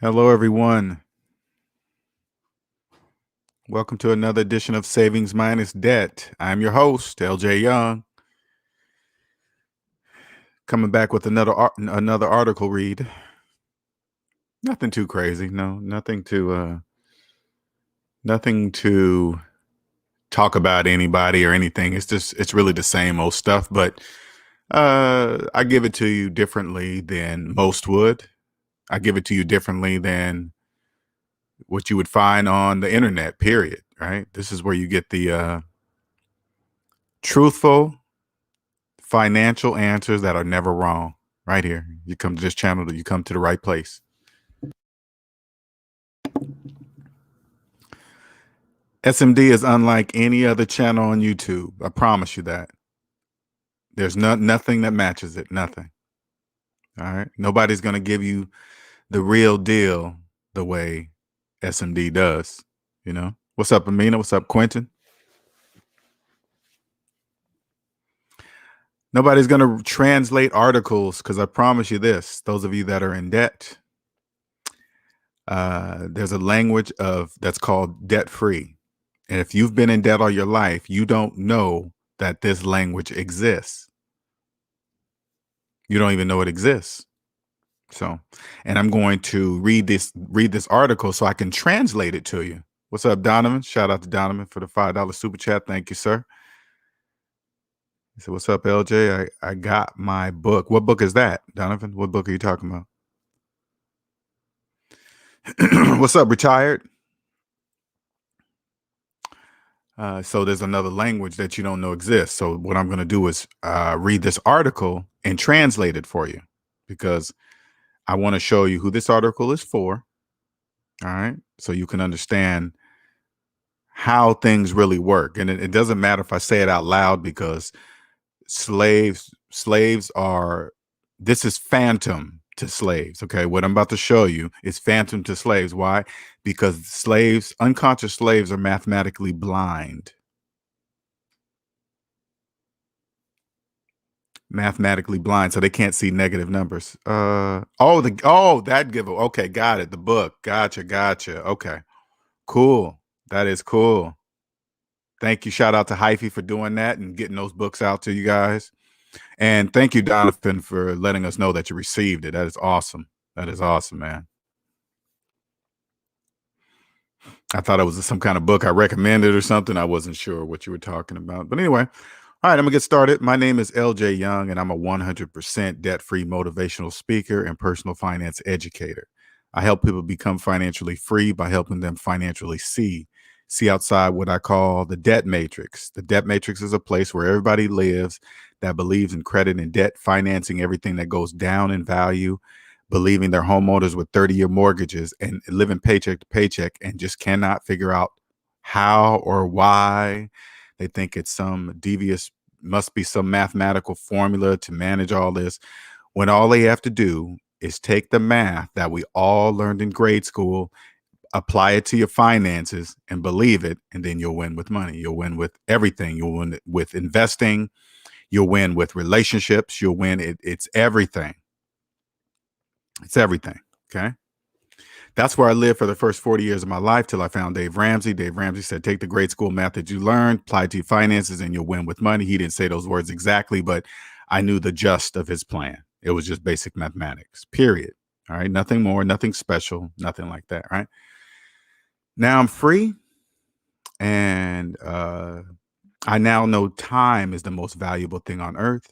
Hello, everyone. Welcome to another edition of Savings Minus Debt. I'm your host, LJ Young, coming back with another article read. Nothing too crazy, no, nothing to talk about anybody or anything. It's really the same old stuff, but I give it to you differently than most would. I give it to you differently than what you would find on the internet, period, right? This is where you get the truthful financial answers that are never wrong. Right here. You come to this channel, you come to the right place. SMD is unlike any other channel on YouTube. I promise you that. There's nothing that matches it. Nothing. All right. Nobody's going to give you the real deal the way SMD does. You know? What's up, Amina? What's up, Quentin? Nobody's going to translate articles because I promise you this, those of you that are in debt, there's a language that's called debt-free. And if you've been in debt all your life, you don't know that this language exists. You don't even know it exists. So, and I'm going to read this article so I can translate it to you. What's up, Donovan? Shout out to Donovan for the $5 super chat. Thank you, sir. He said, what's up, LJ? I got my book. What book is that, Donovan? What book are you talking about? What's up, retired? So there's another language that you don't know exists. So what I'm going to do is read this article and translate it for you, because I want to show you who this article is for. All right. So you can understand how things really work. And it doesn't matter if I say it out loud, because slaves are, this is phantom to slaves. Okay. What I'm about to show you is phantom to slaves. Why? Because slaves, unconscious slaves, are mathematically blind. Mathematically blind, so they can't see negative numbers. That give. Okay, got it. The book. Gotcha. Okay, cool. That is cool. Thank you. Shout out to Hyphy for doing that and getting those books out to you guys. And thank you, Donovan, for letting us know that you received it. That is awesome. That is awesome, man. I thought it was some kind of book I recommended or something. I wasn't sure what you were talking about. But anyway, all right, I'm going to get started. My name is LJ Young, and I'm a 100% debt-free motivational speaker and personal finance educator. I help people become financially free by helping them financially see outside what I call the debt matrix. The debt matrix is a place where everybody lives that believes in credit and debt, financing everything that goes down in value, believing they're homeowners with 30-year mortgages and living paycheck to paycheck and just cannot figure out how or why. They think it's some devious, must be some mathematical formula to manage all this, when all they have to do is take the math that we all learned in grade school, apply it to your finances and believe it, and then you'll win with money. You'll win with everything. You'll win with investing. You'll win with relationships. You'll win. It's everything. It's everything. Okay. That's where I lived for the first 40 years of my life till I found Dave Ramsey. Dave Ramsey said, take the grade school math that you learned, apply it to your finances, and you'll win with money. He didn't say those words exactly, but I knew the gist of his plan. It was just basic mathematics, period. All right. Nothing more, nothing special, nothing like that. Right. Now I'm free. And I now know time is the most valuable thing on earth.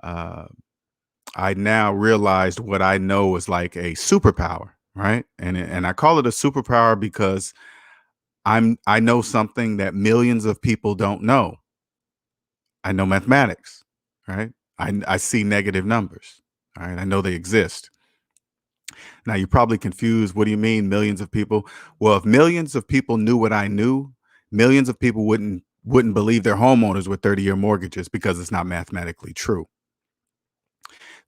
I now realized what I know is like a superpower, right? And I call it a superpower because I know something that millions of people don't know. I know mathematics, right? I see negative numbers, all right? I know they exist. Now you're probably confused. What do you mean millions of people? Well, if millions of people knew what I knew, millions of people wouldn't believe their homeowners with 30-year mortgages, because it's not mathematically true.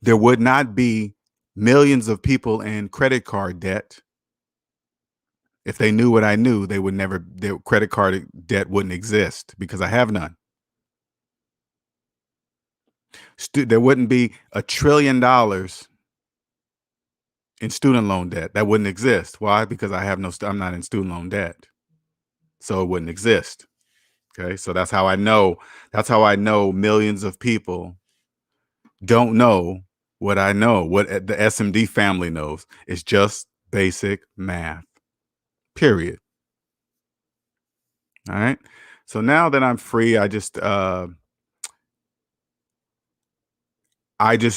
There would not be millions of people in credit card debt. If they knew what I knew, they would never, their credit card debt wouldn't exist, because I have none. There wouldn't be $1 trillion in student loan debt. That wouldn't exist. Why? Because I'm not in student loan debt. So it wouldn't exist. Okay. So that's how I know millions of people don't know what I know, what the SMD family knows. It's just basic math, period. All right. So now that I'm free, I just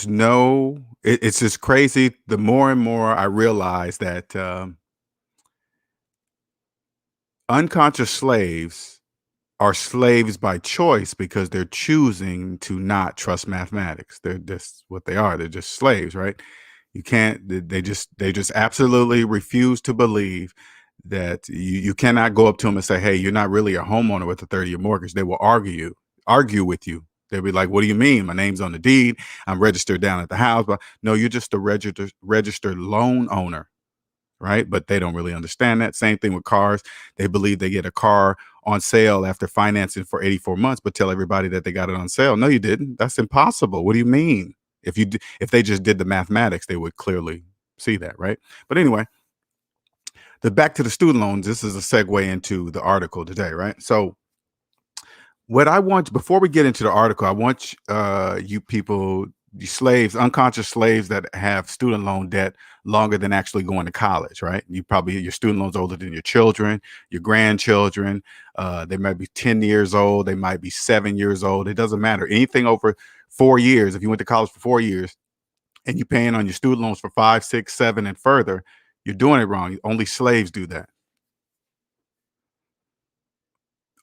know it's just crazy. The more and more I realize that unconscious slaves are slaves by choice because they're choosing to not trust mathematics. They're just what they are. They're just slaves, right? You can't. They just absolutely refuse to believe that you cannot go up to them and say, "Hey, you're not really a homeowner with a 30-year mortgage." They will argue with you. They'll be like, "What do you mean? My name's on the deed. I'm registered down at the house." But no, you're just a registered loan owner, right? But they don't really understand that. Same thing with cars. They believe they get a car on sale after financing for 84 months, but tell everybody that they got it on sale. No, you didn't. That's impossible. What do you mean? If they just did the mathematics, they would clearly see that, right? But anyway, the back to the student loans. This is a segue into the article today, right? So what I want before we get into the article, I want you people, you slaves, unconscious slaves that have student loan debt longer than actually going to college, right? Your student loans older than your children, your grandchildren. They might be 10 years old, they might be 7 years old. It doesn't matter. Anything over 4 years, if you went to college for 4 years and you're paying on your student loans for 5, 6, 7, and further, you're doing it wrong. Only slaves do that.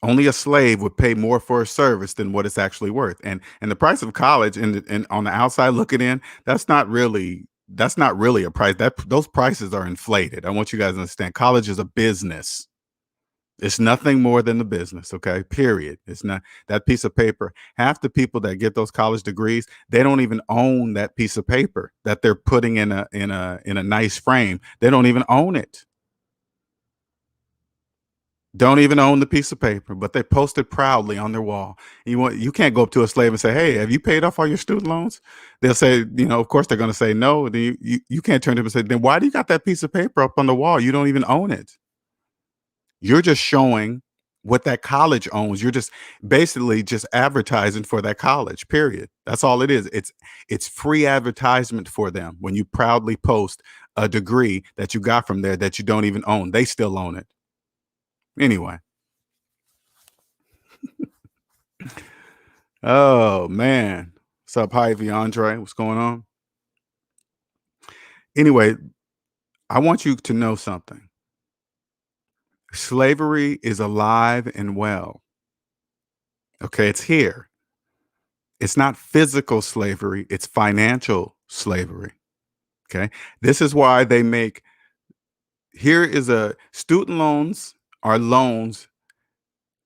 Only a slave would pay more for a service than what it's actually worth. And the price of college and on the outside looking in, that's not really a price. Those prices are inflated. I want you guys to understand college is a business. It's nothing more than the business, okay? Period. It's not that piece of paper. Half the people that get those college degrees, they don't even own that piece of paper that they're putting in a nice frame. They don't even own it. Don't even own the piece of paper, but they post it proudly on their wall. You can't go up to a slave and say, "Hey, have you paid off all your student loans?" They'll say, of course they're going to say no. Then you can't turn to them and say, "Then why do you got that piece of paper up on the wall? You don't even own it. You're just showing what that college owns. You're just basically just advertising for that college. Period. That's all it is. It's free advertisement for them when you proudly post a degree that you got from there that you don't even own. They still own it anyway." Oh man. What's up, Ivy Andre? What's going on? Anyway, I want you to know something. Slavery is alive and well. Okay, it's here. It's not physical slavery, it's financial slavery. Okay. This is why they make here is a student loans are loans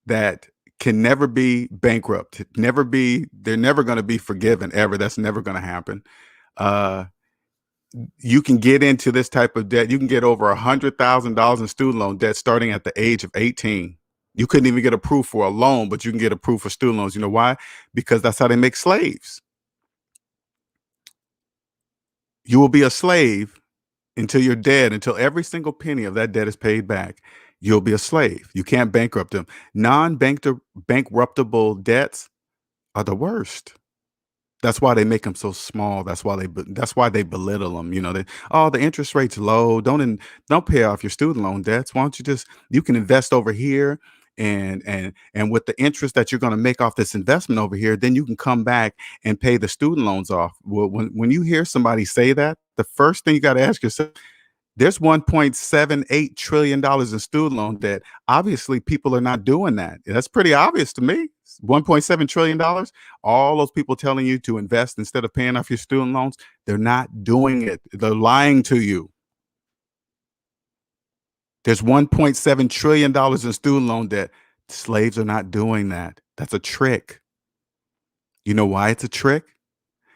that can never be bankrupt, they're never going to be forgiven ever. That's never going to happen. Uh you can get into this type of debt. You can get over $100,000 in student loan debt starting at the age of 18. You couldn't even get approved for a loan, but you can get approved for student loans. You know why? Because that's how they make slaves. You will be a slave until you're dead, until every single penny of that debt is paid back. You'll be a slave. You can't bankrupt them. Bankruptable debts are the worst. That's why they make them so small. That's why they belittle them. The interest rate's low. Don't pay off your student loan debts. Why don't you can invest over here and with the interest that you're going to make off this investment over here, then you can come back and pay the student loans off. Well, when you hear somebody say that, the first thing you got to ask yourself, there's $1.78 trillion in student loan debt. Obviously, people are not doing that. That's pretty obvious to me. $1.7 trillion. All those people telling you to invest instead of paying off your student loans, they're not doing it. They're lying to you. There's $1.7 trillion in student loan debt. Slaves are not doing that. That's a trick. You know why it's a trick?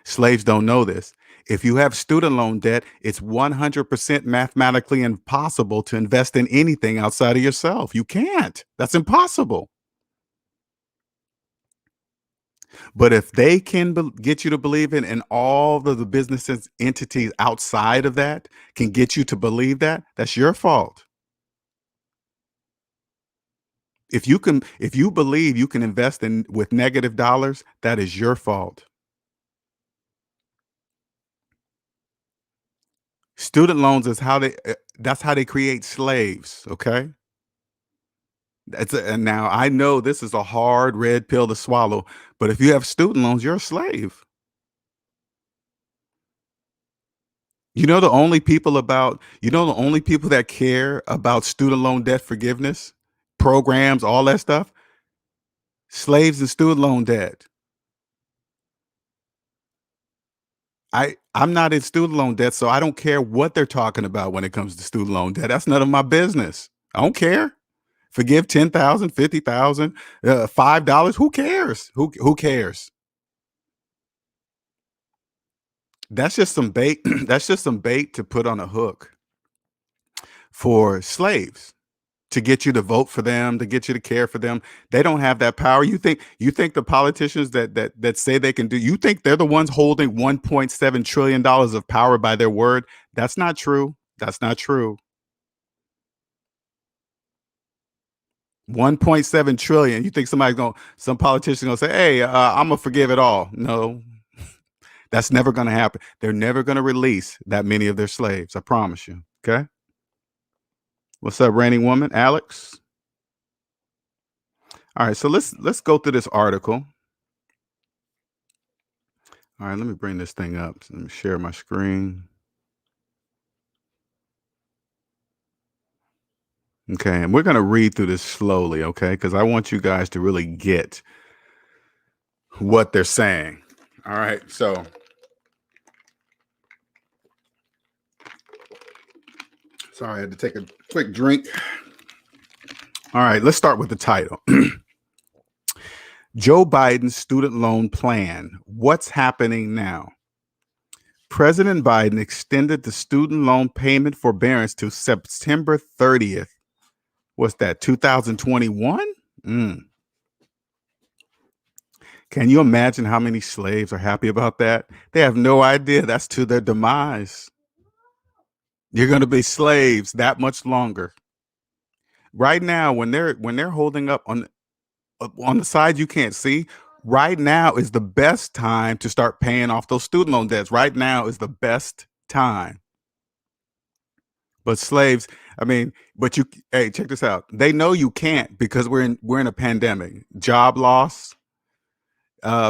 Slaves don't know this. If you have student loan debt, it's 100% mathematically impossible to invest in anything outside of yourself. You can't. That's impossible. But if they can get you to believe it, and all of the businesses entities outside of that can get you to believe that, that's your fault. If you believe you can invest in with negative dollars, that is your fault. Student loans is how they that's how they create slaves, okay? And now I know this is a hard red pill to swallow, but if you have student loans, you're a slave. You know the only people that care about student loan debt forgiveness, programs, all that stuff, slaves and student loan debt. I'm not in student loan debt, so I don't care what they're talking about when it comes to student loan debt. That's none of my business. I don't care. Forgive 10,000, 50,000, $5. Who cares? Who cares? That's just some bait. That's just some bait to put on a hook for slaves to get you to vote for them, to get you to care for them. They don't have that power. You think the politicians that say they can do, you think they're the ones holding 1.7 trillion dollars of power by their word? That's not true. That's not true. 1.7 trillion. You think some politician gonna say, "Hey, I'm gonna forgive it all"? No, that's never gonna happen. They're never gonna release that many of their slaves. I promise you. Okay. What's up, reigning woman, Alex? All right, so let's go through this article. All right, let me bring this thing up. Let me share my screen. Okay, and we're gonna read through this slowly, okay? Because I want you guys to really get what they're saying. All right, so sorry, I had to take a quick drink. All right, let's start with the title. Joe Biden's student loan plan. What's happening now? President Biden extended the student loan payment forbearance to September 30th. What's that, 2021? Mm. Can you imagine how many slaves are happy about that? They have no idea that's to their demise. You're going to be slaves that much longer. Right now, when they're holding up on the side you can't see, right now is the best time to start paying off those student loan debts. Right now is the best time. But slaves, I mean, but you, hey, check this out. They know you can't because we're in a pandemic, job loss.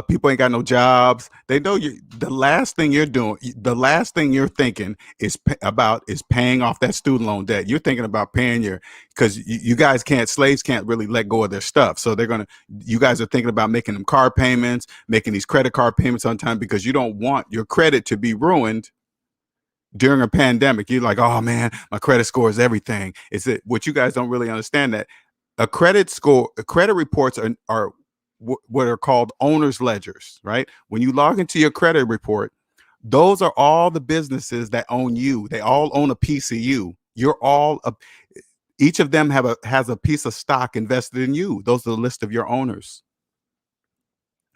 People ain't got no jobs. They know you. The last thing you're doing, the last thing you're thinking is paying off that student loan debt. You're thinking about paying because you guys can't, slaves can't really let go of their stuff. So you guys are thinking about making them car payments, making these credit card payments on time because you don't want your credit to be ruined during a pandemic. You're like, oh man, my credit score is everything. What you guys don't really understand, that credit reports are what are called owner's ledgers, right? When you log into your credit report, those are all the businesses that own you. They all own a piece of you. Each of them has a piece of stock invested in you. Those are the list of your owners.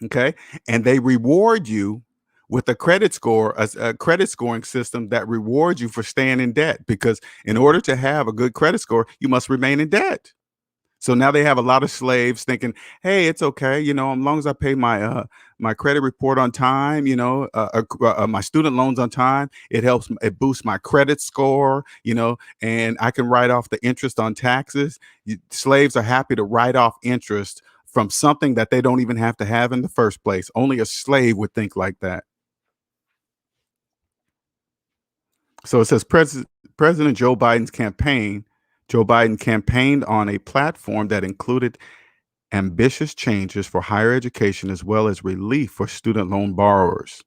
Okay. And they reward you with a credit score, a credit scoring system that rewards you for staying in debt, because in order to have a good credit score, you must remain in debt. So now they have a lot of slaves thinking, "Hey, it's okay, as long as I pay my credit report on time, my student loans on time, it boosts my credit score, and I can write off the interest on taxes." Slaves are happy to write off interest from something that they don't even have to have in the first place. Only a slave would think like that. So it says President Joe Biden's campaign. Joe Biden campaigned on a platform that included ambitious changes for higher education as well as relief for student loan borrowers.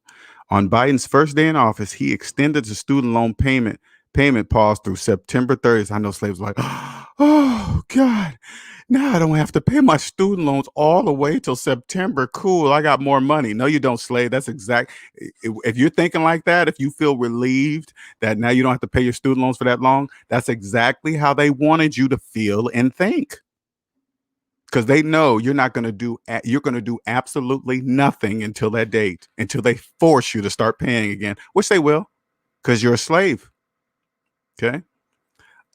On Biden's first day in office, he extended the student loan payment pause through September 30th. I know slaves were like, oh God, now I don't have to pay my student loans all the way till September. Cool, I got more money. No, you don't, slave. That's exact. If you're thinking like that, if you feel relieved that now you don't have to pay your student loans for that long, that's exactly how they wanted you to feel and think. because they know you're not going to do, you're going to do absolutely nothing until that date, until they force you to start paying again, which they will, because you're a slave. Okay.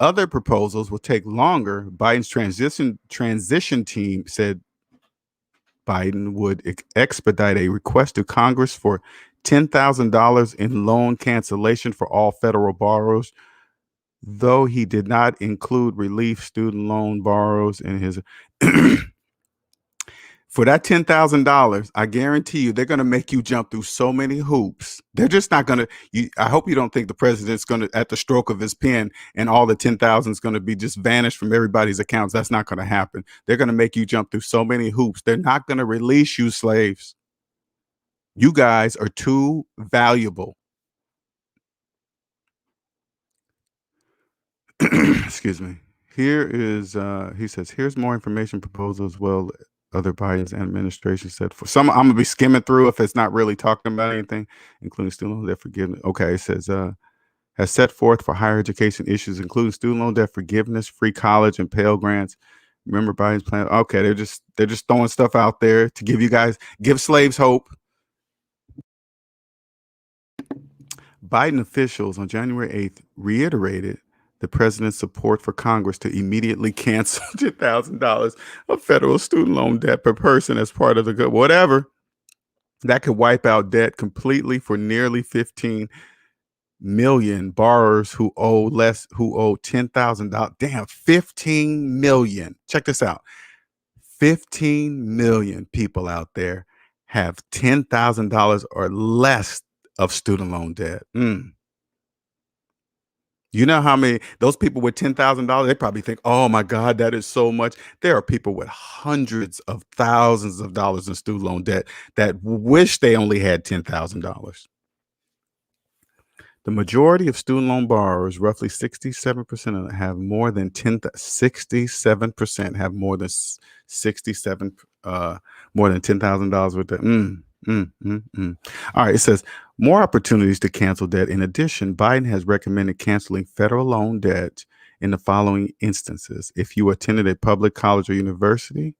Other proposals will take longer. Biden's transition team said Biden would expedite a request to Congress for $10,000 in loan cancellation for all federal borrowers, though he did not include relief student loan borrowers in his. For that $10,000, I guarantee you, they're going to make you jump through so many hoops. They're just not going to. I hope you don't think the president's going to, at the stroke of his pen, and all the 10,000 is going to be just vanished from everybody's accounts. That's not going to happen. They're going to make you jump through so many hoops. They're not going to release you, slaves. You guys are too valuable. Excuse me. Here is, he says, here's more information proposals. Well, other Biden's administration said for some, I'm gonna be skimming through if it's not really talking about anything, including student loan debt forgiveness. Okay, it says has set forth for higher education issues, including student loan debt forgiveness, free college, and Pell grants. Remember Biden's plan? Okay, they're just throwing stuff out there to give slaves hope. Biden officials on January 8th reiterated the president's support for Congress to immediately cancel $10,000 of federal student loan debt per person as part of the whatever. That could wipe out debt completely for nearly 15 million borrowers who owe $10,000. Damn, 15 million. Check this out. 15 million people out there have $10,000 or less of student loan debt. You know how many those people with $10,000, they probably think, oh my God, that is so much. There are people with hundreds of thousands of dollars in student loan debt that wish they only had $10,000. The majority of student loan borrowers, roughly 67% of them, have more than 67% have more than 67 more than $10,000 worth of. All right, it says more opportunities to cancel debt. In addition, Biden has recommended canceling federal loan debt in the following instances: if you attended a public college or university,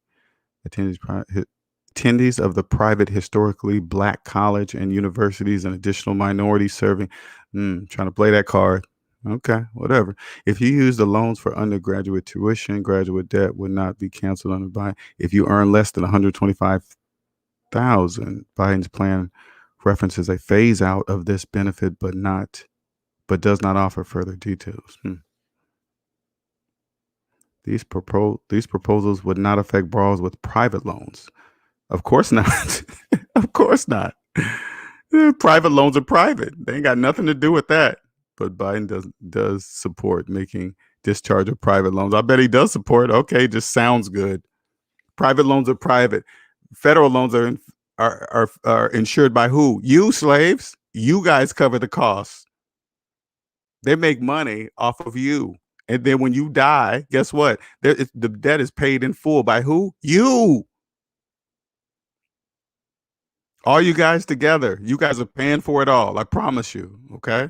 attendees of the private historically Black college and universities, and additional minorities serving. Trying to play that card. Okay, whatever. If you use the loans for undergraduate tuition, graduate debt would not be canceled under Biden. If you earn less than $125,000, Biden's plan references a phase out of this benefit, but does not offer further details. These proposals would not affect borrowers with private loans. Of course not. Of course not. Private loans are private. They ain't got nothing to do with that. But Biden does support making discharge of private loans. I bet he does support. Okay, just sounds good. Private loans are private. Federal loans are insured by who? You, slaves. You guys cover the costs. They make money off of you. And then when you die, guess what? The debt is paid in full by who? You. All you guys together. You guys are paying for it all. I promise you. Okay.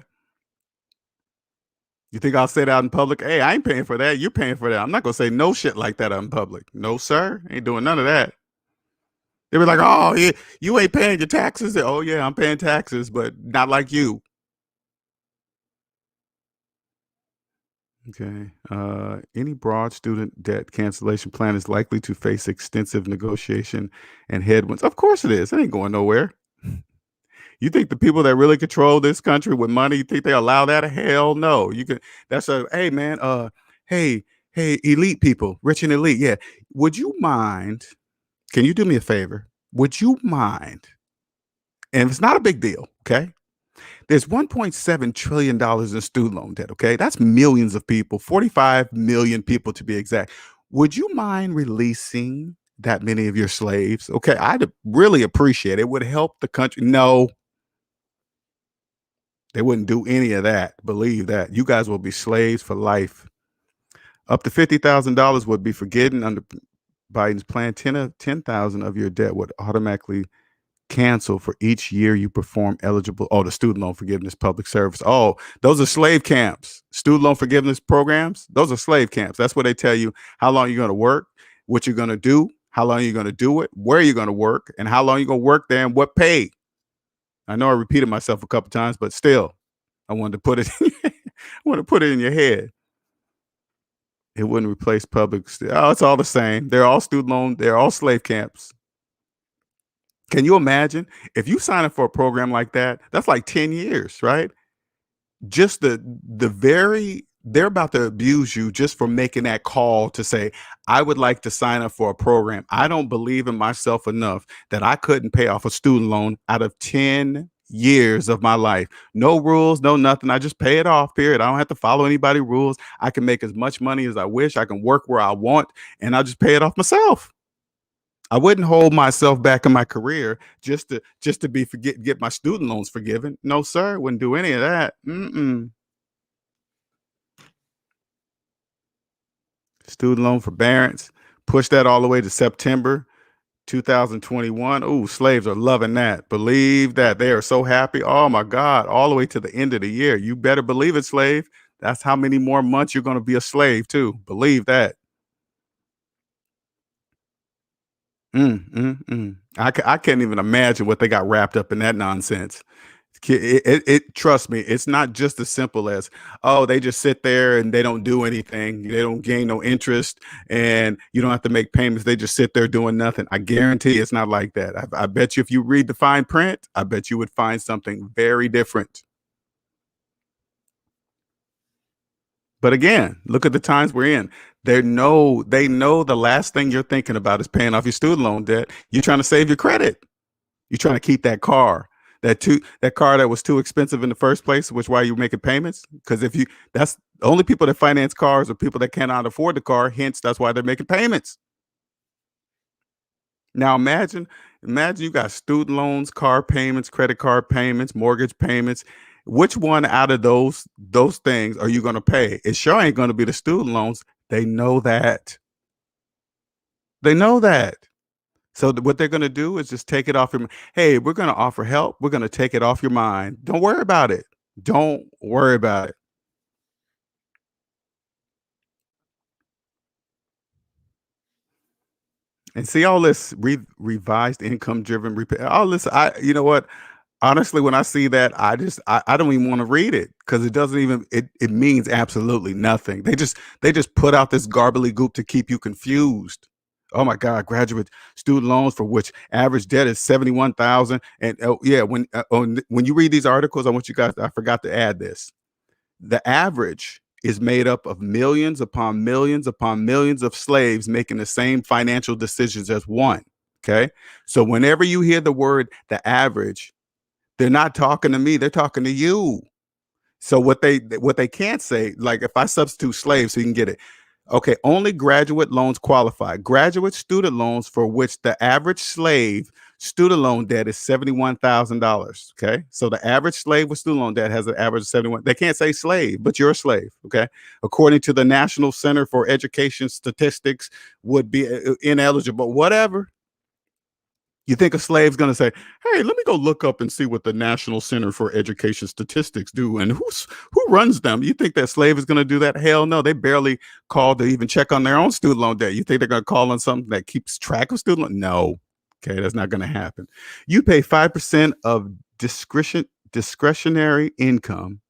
You think I'll say that out in public? Hey, I ain't paying for that. You're paying for that. I'm not going to say no shit like that out in public. No, sir. Ain't doing none of that. They be like, oh, yeah, you ain't paying your taxes. Oh, yeah, I'm paying taxes, but not like you. Okay. Any broad student debt cancellation plan is likely to face extensive negotiation and headwinds. Of course it is. It ain't going nowhere. You think the people that really control this country with money, you think they allow that? Hell no. Hey man, hey, elite people, rich and elite. Yeah. Would you mind? Can you do me a favor? Would you mind? And it's not a big deal, okay? There's $1.7 trillion in student loan debt, okay? That's millions of people, 45 million people to be exact. Would you mind releasing that many of your slaves? Okay, I'd really appreciate it. It would help the country. No, they wouldn't do any of that. Believe that. You guys will be slaves for life. Up to $50,000 would be forgiven under Biden's plan. 10,000 of your debt would automatically cancel for each year you perform eligible. Oh, the student loan forgiveness public service. Oh, those are slave camps. Student loan forgiveness programs. Those are slave camps. That's where they tell you how long you're going to work. what you're going to do, how long you're going to do it, where you're going to work, and how long you're going to work there and what pay. I know I repeated myself a couple times, but still, I wanted to put it. I want to put it in your head. It wouldn't replace public. Oh, it's all the same. They're all student loan. They're all slave camps. Can you imagine if you sign up for a program like that? That's like 10 years, right? Just the very they're about to abuse you just for making that call to say, I would like to sign up for a program. I don't believe in myself enough that I couldn't pay off a student loan out of 10 years of my life. No rules, no nothing. I just pay it off, period. I don't have to follow anybody rules. I can make as much money as I wish. I can work where I want, and I'll just pay it off myself. I wouldn't hold myself back in my career just to get my student loans forgiven. No, sir, wouldn't do any of that. Student loan forbearance, push that all the way to September 2021. Oh, slaves are loving that. Believe that. They are so happy. Oh my God, all the way to the end of the year. You better believe it, slave. That's how many more months you're going to be a slave too. Believe that. I can't even imagine what they got wrapped up in that nonsense. Trust me, it's not just as simple as, oh, they just sit there and they don't do anything. They don't gain no interest, and you don't have to make payments. They just sit there doing nothing. I guarantee it's not like that. I bet you if you read the fine print, I bet you would find something very different. But again, look at the times we're in. They know the last thing you're thinking about is paying off your student loan debt. You're trying to save your credit. You're trying to keep that car, that car that was too expensive in the first place, which why you're making payments. Because if you that's the only people that finance cars are people that cannot afford the car. Hence, that's why they're making payments. Now imagine you got student loans, car payments, credit card payments, mortgage payments. Which one out of those things are you going to pay? It sure ain't going to be the student loans. They know that. They know that. So what they're going to do is just take it off your. Hey, we're going to offer help. We're going to take it off your mind. Don't worry about it. Don't worry about it. And see all this revised income driven repay. All this, you know what? Honestly, when I see that, I don't even want to read it because it doesn't even it means absolutely nothing. They just put out this garbly goop to keep you confused. Oh my God, graduate student loans for which average debt is 71,000. And oh yeah, when you read these articles, I want you guys. I forgot to add this. The average is made up of millions upon millions upon millions of slaves making the same financial decisions as one. Okay, so whenever you hear the word the average, they're not talking to me, they're talking to you. So what they can't say, like if I substitute slave so you can get it. Okay, only graduate loans qualify. Graduate student loans for which the average slave student loan debt is $71,000. Okay, so the average slave with student loan debt has an average of 71. They can't say slave, but you're a slave. Okay, according to the National Center for Education Statistics, would be ineligible. Whatever. You think a slave's going to say, "Hey, let me go look up and see what the National Center for Education Statistics do and who runs them?" You think that slave is going to do that? Hell no. They barely call to even check on their own student loan debt. You think they're going to call on something that keeps track of student loan? No. Okay, that's not going to happen. You pay 5% of discretionary income.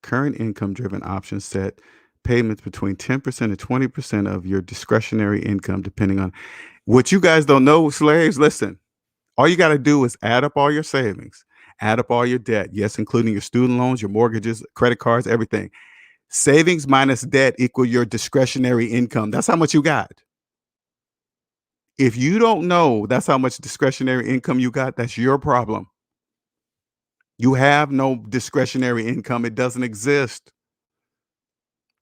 Current income driven options set payments between 10% and 20% of your discretionary income, depending on what you guys don't know. Slaves, listen, all you got to do is add up all your savings, add up all your debt. Yes, including your student loans, your mortgages, credit cards, everything. Savings minus debt equal your discretionary income. That's how much you got. If you don't know that's how much discretionary income you got, that's your problem. You have no discretionary income. It doesn't exist.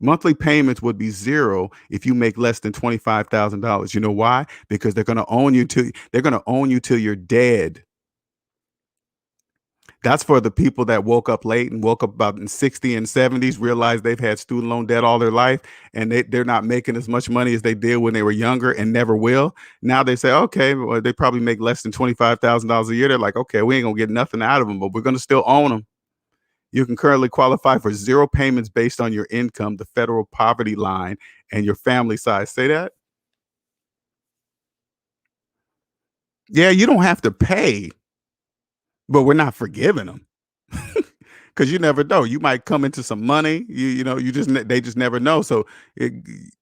Monthly payments would be zero if you make less than $25,000. You know why? Because they're going to own you till you're dead. That's for the people that woke up late and woke up about in 60 and 70s, realized they've had student loan debt all their life, and they're not making as much money as they did when they were younger and never will. Now they say, okay, well, they probably make less than $25,000 a year. They're like, okay, we ain't gonna get nothing out of them, but we're gonna still own them. You can currently qualify for zero payments based on your income, the federal poverty line, and your family size. Say that? Yeah, you don't have to pay, but we're not forgiving them. Because you never know. You might come into some money. They just never know. So it,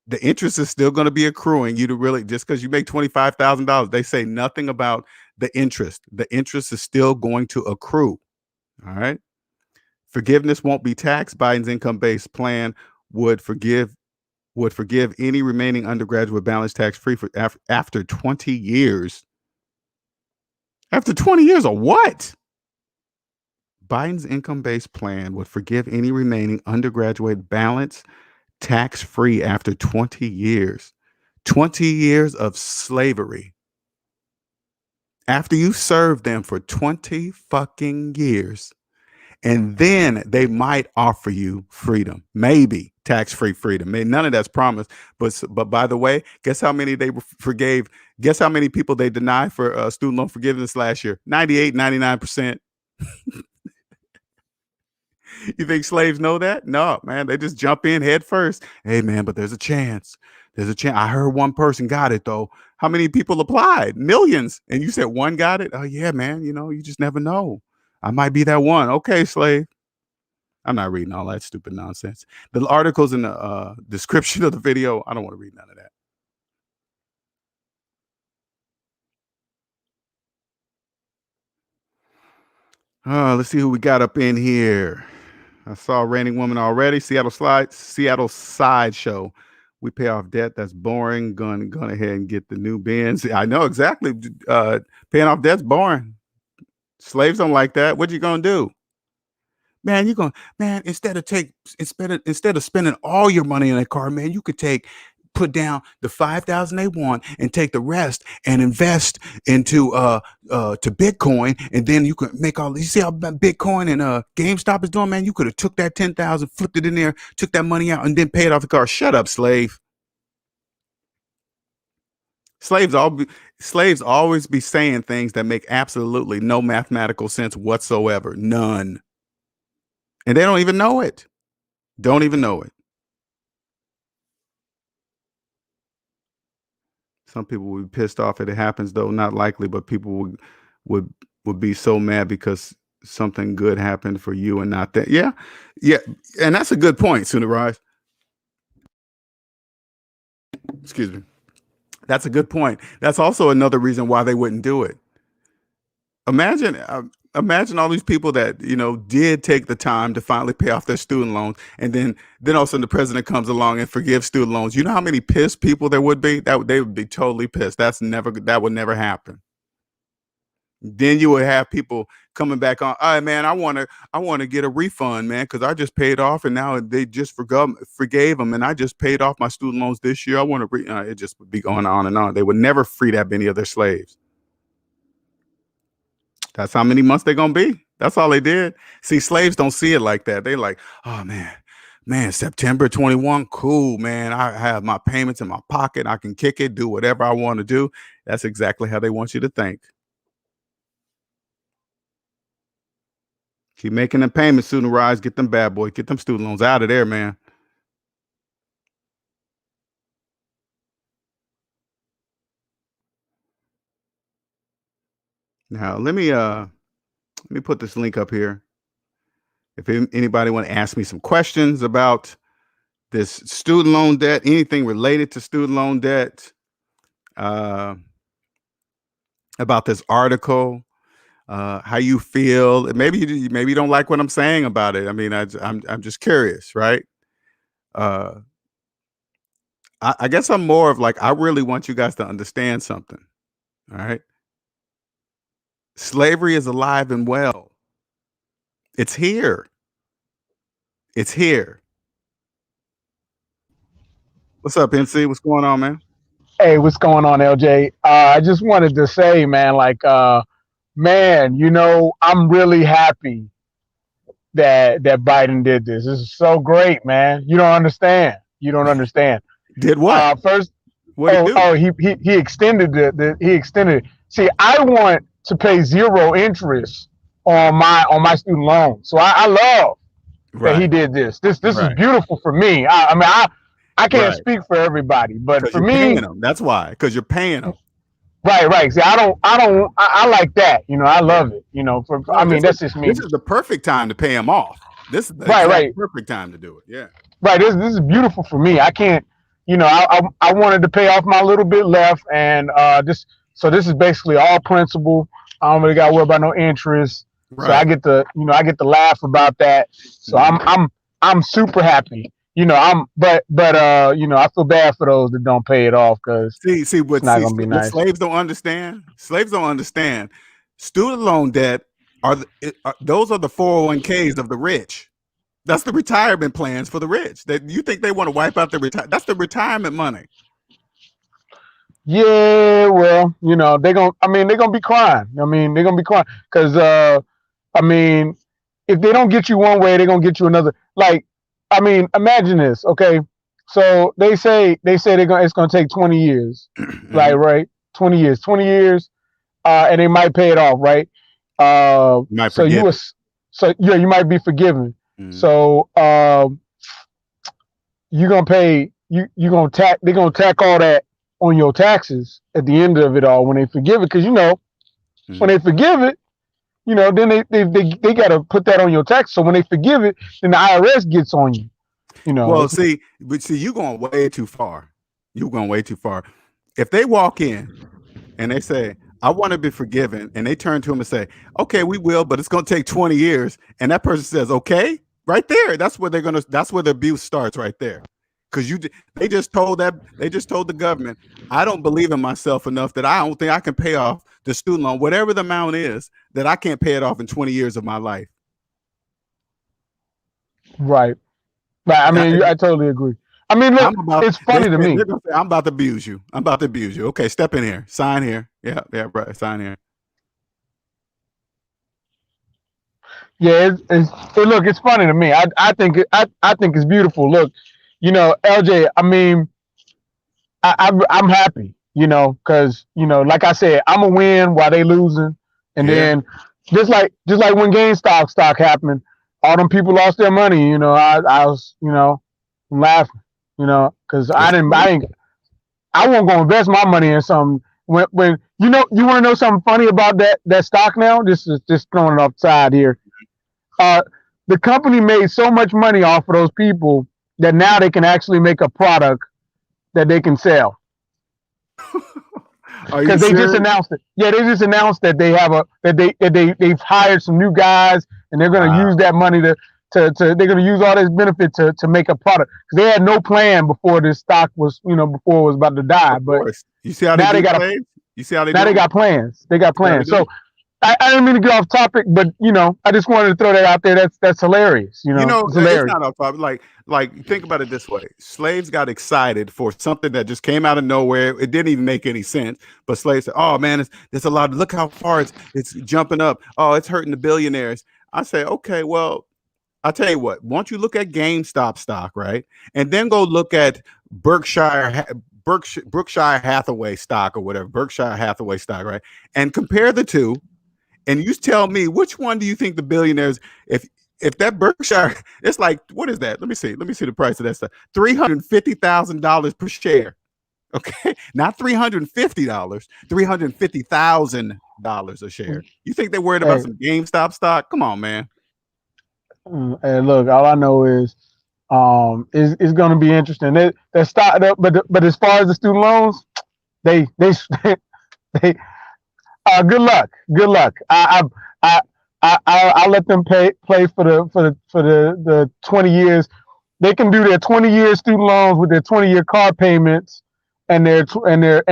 the interest is still going to be accruing. You to really just because you make $25,000, they say nothing about the interest. The interest is still going to accrue. All right. Forgiveness won't be taxed. Biden's income-based plan would forgive any remaining undergraduate balance tax-free for after 20 years. After 20 years of what? Biden's income-based plan would forgive any remaining undergraduate balance tax-free after 20 years. 20 years of slavery. After you serve them for 20 fucking years, and then they might offer you freedom, maybe tax-free freedom. None of that's promised. But by the way, guess how many they forgave? Guess how many people they denied for student loan forgiveness last year? 98, 99%. You think slaves know that? No, man. They just jump in head first. Hey, man, but there's a chance. There's a chance. I heard one person got it, though. How many people applied? Millions. And you said one got it? Oh, yeah, man. You just never know. I might be that one. Okay, slave. I'm not reading all that stupid nonsense. The articles in the description of the video, I don't want to read none of that. Let's see who we got up in here. I saw Raining Woman already. Seattle Sideshow. We pay off debt. That's boring. Going ahead and get the new Benz. I know exactly. Paying off debt's boring. Slaves don't like that. What you gonna do? Man, instead of spending all your money in a car, man, you could put down the $5,000 they want and take the rest and invest into to Bitcoin, and then you could make all. You see how Bitcoin and GameStop is doing, man? You could have took that 10,000, flipped it in there, took that money out, and then paid off the car. Shut up, slave. Slaves always be saying things that make absolutely no mathematical sense whatsoever. None. And they don't even know it. Don't even know it. Some people would be pissed off if it happens, though. Not likely, but people would be so mad because something good happened for you and not that. Yeah. And that's a good point, Sundarise. Excuse me. That's a good point. That's also another reason why they wouldn't do it. Imagine all these people that did take the time to finally pay off their student loans, and then all of a sudden the president comes along and forgives student loans. You know how many pissed people there would be? That they would be totally pissed. That would never happen. Then you would have people coming back on. All right, man, I want to get a refund, man, because I just paid off, and now they just forgave them, and I just paid off my student loans this year. I want to. It just would be going on and on. They would never free that many of their slaves. That's how many months they're going to be. That's all they did. See, slaves don't see it like that. They like, oh, man, September 21, cool, man. I have my payments in my pocket. I can kick it, do whatever I want to do. That's exactly how they want you to think. Keep making the payments, student rise. Get them bad boys. Get them student loans out of there, man. Now, let me put this link up here. If anybody want to ask me some questions about this student loan debt, anything related to student loan debt, about this article, how you feel, maybe you don't like what I'm saying about it. I mean, I'm just curious, right? I guess I'm more of like, I really want you guys to understand something. All right. Slavery is alive and well. It's here. It's here. What's up, MC? What's going on, man? Hey, what's going on, LJ? I just wanted to say, man, I'm really happy that Biden did this. This is so great, man. You don't understand. You don't understand. Did what? First, What he extended he extended it. See, I want to pay zero interest on my student loan. So I love that he did this. This is beautiful for me. I can't Right. speak for everybody, but Because for you're paying me, them. That's why. Because you're paying them. right. See, I like that. I Yeah. love it. No, I mean, that's just me. this is the perfect time to pay them off. This is the exact Right. perfect time to do it. Yeah. Right. This is beautiful for me. I can't, I wanted to pay off my little bit left, and this is basically all principal. I don't really got to worry about no interest, so I Right. get to, I get to laugh about that. So Mhm. I'm super happy. I feel bad for those that don't pay it off because it's not gonna be What nice. slaves don't understand. Slaves don't understand. Student loan debt those are the 401ks of the rich. That's the retirement plans for the rich. That you think they want to wipe out that's the retirement money. Yeah, well, they're gonna be crying. They're gonna be crying because, if they don't get you one way, they're gonna get you another. Like, imagine this, okay? So it's gonna take 20 years, like, Mhm. right? 20 years, and they might pay it off, right? You might So forgive it. yeah, you might be forgiven. Mhm. So, you're gonna pay you gonna tack they're gonna tack all that on your taxes at the end of it all when they forgive it, because when Mhm. they forgive it, then they gotta put that on your tax. So when they forgive it, then the IRS gets on you. Well, It's you're going way too far. You're going way too far. If they walk in and they say, I want to be forgiven, and they turn to him and say, okay, we will, but it's going to take 20 years. And that person says, okay, right there. That's where the abuse starts right there. Because they just told the government, I don't believe in myself enough that I don't think I can pay off the student loan, whatever the amount is, that I can't pay it off in 20 years of my life. right. I totally agree. Look, I'm about it's funny to me. they're gonna say, I'm about to abuse you. I'm about to abuse you. Okay, step in here. Sign here. Yeah, right. Sign here. Yeah, look, it's funny to me. I think it's beautiful. Look, LJ. I'm happy, because like I said, I'm a win while they losing, and Yeah. then just like when GameStop stock happened, all them people lost their money. I was laughing, because It's true. I won't go invest my money in something when you want to know something funny about that stock now. This is just throwing it offside here. Uh, the company made so much money off of those people that now they can actually make a product that they can sell. Are you Because they just serious? announced it. Yeah, they just announced that they've hired some new guys, and they're going to use Wow. that money they're going to use all this benefit to make a product, because they had no plan before this stock was before it was about to die. Of But course. You see how they now they do got a slaves? You see how they now do they them? got plans. They got See how they plans. do So them? I didn't mean to get off topic, but I just wanted to throw that out there. That's hilarious. It's It's hilarious. not off topic. Think about it this way: slaves got excited for something that just came out of nowhere. It didn't even make any sense. But slaves said, "Oh man, there's a lot. Look how far it's jumping up. Oh, it's hurting the billionaires." I say, okay, well, I'll tell you what. Why don't you look at GameStop stock, right, and then go look at Berkshire Hathaway stock or whatever, Berkshire Hathaway stock, right, and compare the two, and you tell me which one do you think the billionaires, if that Berkshire, it's like, what is that? Let me see the price of that stuff. $350,000 per share. Okay, not $350, $350,000 a share. You think they're worried about Hey, some GameStop stock? Come on, man. hey, look, all I know is it's going to be interesting. That stock, but as far as the student loans, they they good luck. Good luck. I let them play for the 20 years. They can do their 20-year student loans with their 20-year car payments and their 50-year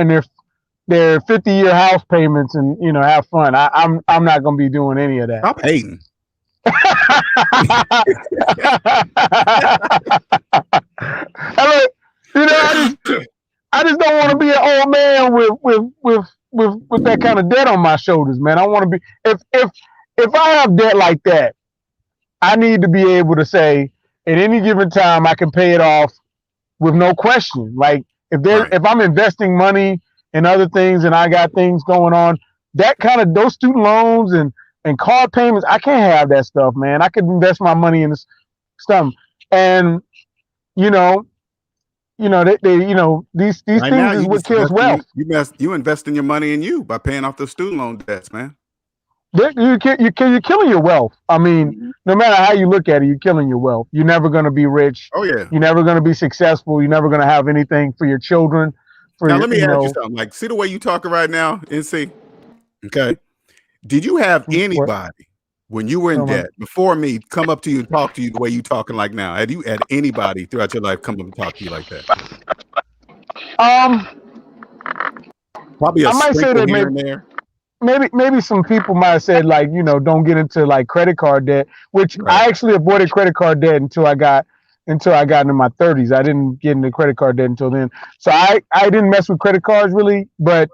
house payments, and have fun. I'm not gonna be doing any of that. Stop hating. Look, I just don't want to be an old man with that kind of debt on my shoulders, man. I want to be, if I have debt like that, I need to be able to say at any given time I can pay it off with no question. Like Right. if I'm investing money in other things and I got things going on, that kind of those student loans and car payments, I can't have that stuff, man. I could invest my money in this stuff. And you know, you know, these Right now, things is you what just kills invest in wealth. you invest in your money in you by paying off those student loan debts, man. You're killing your wealth. I mean, no matter how you look at it, you're killing your wealth. You're never going to be rich. Oh yeah. You're never going to be successful. You're never going to have anything for your children. For Now your, let me ask you something. Like, see the way you talking right now, NC. Okay. Did you have what? anybody when you were in debt before me come up to you and talk to you the way you talking like now? Had you had anybody throughout your life come up and talk to you like that? Probably a I might say sprinkle that here and there. maybe some people might have said, like, don't get into like credit card debt, which Right. I actually avoided credit card debt until I got into my 30s. I didn't get into credit card debt until then. So I didn't mess with credit cards really, but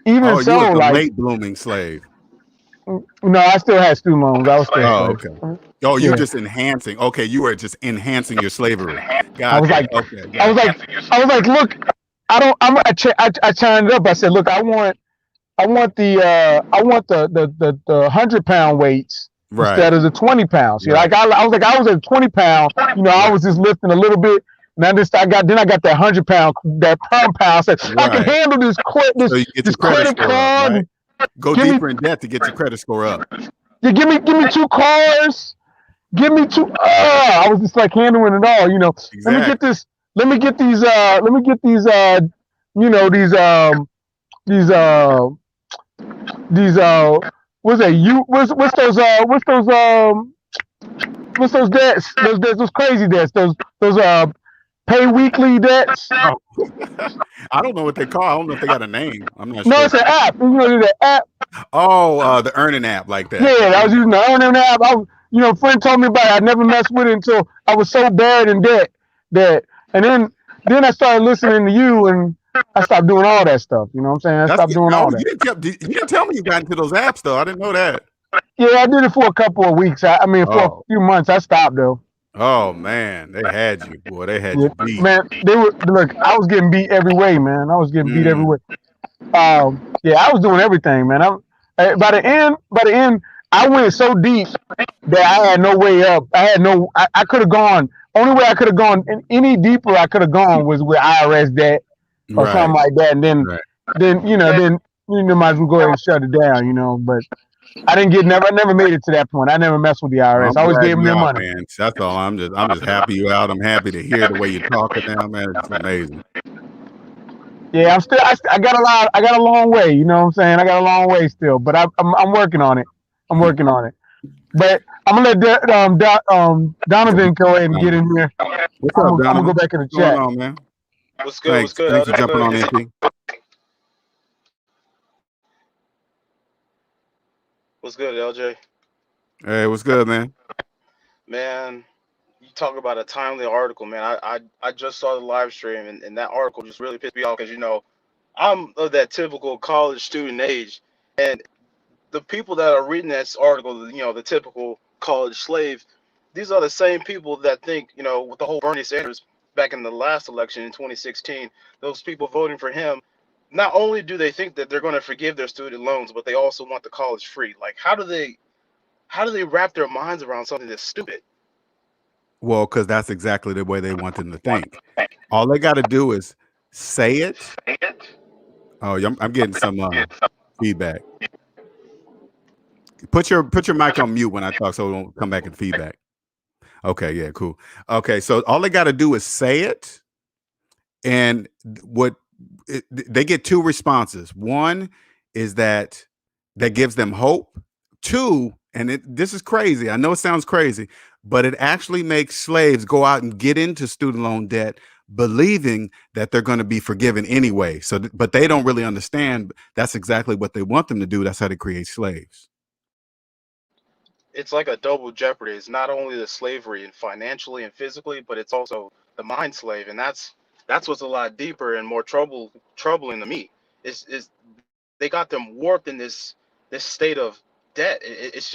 even You was so, the like, late blooming slave. no, I still had student loans. I was still a slave. Okay. Oh, you're just enhancing. Okay, you were just enhancing your slavery. Gotcha. I was like, okay, I was like, look, I chimed up. I said, look, I want the 100-pound weights instead of the 20 pounds. Right. Like I was at 20 pounds. I was just lifting a little bit, and I got that 100-pound, that pound. I said, I can handle this So you get your credit card. Up, right? Go deeper in debt to get your credit score up. Yeah, give me 2 cars. Give me 2. I was just like handling it all. Exactly. Let me get these. What's those debts? Those crazy debts. Those pay weekly debts. Oh. I don't know what they call. I don't know if they got a name. I'm not sure. No, it's an app. The app. Oh, the earning app like that. Yeah, I was using the earning app. A friend told me about it. I never messed with it until I was so bad in debt and then I started listening to you, and I stopped doing all that stuff. You know what I'm saying? I stopped doing all that. You didn't tell me you got into those apps though. I didn't know that. Yeah, I did it for a couple of weeks. For a few months. I stopped though. Oh man, they had you, boy. They had you beat. Man, look. I was getting beat every way, man. I was getting beat every way. Yeah, I was doing everything, man. By the end, I went so deep that I had no way up. I could have gone. Only way I could have gone any deeper I could have gone was with IRS debt or something like that. And then you might as well go ahead and shut it down, But I never made it to that point. I never messed with the IRS. I always gave them their money. Man. That's all. I'm just happy you out. I'm happy to hear the way you're talking now, man. It's amazing. Yeah, I got a long way, you know what I'm saying? I got a long way still, but I'm working on it. But I'm gonna let Donovan go ahead and get in here. What's up, Donovan? I'm gonna go back in the chat. What's going on, man? What's good? Thanks for jumping on, MP. What's good, LJ? Hey, what's good, man? Man, you talk about a timely article, man. I just saw the live stream, and that article just really pissed me off because I'm of that typical college student age, and the people that are reading this article, the typical college slave, these are the same people that think, with the whole Bernie Sanders back in the last election in 2016, those people voting for him, not only do they think that they're going to forgive their student loans, but they also want the college free. Like, how do they wrap their minds around something that's stupid? Well, because that's exactly the way they want them to think. All they got to do is say it. Oh, I'm getting some feedback. Put your mic on mute when I talk so it won't come back in feedback. Okay, yeah, cool. Okay, so all they got to do is say it, and they get 2 responses. One is that gives them hope. 2, and this is crazy. I know it sounds crazy, but it actually makes slaves go out and get into student loan debt, believing that they're going to be forgiven anyway. So, but they don't really understand that's exactly what they want them to do. That's how they create slaves. It's like a double jeopardy. It's not only the slavery and financially and physically, but it's also the mind slave, and that's what's a lot deeper and more troubling to me. Is they got them warped in this state of debt. It's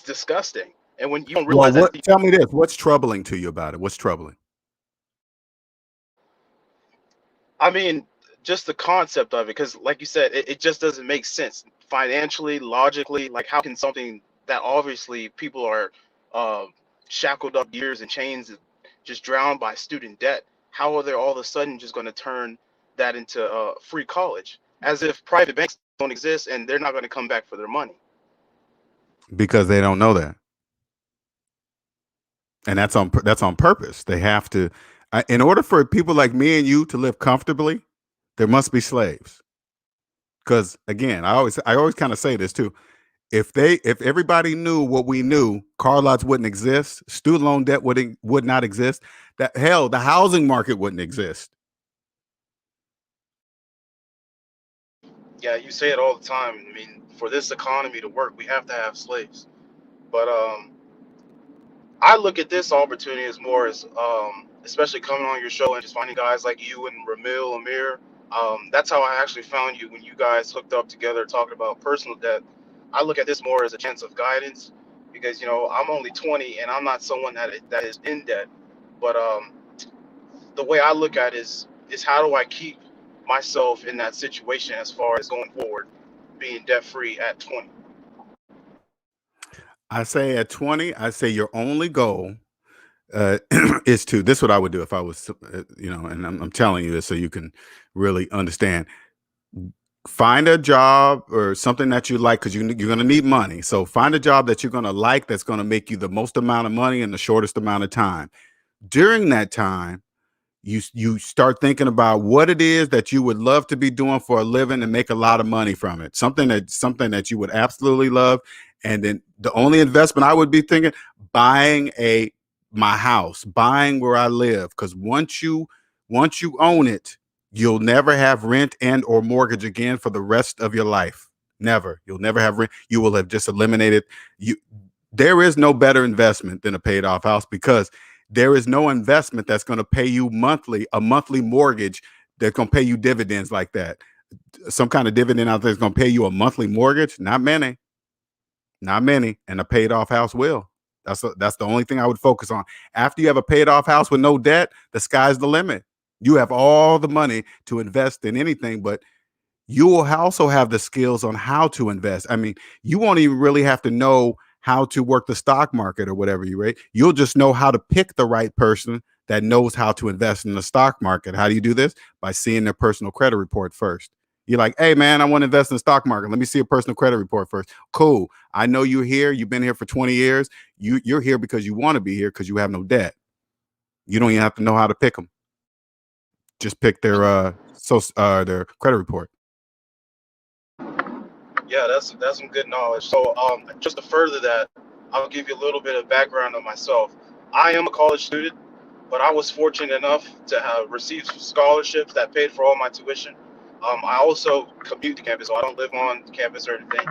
disgusting. And when you don't realize tell me this, what's troubling to you about it? What's troubling? I mean, just the concept of it, because like you said, it just doesn't make sense financially, logically. Like, how can something that obviously people are shackled up years and chains, just drowned by student debt, how are they all of a sudden just going to turn that into free college, as if private banks don't exist and they're not going to come back for their money? because they don't know that, and that's on purpose. They have to, in order for people like me and you to live comfortably, there must be slaves. Because again, I always kind of say this too. If everybody knew what we knew, car lots wouldn't exist, student loan debt would not exist. That hell, the housing market wouldn't exist. Yeah, you say it all the time. I mean, for this economy to work, we have to have slaves. But I look at this opportunity as more as, especially coming on your show and just finding guys like you and Ramil, Amir. That's how I actually found you when you guys hooked up together talking about personal debt. I look at this more as a chance of guidance because, I'm only 20 and I'm not someone that is in debt. But the way I look at it is how do I keep myself in that situation as far as going forward, being debt free at 20. I say at 20, I say your only goal is to, this is what I would do if I was, and I'm telling you this so you can really understand. Find a job or something that you like, because you're going to need money. So find a job that you're going to like, that's going to make you the most amount of money in the shortest amount of time. During that time, you start thinking about what it is that you would love to be doing for a living and make a lot of money from it. Something that you would absolutely love. And then the only investment I would be thinking, buying my house, buying where I live. Because once you own it, you'll never have rent and or mortgage again for the rest of your life. Never. You'll never have rent. You will have just eliminated you. There is no better investment than a paid off house, because there is no investment that's going to pay you a monthly mortgage that's going to pay you dividends like that. Some kind of dividend out there is going to pay you a monthly mortgage. Not many, not many. And a paid off house will. That's the only thing I would focus on. After you have a paid off house with no debt, the sky's the limit. You have all the money to invest in anything, but you will also have the skills on how to invest. I mean, you won't even really have to know how to work the stock market or whatever you rate. You'll just know how to pick the right person that knows how to invest in the stock market. How do you do this? By seeing their personal credit report first. You're like, hey man, I want to invest in the stock market. Let me see a personal credit report first. Cool. I know you're here. You've been here for 20 years. You're here because you want to be here because you have no debt. You don't even have to know how to pick them. Just pick their credit report. Yeah, that's some good knowledge. So, just to further that, I'll give you a little bit of background on myself. I am a college student, but I was fortunate enough to have received scholarships that paid for all my tuition. I also commute to campus, so I don't live on campus or anything,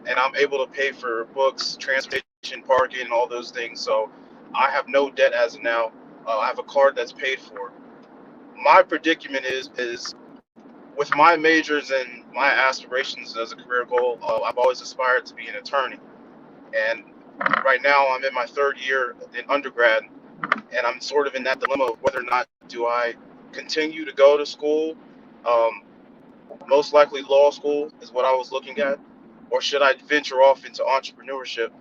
and I'm able to pay for books, transportation, parking, and all those things. So, I have no debt as of now. I have a card that's paid for. My predicament is with my majors and my aspirations as a career goal, I've always aspired to be an attorney. And right now, I'm in my third year in undergrad, and I'm sort of in that dilemma of whether or not do I continue to go to school. Um, Most likely, law school is what I was looking at, or should I venture off into entrepreneurship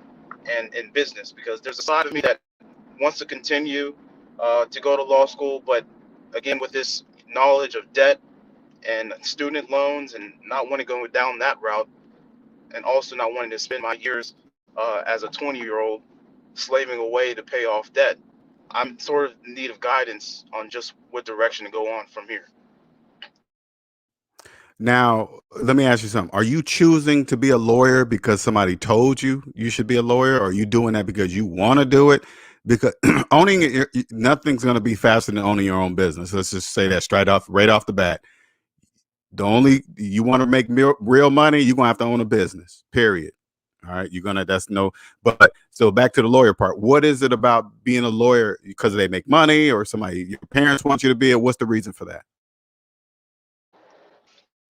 and business? Because there's a side of me that wants to continue to go to law school, but again, with this knowledge of debt and student loans and not wanting to go down that route, and also not wanting to spend my years as a 20-year-old slaving away to pay off debt, I'm sort of in need of guidance on just what direction to go on from here. Now, let me ask you something. Are you choosing to be a lawyer because somebody told you should be a lawyer? Or are you doing that because you want to do it? Because owning it, nothing's going to be faster than owning your own business. Let's just say that right off the bat. You want to make real money, you're going to have to own a business, period. All right. But so back to the lawyer part. What is it about being a lawyer? Because they make money, or your parents want you to be it? What's the reason for that?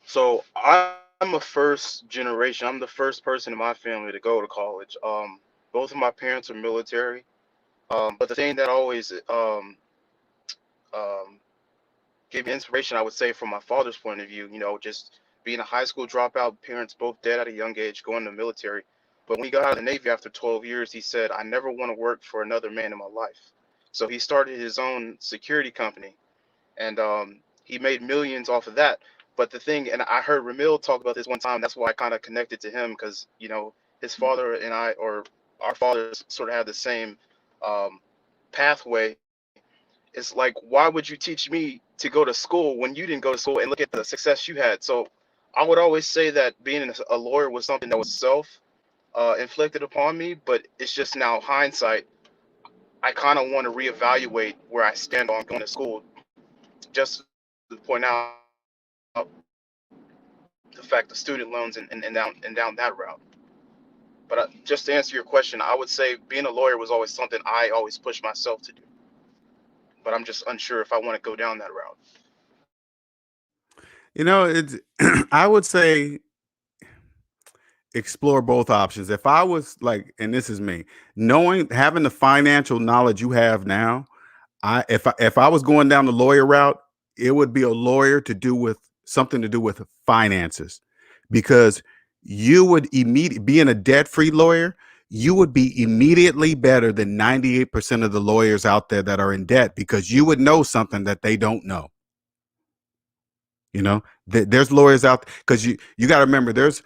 So I'm a first generation. I'm the first person in my family to go to college. Both of my parents are military. But the thing that always um, gave me inspiration, I would say, from my father's point of view, just being a high school dropout, parents both dead at a young age, going to the military. But when he got out of the Navy after 12 years, he said, I never want to work for another man in my life. So he started his own security company. and he made millions off of that. But the thing, and I heard Ramil talk about this one time. That's why I kind of connected to him because his father and I, or our fathers, sort of had the same um, pathway. It's like, why would you teach me to go to school when you didn't go to school, and look at the success you had? So I would always say that being a lawyer was something that was self inflicted upon me, but it's just now hindsight. I kind of want to reevaluate where I stand on going to school, just to point out the fact of student loans and down that route. But just to answer your question, I would say being a lawyer was always something I always pushed myself to do. But I'm just unsure if I want to go down that route. It's I would say explore both options. If I was like, and this is me, knowing having the financial knowledge you have now, if I was going down the lawyer route, it would be a lawyer to do with something to do with finances, because you would immediately being a debt-free lawyer, you would be immediately better than 98% of the lawyers out there that are in debt, because you would know something that they don't know. There's lawyers out, because you got to remember, there's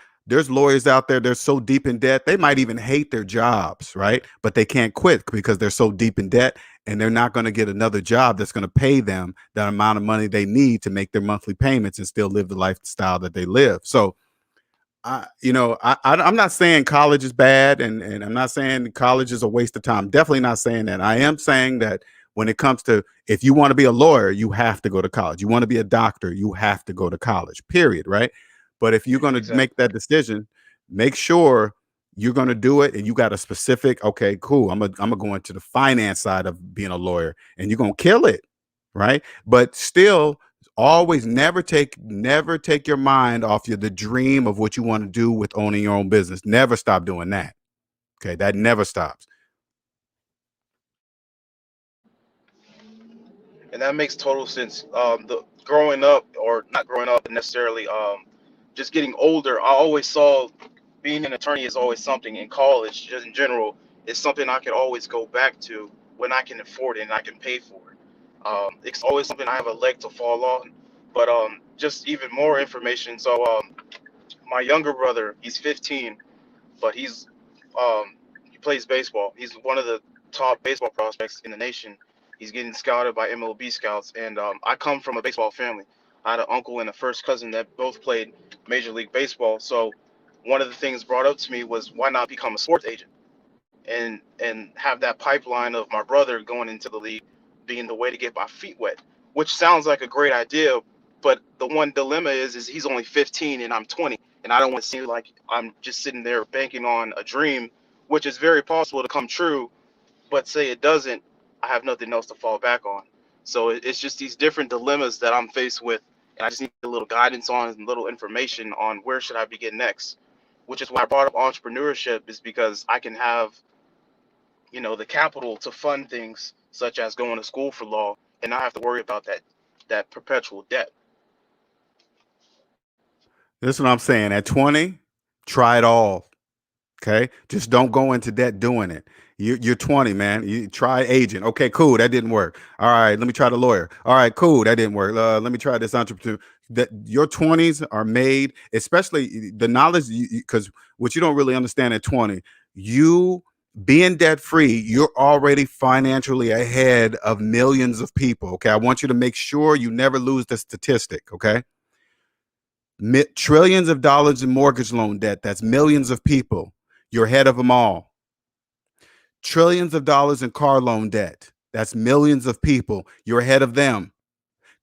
lawyers out there, they're so deep in debt they might even hate their jobs, right? But they can't quit because they're so deep in debt, and they're not going to get another job that's going to pay them that amount of money they need to make their monthly payments and still live the lifestyle that they live. So I'm not saying college is bad, and I'm not saying college is a waste of time. Definitely not saying that. I am saying that when it comes to, if you want to be a lawyer, you have to go to college. You want to be a doctor, you have to go to college, period, right? But if you're going to make Exactly. that decision, make sure you're going to do it and you got a specific, okay, cool, I'm gonna go into the finance side of being a lawyer, and you're going to kill it, right? But still, always never take your mind off the dream of what you want to do with owning your own business. Never stop doing that. Okay, that never stops. And that makes total sense. The growing up, or not growing up, but necessarily just getting older, I always saw being an attorney is always something in college, just in general, is something I could always go back to when I can afford it and I can pay for it. It's always something I have a leg to fall on. But just even more information. So my younger brother, he's 15, but he plays baseball. He's one of the top baseball prospects in the nation. He's getting scouted by MLB scouts, and I come from a baseball family. I had an uncle and a first cousin that both played Major League Baseball. So one of the things brought up to me was, why not become a sports agent and have that pipeline of my brother going into the league being the way to get my feet wet, which sounds like a great idea. But the one dilemma is he's only 15 and I'm 20, and I don't want to seem like I'm just sitting there banking on a dream, which is very possible to come true. But say it doesn't, I have nothing else to fall back on. So it's just these different dilemmas that I'm faced with, and I just need a little guidance on and little information on where should I begin next. Which is why I brought up entrepreneurship, is because I can have the capital to fund things such as going to school for law and not have to worry about that perpetual debt. This is what I'm saying. At 20, try it all. Okay, just don't go into debt doing it. You're 20, man. You try agent. Okay, cool, that didn't work. All right, let me try the lawyer. All right, cool, that didn't work. Let me try this entrepreneur. That your 20s are made, especially the knowledge, because what you don't really understand at 20, you being debt free, you're already financially ahead of millions of people. Okay, I want you to make sure you never lose the statistic. Okay, trillions of dollars in mortgage loan debt. That's millions of people. You're ahead of them all. Trillions of dollars in car loan debt. That's millions of people. You're ahead of them.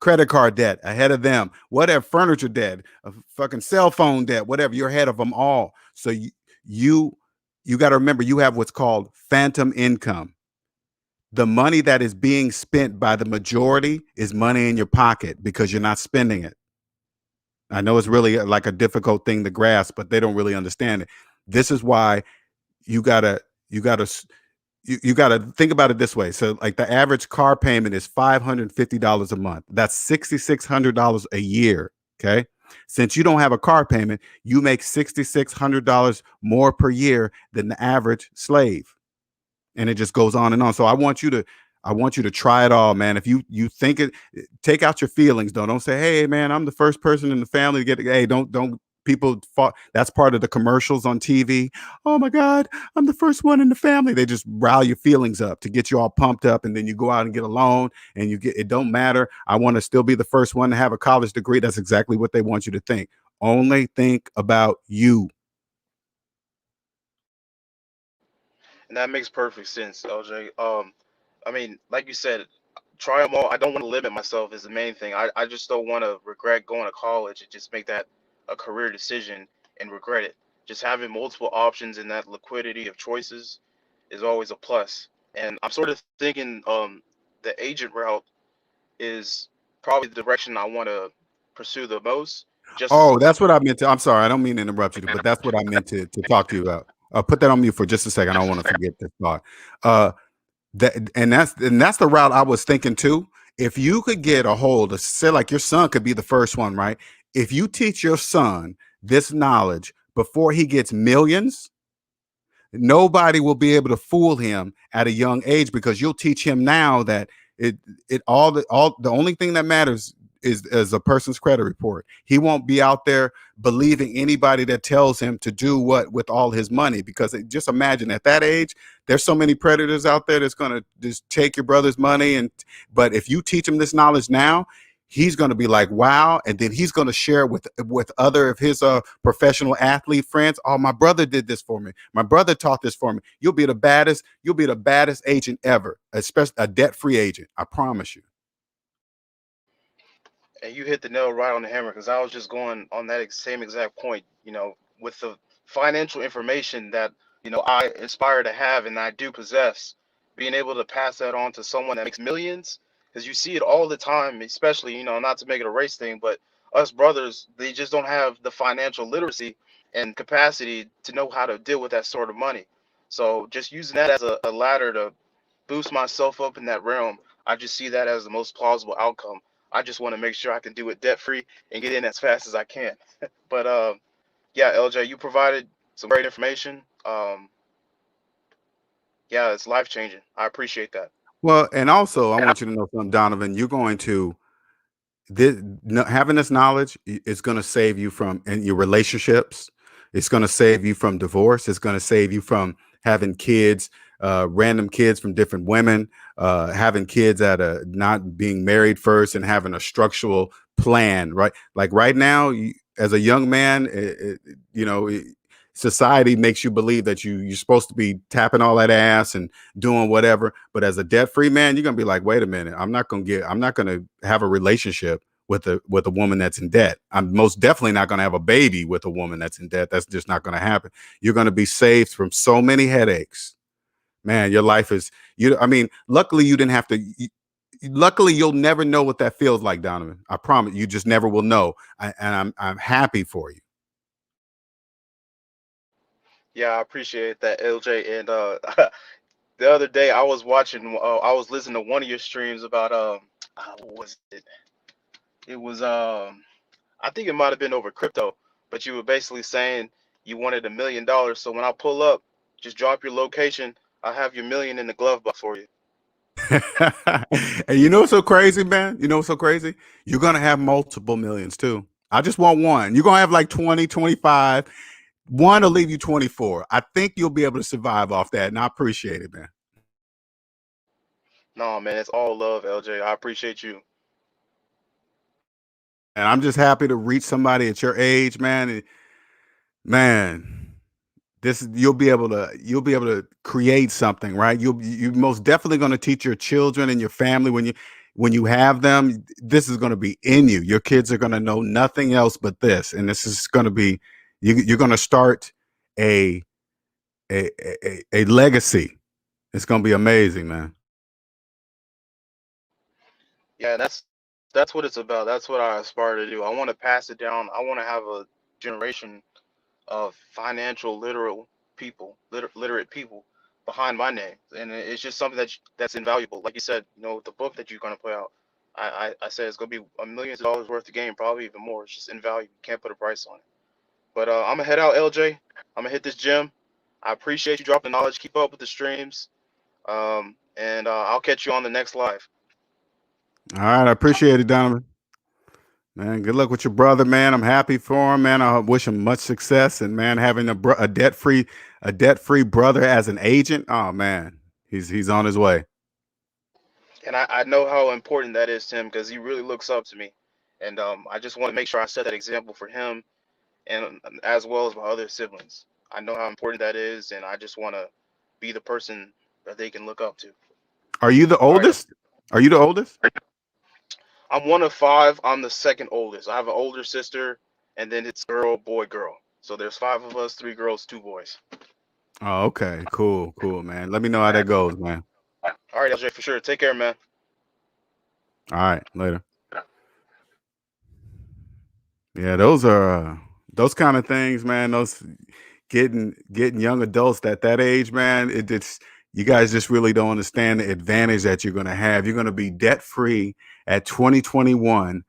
Credit card debt, ahead of them. Whatever, furniture debt, a fucking cell phone debt, whatever. You're ahead of them all. So you you got to remember, you have what's called phantom income. The money that is being spent by the majority is money in your pocket because you're not spending it. I know it's really like a difficult thing to grasp, but they don't really understand it. This is why you gotta you gotta you gotta think about it this way. So, like, the average car payment is $550 a month. That's $6,600 a year. Okay. Since you don't have a car payment, you make $6,600 more per year than the average slave, and it just goes on and on. So I want you to try it all, man. If you think it, take out your feelings. Don't say, hey, man, I'm the first person in the family to get. Hey, don't people fall. That's part of the commercials on TV. Oh my God, I'm the first one in the family. They just rile your feelings up to get you all pumped up, and then you go out and get a loan, and you get. It don't matter. I want to still be the first one to have a college degree. That's exactly what they want you to think. Only think about you. And that makes perfect sense, LJ. I mean, like you said, try them all. I don't want to limit myself is the main thing. I just don't want to regret going to college and just make that a career decision and regret it. Just having multiple options and that liquidity of choices is always a plus. And I'm sort of thinking the agent route is probably the direction I want to pursue the most. Just Oh, that's what I meant to. I'm sorry, I don't mean to interrupt you, but that's what I meant to talk to you about. Put that on mute for just a second. I don't want to forget this thought. Uh, that's the route I was thinking too. If you could get a hold of, say, like your son could be the first one, right? If you teach your son this knowledge before he gets millions, nobody will be able to fool him at a young age because you'll teach him now that it the only thing that matters is a person's credit report. He won't be out there believing anybody that tells him to do what with all his money, because just imagine at that age there's so many predators out there that's going to just take your brother's money. And but if you teach him this knowledge now, he's going to be like, wow. And then he's going to share it with other of his professional athlete friends. Oh, my brother did this for me. My brother taught this for me. You'll be the baddest agent ever, especially a debt-free agent. I promise you. and you hit the nail right on the hammer because I was just going on that same exact point. With the financial information that I aspire to have and I do possess, being able to pass that on to someone that makes millions, because you see it all the time, especially not to make it a race thing, but us brothers, they just don't have the financial literacy and capacity to know how to deal with that sort of money. So just using that as a ladder to boost myself up in that realm, I just see that as the most plausible outcome. I just want to make sure I can do it debt free and get in as fast as I can. But yeah, LJ, you provided some great information. Yeah, it's life changing. I appreciate that. Well, and also I want you to know something, Donovan. You're going to this, having this knowledge is going to save you from in your relationships. It's going to save you from divorce. It's going to save you from having kids, random kids from different women, having kids at a not being married first and having a structural plan, right? Like right now, as a young man, you know, society makes you believe that you're supposed to be tapping all that ass and doing whatever. But as a debt free man, you're gonna be like, wait a minute, I'm not gonna have a relationship with a woman that's in debt. I'm most definitely not gonna have a baby with a woman that's in debt. That's just not gonna happen. You're gonna be saved from so many headaches. Man, your life is you. I mean, luckily you didn't have to. Luckily, you'll never know what that feels like, Donovan. I promise. You just never will know. And I'm happy for you. Yeah, I appreciate that, LJ. And the other day I was listening to one of your streams about what was it? It was I think it might have been over crypto, but you were basically saying you wanted $1 million. So when I pull up, just drop your location. I'll have your million in the glove box for you. And you know what's so crazy, man? You know what's so crazy? You're gonna have multiple millions too. I just want one. You're gonna have like 20, 25. One will leave you 24. I think you'll be able to survive off that, and I appreciate it, man. No, man, it's all love, LJ. I appreciate you. And I'm just happy to reach somebody at your age, man. Man, this you'll be able to create something, right? You most definitely going to teach your children and your family when you have them. This is going to be in you. Your kids are going to know nothing else but this, and this is going to be you're going to start a a legacy. It's going to be amazing, man. Yeah, that's what it's about. That's what I aspire to do. I want to pass it down. I want to have a generation of financial literate people behind my name, and it's just something that's invaluable. Like you said, the book that you're gonna put out, I said it's gonna be $1 million worth of game, probably even more. It's just invaluable. You can't put a price on it. But I'm gonna head out, LJ. I'm gonna hit this gym. I appreciate you dropping the knowledge. Keep up with the streams. and I'll catch you on the next live. All right, I appreciate it, Donovan. Man, good luck with your brother, man. I'm happy for him, man. I wish him much success, and man, having a debt free brother as an agent. Oh man, he's on his way. And I know how important that is to him because he really looks up to me, and I just want to make sure I set that example for him and as well as my other siblings. I know how important that is, and I just want to be the person that they can look up to. Are you the All right, oldest? Are you the oldest? I'm one of five. I'm the second oldest. I have an older sister, and then it's girl, boy, girl. So there's five of us, three girls, two boys. Oh, okay, cool, man. Let me know how that goes, man. All right, LJ, for sure. Take care, man. All right, later. Yeah, those kind of things, man. Those getting young adults at that age, man. It's you guys just really don't understand the advantage that you're going to have. You're going to be debt free at 2021,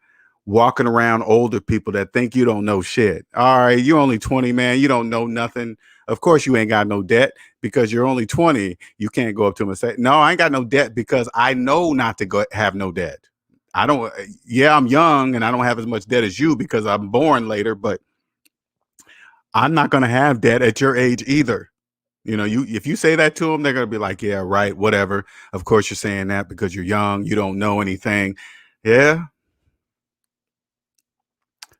walking around older people that think you don't know shit. All right, you're only 20, man. You don't know nothing. Of course, you ain't got no debt because you're only 20. You can't go up to them and say, "No, I ain't got no debt because I know not to go have no debt." I don't. Yeah, I'm young and I don't have as much debt as you because I'm born later, but I'm not going to have debt at your age either. You know, if you say that to them, they're going to be like, yeah, right, whatever. Of course, you're saying that because you're young. You don't know anything. Yeah,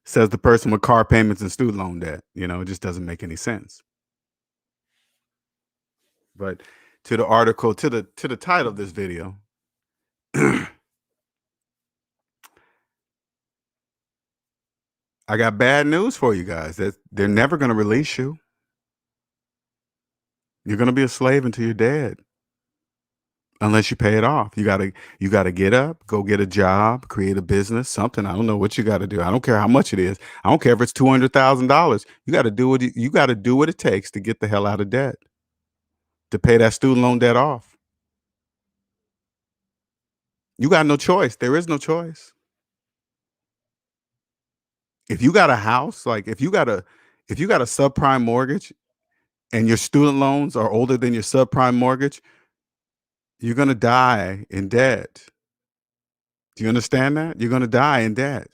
says the person with car payments and student loan debt. You know, it just doesn't make any sense. But to the article, to the title of this video, I got bad news for you guys. That they're never going to release you. You're going to be a slave until you're dead. Unless you pay it off. You gotta get up, go get a job, create a business, something. I don't know what you gotta do. I don't care how much it is. I don't care if it's $200,000. You gotta do what it takes to get the hell out of debt, to pay that student loan debt off. You got no choice. There is no choice. If you got a house, like if you got a subprime mortgage and your student loans are older than your subprime mortgage, you're gonna die in debt. Do you understand that? You're gonna die in debt.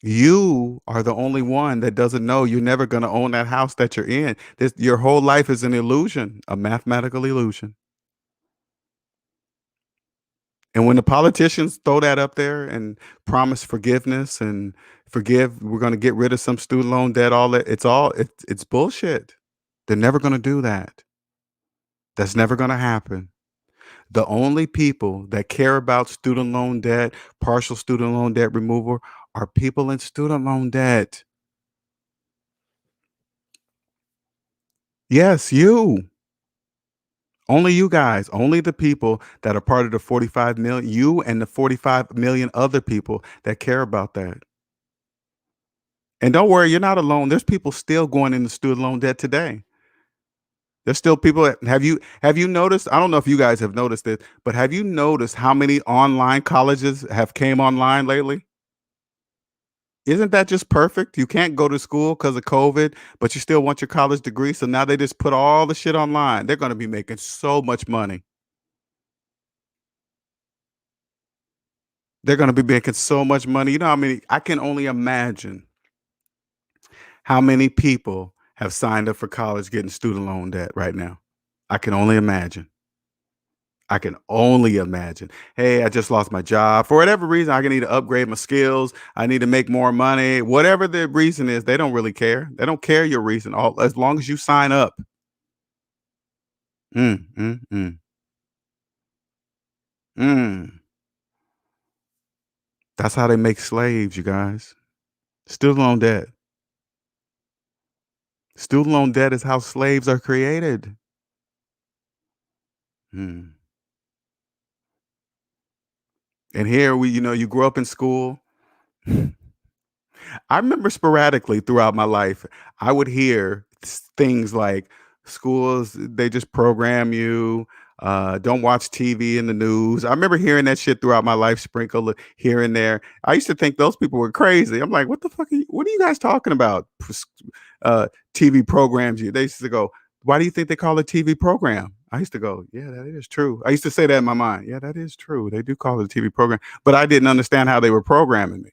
You are the only one that doesn't know you're never going to own that house that you're in. Your whole life is an illusion, a mathematical illusion. And when the politicians throw that up there and promise forgiveness and we're going to get rid of some student loan debt, it's bullshit. They're never going to do that. That's never going to happen. The only people that care about student loan debt, partial student loan debt removal, are people in student loan debt. Yes, you. Only you guys, only the people that are part of the 45 million, you and the 45 million other people that care about that. And don't worry, you're not alone. There's people still going into student loan debt today. There's still people have you noticed? I don't know if you guys have noticed it, but have you noticed how many online colleges have came online lately? Isn't that just perfect? You can't go to school because of COVID, but you still want your college degree. So now they just put all the shit online. They're going to be making so much money. They're going to be making so much money. You know how many? I can only imagine how many people have signed up for college getting student loan debt right now. I can only imagine. I can only imagine. Hey, I just lost my job. For whatever reason, I need to upgrade my skills. I need to make more money. Whatever the reason is, they don't really care. They don't care your reason. As long as you sign up. Mm, mm, mm, mm. That's how they make slaves, you guys. Student loan debt. Student loan debt is how slaves are created. Mm. And here you grow up in school. I remember sporadically throughout my life, I would hear things like schools, they just program you, don't watch TV in the news. I remember hearing that shit throughout my life, sprinkled here and there. I used to think those people were crazy. I'm like, what the fuck what are you guys talking about? TV programs you. They used to go, Why do you think they call it TV program? I used to go, yeah, that is true. I used to say that in my mind. Yeah, that is true. They do call it a TV program, but I didn't understand how they were programming me.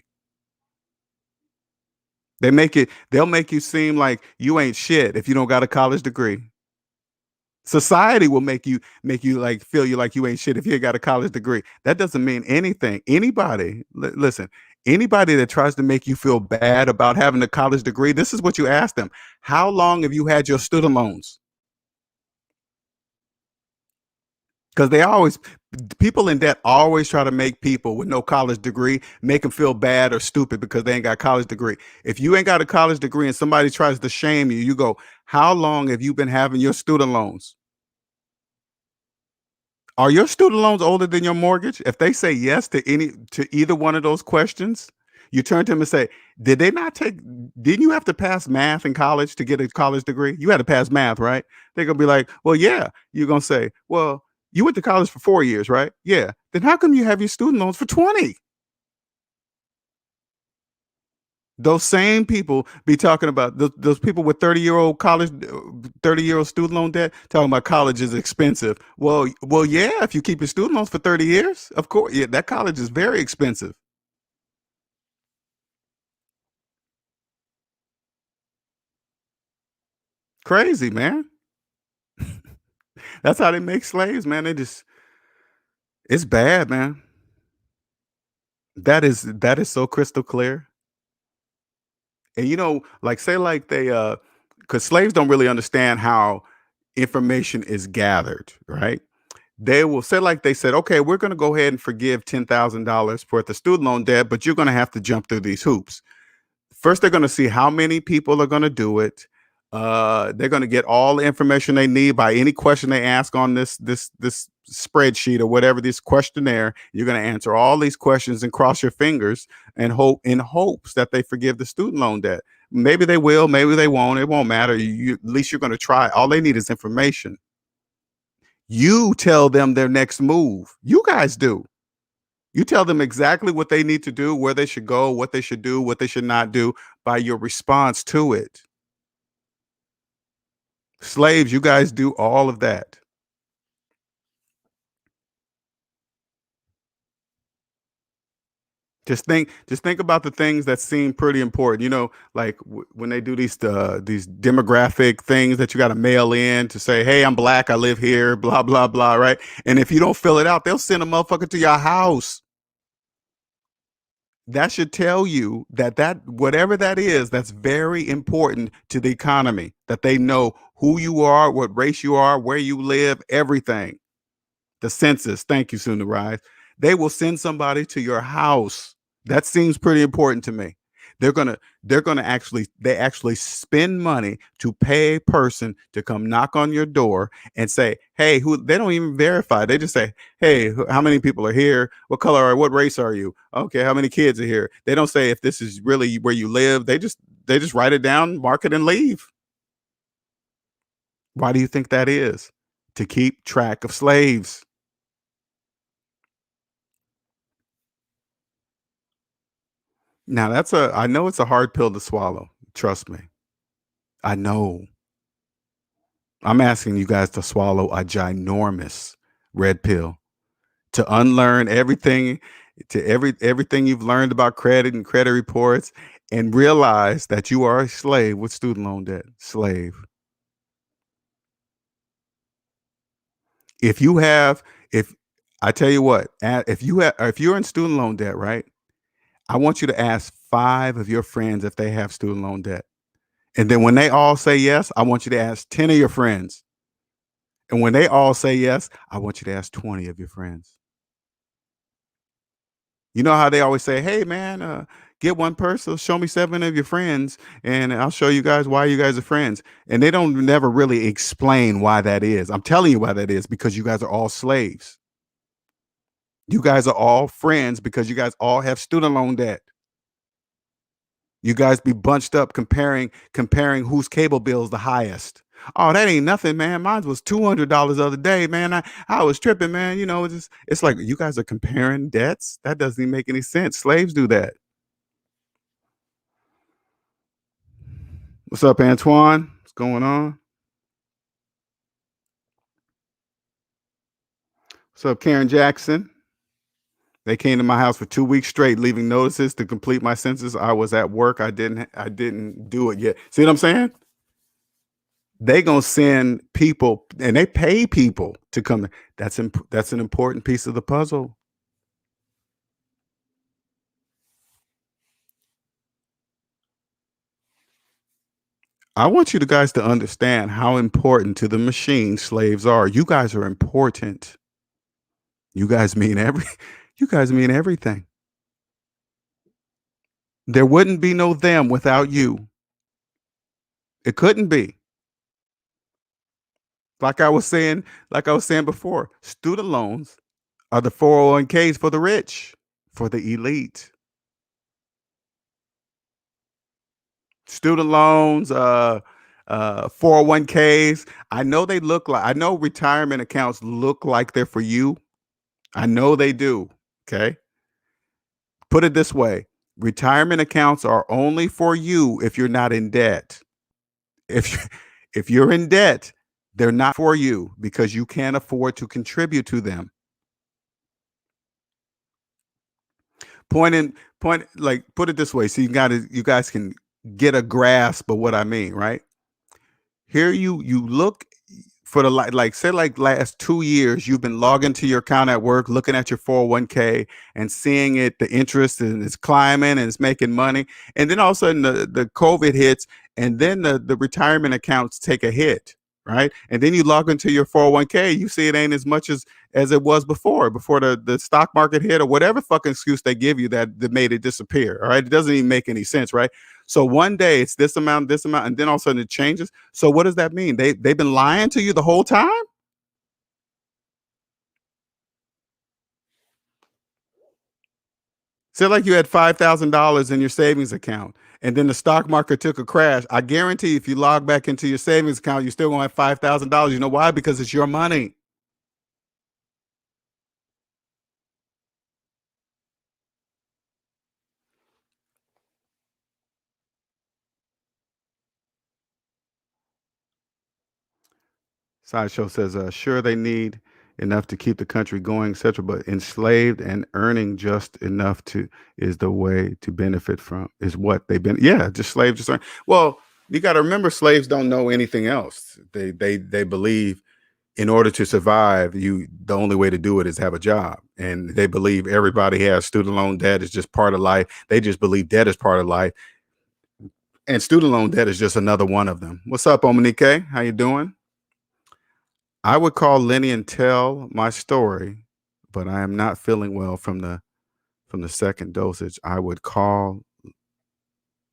They'll make you seem like you ain't shit if you don't got a college degree. Society will make you like feel you like you ain't shit if you ain't got a college degree. That doesn't mean anything. Listen, anybody that tries to make you feel bad about having a college degree, this is what you ask them. How long have you had your student loans? Because people in debt always try to make people with no college degree make them feel bad or stupid because they ain't got a college degree. If you ain't got a college degree and somebody tries to shame you, you go, how long have you been having your student loans? Are your student loans older than your mortgage? If they say yes to either one of those questions, you turn to them and say, didn't you have to pass math in college to get a college degree? You had to pass math, right? They're gonna be like, well, yeah. You're gonna say, well, you went to college for 4 years, right? Yeah. Then how come you have your student loans for 20? Those same people be talking about those people with 30-year-old student loan debt talking about college is expensive. Well, yeah, if you keep your student loans for 30 years, of course, yeah, that college is very expensive. Crazy, man. That's how they make slaves, man. It's bad, man. That is so crystal clear. And like say like they because slaves don't really understand how information is gathered, right? They will say like they said, okay, we're going to go ahead and forgive $10,000 worth of student loan debt, but you're going to have to jump through these hoops. First, they're going to see how many people are going to do it. They're going to get all the information they need by any question they ask on this spreadsheet or whatever, this questionnaire. You're going to answer all these questions and cross your fingers and hope in hopes that they forgive the student loan debt. Maybe they will, maybe they won't. It won't matter. At least you're going to try. All they need is information. You tell them their next move. You guys do. You tell them exactly what they need to do, where they should go, what they should do, what they should not do by your response to it. Slaves, you guys do all of that. Just think about the things that seem pretty important. Like when they do these demographic things that you got to mail in to say, "Hey, I'm black, I live here," blah blah blah, right? And if you don't fill it out, they'll send a motherfucker to your house. That should tell you that whatever that is, that's very important to the economy. That they know who you are, what race you are, where you live, everything. The census. Thank you, Soon to Rise. They will send somebody to your house. That seems pretty important to me. They're gonna actually spend money to pay a person to come knock on your door and say, hey, who they don't even verify. They just say, hey, how many people are here? What color or what race are you? Okay, how many kids are here? They don't say if this is really where you live. They just write it down, mark it, and leave. Why do you think that is? To keep track of slaves. Now I know it's a hard pill to swallow. Trust me. I know. I'm asking you guys to swallow a ginormous red pill to unlearn everything you've learned about credit and credit reports and realize that you are a slave with student loan debt. Slave. If you have if I tell you what, if you're in student loan debt, right? I want you to ask 5 of your friends if they have student loan debt. And then when they all say yes, I want you to ask 10 of your friends. And when they all say yes, I want you to ask 20 of your friends. You know how they always say, hey, man, get one person, show me 7 of your friends, and I'll show you guys why you guys are friends. And they don't never really explain why that is. I'm telling you why that is, because you guys are all slaves. You guys are all friends because you guys all have student loan debt. You guys be bunched up comparing whose cable bill is the highest. Oh, that ain't nothing, man. Mine was $200 the other day, man. I was tripping, man. It's like you guys are comparing debts. That doesn't even make any sense. Slaves do that. What's up, Antoine? What's going on? What's up, Karen Jackson? They came to my house for 2 weeks straight, leaving notices to complete my census. I was at work. I didn't do it yet. See what I'm saying? They gonna send people, and they pay people to come. That's an important piece of the puzzle. I want you guys to understand how important to the machine slaves are. You guys are important. You guys mean you guys mean everything. There wouldn't be no them without you. It couldn't be. Like I was saying before, student loans are the 401ks for the rich, for the elite. Student loans, 401ks. I know retirement accounts look like they're for you. I know they do. Okay. Put it this way. Retirement accounts are only for you if you're not in debt. If you're in debt, they're not for you because you can't afford to contribute to them. Put it this way, so you guys can get a grasp of what I mean, right? Here you look for the say last 2 years, you've been logging to your account at work, looking at your 401k and seeing it, the interest, and it's climbing and it's making money. And then all of a sudden the COVID hits, and then the retirement accounts take a hit, right? And then you log into your 401k, you see it ain't as much as it was before the stock market hit or whatever fucking excuse they give you that made it disappear. All right. It doesn't even make any sense, right? So one day it's this amount, and then all of a sudden it changes. So what does that mean? They've been lying to you the whole time? Say like you had $5,000 in your savings account and then the stock market took a crash. I guarantee if you log back into your savings account, you're still going to have $5,000. You know why? Because it's your money. Sideshow says, sure, they need enough to keep the country going, etc. But enslaved and earning just enough is the way to benefit from, is what they've been. Yeah, just slaves, just earn. Well, you got to remember, slaves don't know anything else. They believe in order to survive, the only way to do it is have a job. And they believe everybody has student loan debt is just part of life. They just believe debt is part of life. And student loan debt is just another one of them. What's up, Omanike? How you doing? I would call Lenny and tell my story, but I am not feeling well from the second dosage. I would call.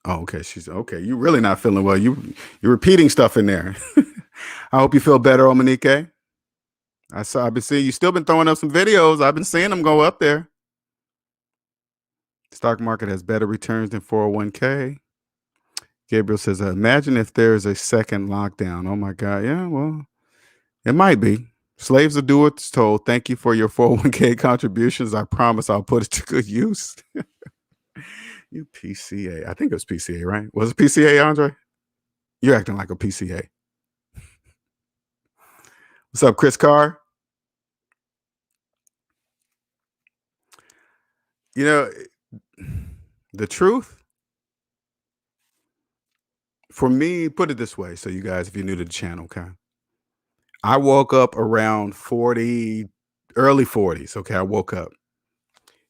Oh, okay. She's okay. You're really not feeling well. You're repeating stuff in there. I hope you feel better, Omanike. I've been seeing you still been throwing up some videos. I've been seeing them go up there. Stock market has better returns than 401k. Gabriel says, imagine if there's a second lockdown. Oh my God. Yeah, well, it might be. Slaves will do what's told. Thank you for your 401k contributions. I promise I'll put it to good use. You PCA. I think it was PCA, right? Was it PCA, Andre? You're acting like a PCA. What's up, Chris Carr? You know, the truth, for me, put it this way. So you guys, if you're new to the channel, okay? I woke up around 40, early 40s. Okay, I woke up.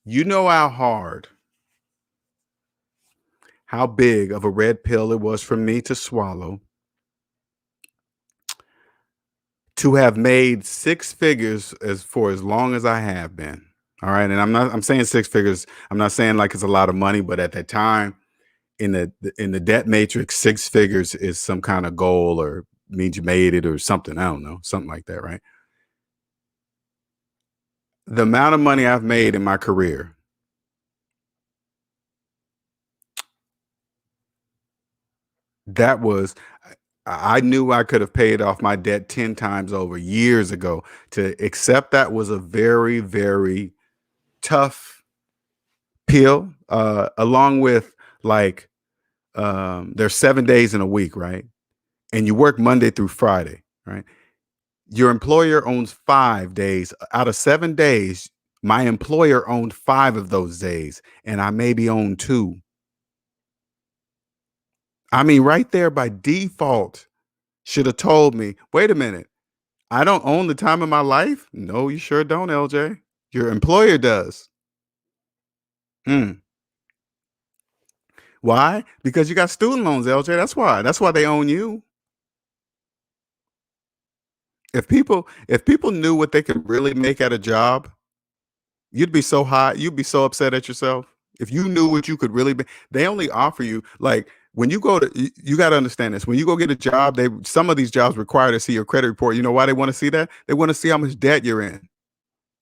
You know how big of a red pill it was for me to swallow to have made six figures for as long as I have been. All right. And I'm saying six figures. I'm not saying like it's a lot of money, but at that time in the debt matrix, six figures is some kind of goal or means you made it or something. I don't know, something like that. Right. The amount of money I've made in my career, that was, I knew I could have paid off my debt 10 times over years ago. To accept that was a very, very tough pill, along with like, there's 7 days in a week, right? And you work Monday through Friday, right? Your employer owns 5 days. Out of 7 days, my employer owned 5 of those days, and I maybe own 2. I mean, right there by default, should have told me, wait a minute, I don't own the time of my life? No, you sure don't, LJ. Your employer does. Mm. Why? Because you got student loans, LJ. That's why. That's why they own you. If people knew what they could really make at a job, you'd be so hot, you'd be so upset at yourself. If you knew what you could really be, they only offer you like when you go to you got to understand this. When you go get a job, they some of these jobs require to see your credit report. You know why they want to see that? They want to see how much debt you're in.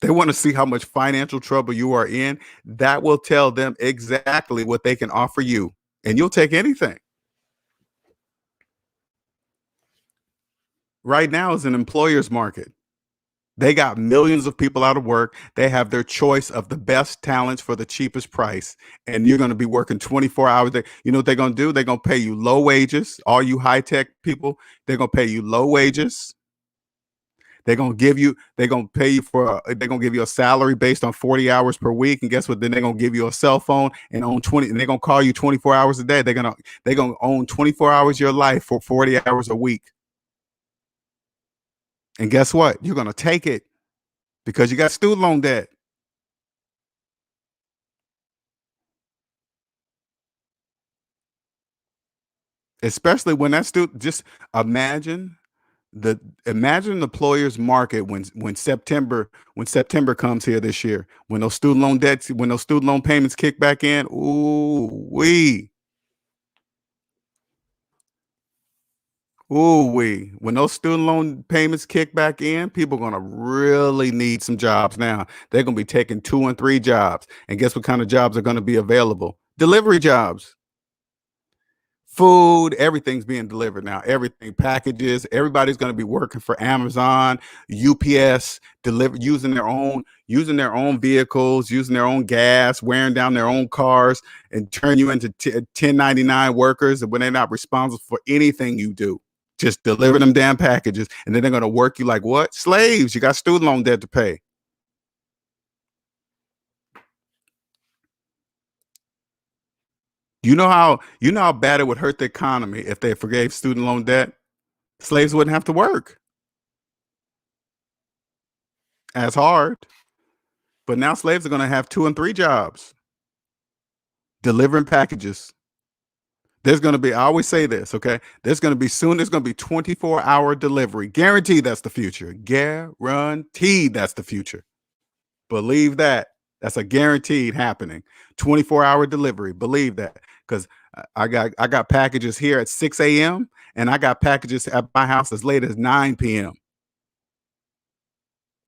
They want to see how much financial trouble you are in. That will tell them exactly what they can offer you. And you'll take anything. Right now is an employer's market. They got millions of people out of work. They have their choice of the best talents for the cheapest price. And you're going to be working 24 hours. You know what they're going to do? They're going to pay you low wages. All you high tech people, they're going to pay you low wages. They're going to pay you they're going to give you a salary based on 40 hours per week. And guess what? Then they're going to give you a cell phone and own 20, and they're going to call you 24 hours a day. They're going to own 24 hours of your life for 40 hours a week. And guess what? You're going to take it because you got student loan debt. Especially when that student, just imagine imagine the employer's market when September comes here this year, when those student loan payments kick back in. When those student loan payments kick back in, people are gonna really need some jobs now. They're gonna be taking 2 and 3 jobs. And guess what kind of jobs are gonna be available? Delivery jobs. Food, everything's being delivered now. Everything, packages, everybody's going to be working for Amazon, UPS, using their own vehicles, using their own gas, wearing down their own cars, and turn you into 1099 workers when they're not responsible for anything you do. Just deliver them damn packages, and then they're going to work you like what? Slaves. You got student loan debt to pay. You know how bad it would hurt the economy if they forgave student loan debt? Slaves wouldn't have to work as hard. But now slaves are going to have 2 and 3 jobs delivering packages. There's going to be, I always say this, okay? There's going to be 24-hour delivery. Guaranteed that's the future. Guaranteed that's the future. Believe that. That's a guaranteed happening. 24-hour delivery. Believe that. Because I got packages here at 6 a.m. and I got packages at my house as late as 9 p.m.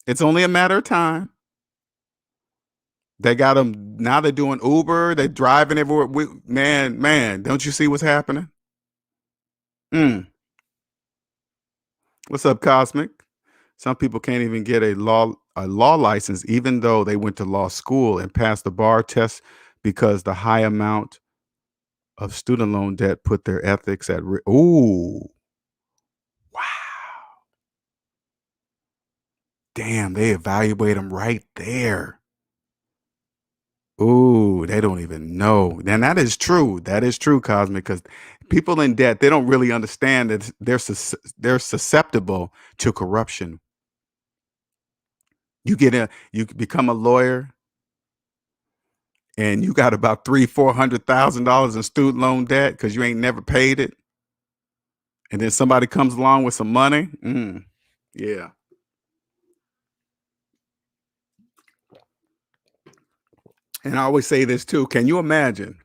It's only a matter of time. They got them now. They're doing Uber. They're driving everywhere. Man, don't you see what's happening? Mm. What's up, Cosmic? Some people can't even get a law license, even though they went to law school and passed the bar test, because the high amount of student loan debt put their ethics at risk. Ooh, wow. Damn, they evaluate them right there. Ooh, they don't even know. And that is true. That is true, Cosmic, because people in debt, they don't really understand that they're susceptible to corruption. You become a lawyer and you got about $300,000-$400,000 in student loan debt because you ain't never paid it. And then somebody comes along with some money. Yeah. And I always say this too. Can you imagine?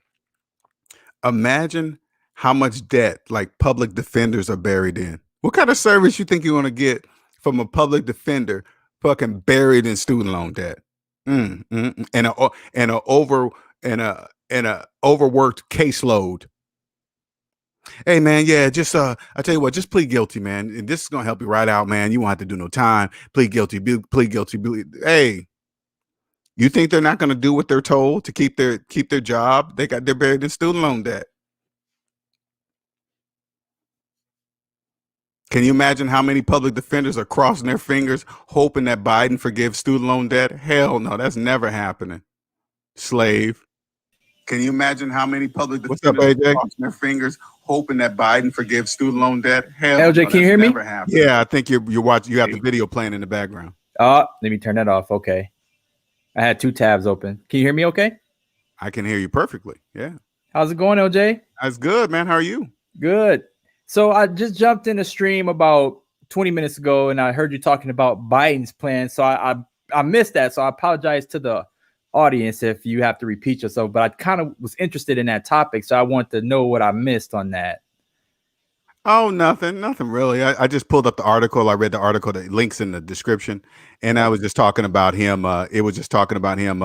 Imagine how much debt like public defenders are buried in. What kind of service you think you're going to get from a public defender fucking buried in student loan debt? And a overworked caseload. Hey man, yeah, just I tell you what, just plead guilty, man. And this is gonna help you right out, man. You won't have to do no time. Plead guilty, plead guilty. Hey, you think they're not gonna do what they're told to keep their job? They're buried in student loan debt. Can you imagine how many public defenders are crossing their fingers, hoping that Biden forgives student loan debt? Hell no, that's never happening. Slave. Can you imagine how many public defenders are crossing their fingers, hoping that Biden forgives student loan debt? Hell LJ, no, can you hear me? never happening. Yeah, I think you're watching. You got the video playing in the background. Oh, let me turn that off. Okay. I had 2 tabs open. Can you hear me okay? I can hear you perfectly. Yeah. How's it going, LJ? That's good, man. How are you? Good. So I just jumped in the stream about 20 minutes ago, and I heard you talking about Biden's plan. So I missed that. So I apologize to the audience if you have to repeat yourself. But I kind of was interested in that topic, so I want to know what I missed on that. Oh, nothing really. I just pulled up the article. I read the article. The links in the description, and I was just talking about him. It was just talking about him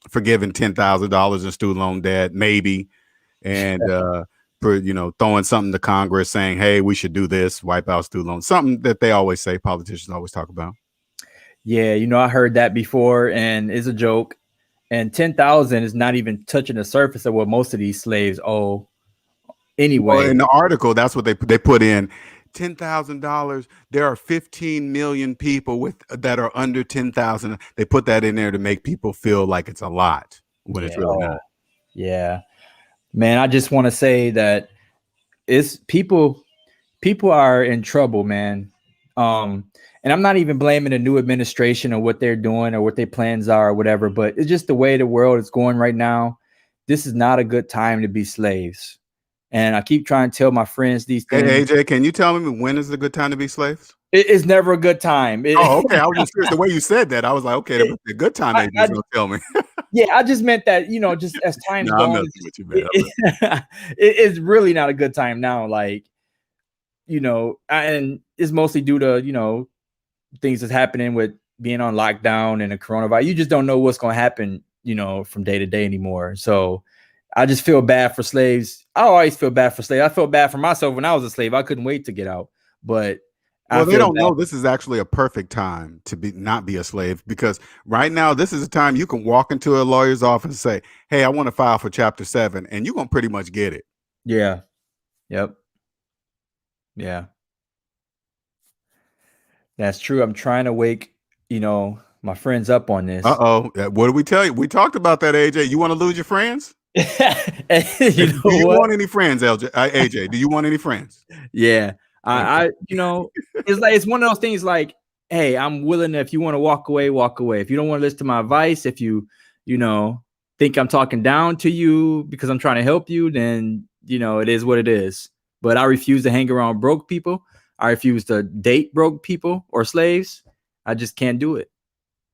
forgiving $10,000 in student loan debt, maybe, and throwing something to Congress saying, "Hey, we should do this, wipe out student loans." Something that they always say, politicians always talk about. Yeah, I heard that before, and it's a joke. And 10,000 is not even touching the surface of what most of these slaves owe. Anyway, well, in the article, that's what they put in. $10,000. There are 15 million people that are under 10,000. They put that in there to make people feel like it's a lot when it's really not. Yeah, man. I just want to say that it's people are in trouble, man. And I'm not even blaming the new administration or what they're doing or what their plans are or whatever, but it's just the way the world is going right now. This is not a good time to be slaves. And I keep trying to tell my friends these things. Hey, AJ, can you tell me when is a good time to be slaves? It's never a good time. Okay. I was just curious. The way you said that, I was like, okay, it's a good time. AJ's gonna tell me. Yeah, I just meant that, just as time's going, it's really not a good time now. Like, and it's mostly due to, things that's happening with being on lockdown and the coronavirus. You just don't know what's going to happen, from day to day anymore. So I just feel bad for slaves. I always feel bad for slaves. I felt bad for myself when I was a slave. I couldn't wait to get out. But they don't know this is actually a perfect time to not be a slave, because right now this is a time you can walk into a lawyer's office and say, "Hey, I want to file for Chapter 7," and you're gonna pretty much get it. Yeah. Yep. Yeah. That's true. I'm trying to wake, my friends up on this. What did we tell you? We talked about that, AJ. You want to lose your friends? Do you want any friends, AJ? Do you want any friends? Yeah. It's like, it's one of those things like, hey, I'm willing, if you want to walk away, walk away. If you don't want to listen to my advice, if you think I'm talking down to you because I'm trying to help you, then, it is what it is. But I refuse to hang around broke people. I refuse to date broke people or slaves. I just can't do it.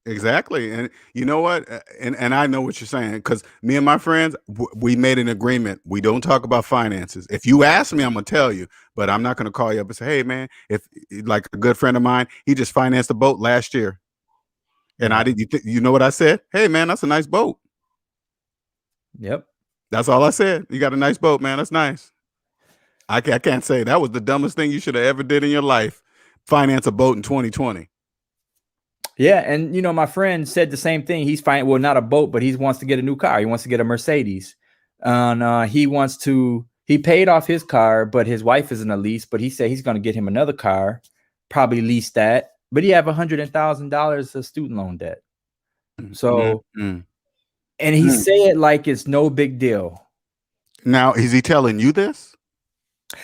Exactly. And you know what? And I know what you're saying, because me and my friends, we made an agreement. We don't talk about finances. If you ask me, I'm going to tell you, but I'm not going to call you up and say, "Hey, man," if like a good friend of mine, he just financed a boat last year. And I did. You know what I said? "Hey, man, that's a nice boat." Yep. That's all I said. "You got a nice boat, man. That's nice." I can't say that was the dumbest thing you should have ever did in your life. Finance a boat in 2020. Yeah, and my friend said the same thing. He's fine. Well, not a boat, but he wants to get a new car. He wants to get a Mercedes, and he paid off his car, but his wife is in a lease. But he said he's going to get him another car, probably lease that. But he have $100,000 of student loan debt. So, and he said like it's no big deal. Now, is he telling you this?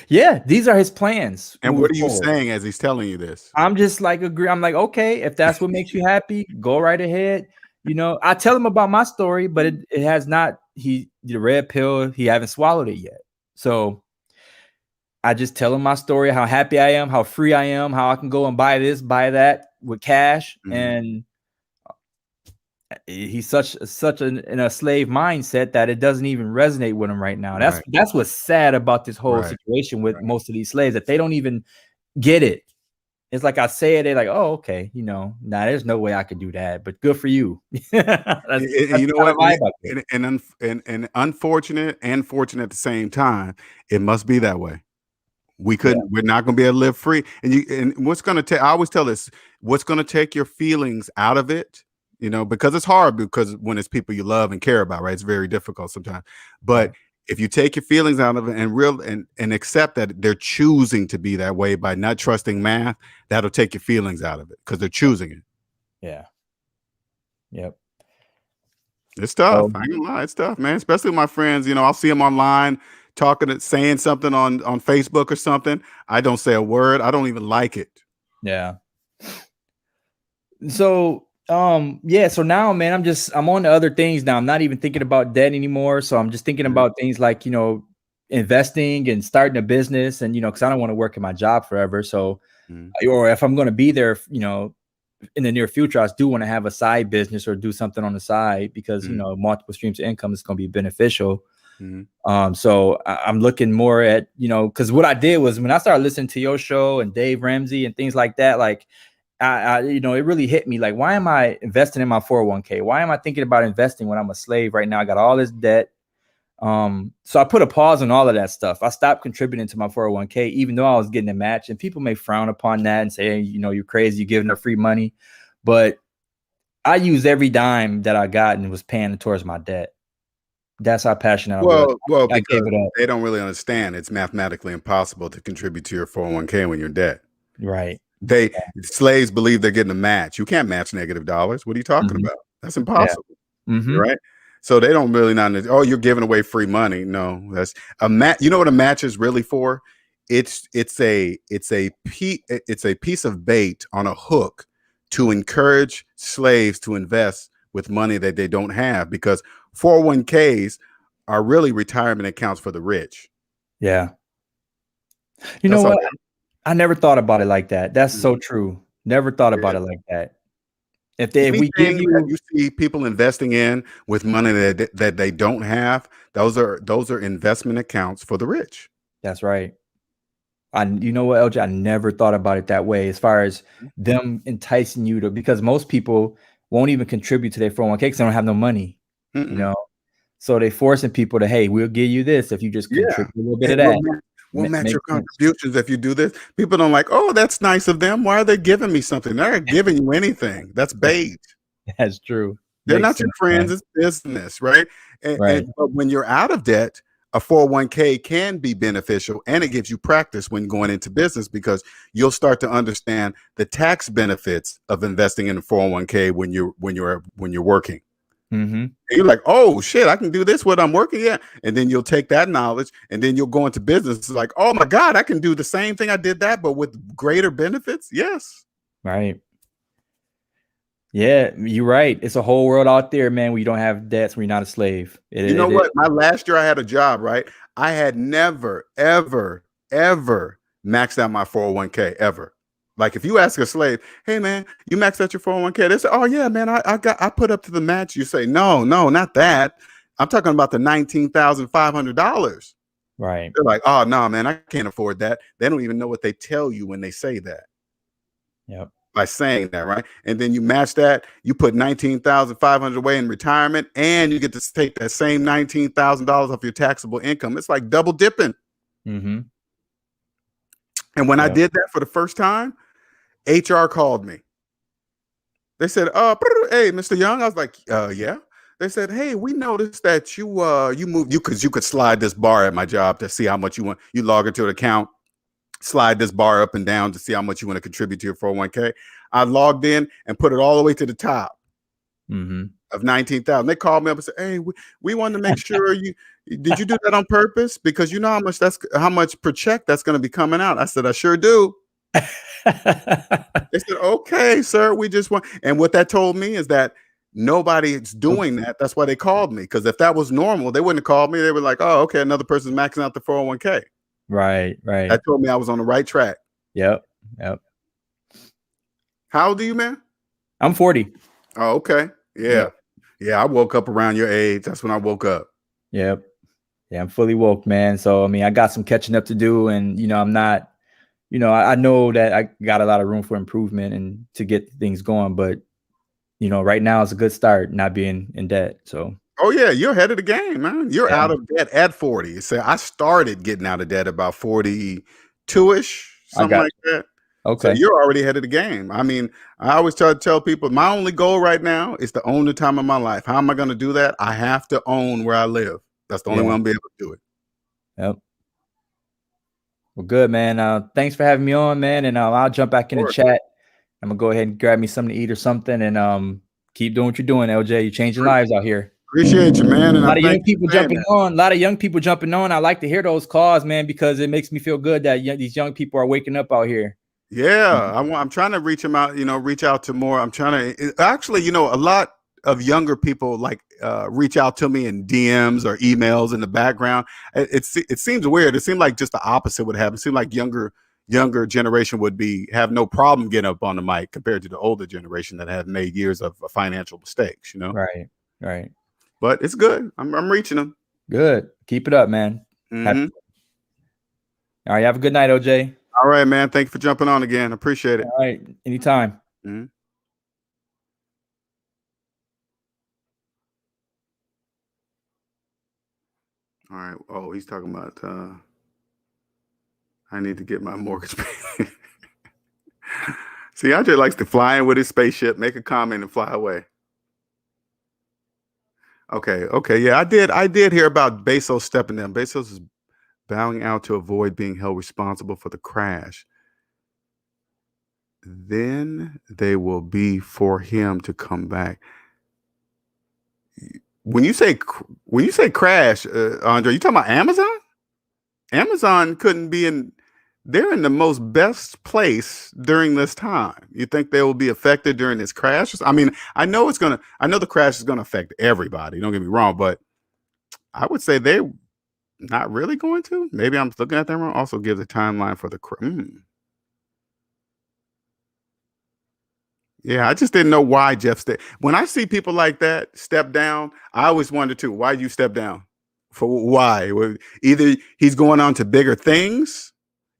Yeah, these are his plans. And what are you saying as he's telling you this? I'm just like, I'm like, okay, if that's what makes you happy, go right ahead. I tell him about my story, but it has not, the red pill, he haven't swallowed it yet. So I just tell him my story, how happy I am, how free I am, how I can go and buy this, buy that with cash. Mm-hmm. And he's such in a slave mindset that it doesn't even resonate with him right now. That's what's sad about this whole situation with most of these slaves, that they don't even get it. It's like I say it, they're like, "Oh, okay, there's no way I could do that." But good for you. that's you know what? And unfortunate and fortunate at the same time, it must be that way. We're not going to be able to live free. And what's going to take? I always tell this: what's going to take your feelings out of it? Because it's hard, because when it's people you love and care about, right? It's very difficult sometimes. But If you take your feelings out of it and accept that they're choosing to be that way by not trusting math, that'll take your feelings out of it because they're choosing it. Yeah. Yep. It's tough. I ain't gonna lie, it's tough, man. Especially with my friends. I'll see them online saying something on Facebook or something. I don't say a word. I don't even like it. Yeah. So yeah, so now, man, I'm on to other things now. I'm not even thinking about debt anymore. So I'm just thinking about things like, investing and starting a business, and because I don't want to work in my job forever. So or if I'm going to be there, in the near future, I do want to have a side business or do something on the side because multiple streams of income is going to be beneficial. So I'm looking more at, because what I did was when I started listening to your show and Dave Ramsey and things like that, like I it really hit me. Like, why am I investing in my 401k? Why am I thinking about investing when I'm a slave right now? I got all this debt. So I put a pause on all of that stuff. I stopped contributing to my 401k, even though I was getting a match, and people may frown upon that and say, hey, you're crazy, you're giving her free money. But I used every dime that I got and was paying towards my debt. That's how passionate I was. Well, I because gave it up. they don't really understand it's mathematically impossible to contribute to your 401k when you're in debt. Right. Slaves believe they're getting a match. You can't match negative dollars. What are you talking about? That's impossible. Right? So they don't really not. Oh, you're giving away free money. No, that's a match. You know what a match is really for? It's a piece of bait on a hook to encourage slaves to invest with money that they don't have, because 401ks are really retirement accounts for the rich. Yeah. You know what? I never thought about it like that. That's so true. Never thought about it like that. If we give you see people investing in with money that they don't have, those are investment accounts for the rich. That's right. You know what, LJ? I never thought about it that way, as far as them enticing you to, because most people won't even contribute to their 401k because they don't have no money. So they forcing people to, hey, we'll give you this if you just contribute a little bit of that. We'll match your contributions if you do this. People don't like, oh, that's nice of them. Why are they giving me something? They're not giving you anything. That's bait. That's true. They're not your friends. It's business, right? But when you're out of debt, a 401k can be beneficial, and it gives you practice when going into business, because you'll start to understand the tax benefits of investing in a 401k when you're working. And you're like, oh shit, I can do this when I'm working. Yeah. And then you'll take that knowledge and then you'll go into business. It's like, oh my God, I can do the same thing I did that, but with greater benefits. Yes. Right. Yeah, you're right. It's a whole world out there, man, where you don't have debts, where you're not a slave. You know what? My last year I had a job, right? I had never, ever, ever maxed out my 401k ever. Like, if you ask a slave, hey man, you maxed out your 401k, they say, oh yeah, man, I put up to the match. You say, no, not that. I'm talking about the $19,500. Right. They're like, oh no, man, I can't afford that. They don't even know what they tell you when they say that. Yep. By saying that, right? And then you match that, you put $19,500 away in retirement, and you get to take that same $19,000 off your taxable income. It's like double dipping. And when I did that for the first time, HR called me. They said, hey, Mr. Young. I was like, yeah. They said, hey, we noticed that you moved, because you could slide this bar at my job to see how much you want. You log into an account, slide this bar up and down to see how much you want to contribute to your 401k. I logged in and put it all the way to the top of 19,000. They called me up and said, hey, we wanted to make sure did you do that on purpose? Because you know how much per check that's going to be coming out. I said, I sure do. They said, okay, sir, we just want, and what that told me is that nobody's doing that. That's why they called me. Because if that was normal, they wouldn't have called me. They were like, oh, okay, another person's maxing out the 401k. Right. That told me I was on the right track. Yep. How old are you, man? I'm 40. Oh, okay. Yeah. I woke up around your age. That's when I woke up. Yep. Yeah, I'm fully woke, man. So, I mean, I got some catching up to do, and, I'm not, I know that I got a lot of room for improvement and to get things going, but, right now is a good start, not being in debt. So. Oh yeah, you're ahead of the game, man. You're out of debt at 40. So I started getting out of debt about 42-ish, something like that. Okay. So you're already ahead of the game. I mean, I always try to tell people my only goal right now is to own the time of my life. How am I going to do that? I have to own where I live. That's the only way I'm gonna be able to do it. Yep. Well, good, man. Thanks for having me on, man. And I'll jump back in the chat. I'm gonna go ahead and grab me something to eat or something, and keep doing what you're doing, LJ. You're changing lives out here. Appreciate you, man. And a lot of young people jumping on. A lot of young people jumping on. I like to hear those calls, man, because it makes me feel good that these young people are waking up out here. Yeah, I'm trying to reach them out. Reach out to more. I'm trying to actually, a lot of younger people reach out to me in DMs or emails in the background. It seems weird. It seemed like just the opposite would happen. It seemed like younger generation would have no problem getting up on the mic compared to the older generation that have made years of financial mistakes. Right. But it's good. I'm reaching them. Good. Keep it up, man. Mm-hmm. All right. Have a good night, OJ. All right, man. Thank you for jumping on again. Appreciate it. All right. Anytime. Mm-hmm. All right. Oh, he's talking about I need to get my mortgage paid. See, Andre likes to fly in with his spaceship, make a comment, and fly away. Okay. Yeah, I did hear about Bezos stepping down. Bezos is bowing out to avoid being held responsible for the crash. Then they will be for him to come back. When you say crash, Andre, you talking about Amazon? Amazon couldn't be in. They're in the most best place during this time. You think they will be affected during this crash? I mean, I know the crash is gonna affect everybody. Don't get me wrong, but I would say they're not really going to. Maybe I'm looking at them wrong. Also, give the timeline for the Yeah, I just didn't know why Jeff stepped. When I see people like that step down, I always wonder too, why you step down? For why? Either he's going on to bigger things.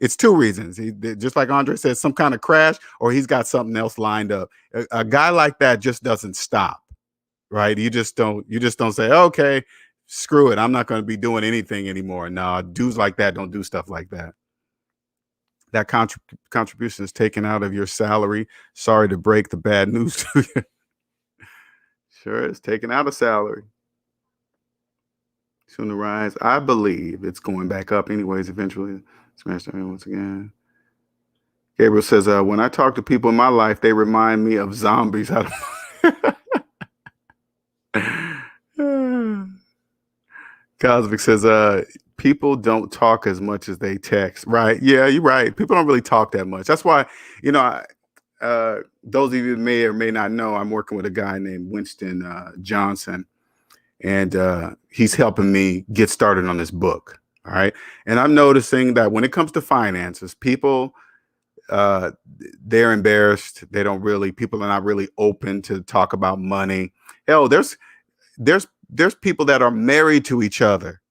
It's two reasons. Just like Andre said, some kind of crash, or he's got something else lined up. A guy like that just doesn't stop, right? You just don't say, okay, screw it, I'm not going to be doing anything anymore. No, dudes like that don't do stuff like that. That contribution is taken out of your salary. Sorry to break the bad news to you. Sure, it's taken out of salary. Soon to rise. I believe it's going back up anyways, eventually. Smash that once again. Gabriel says, when I talk to people in my life, they remind me of zombies. Cosmic says, people don't talk as much as they text. Right. Yeah, you're right. People don't really talk that much. That's why, those of you may or may not know, I'm working with a guy named Winston Johnson, and he's helping me get started on this book. All right. And I'm noticing that when it comes to finances, people, they're embarrassed. People are not really open to talk about money. Hell, there's people that are married to each other,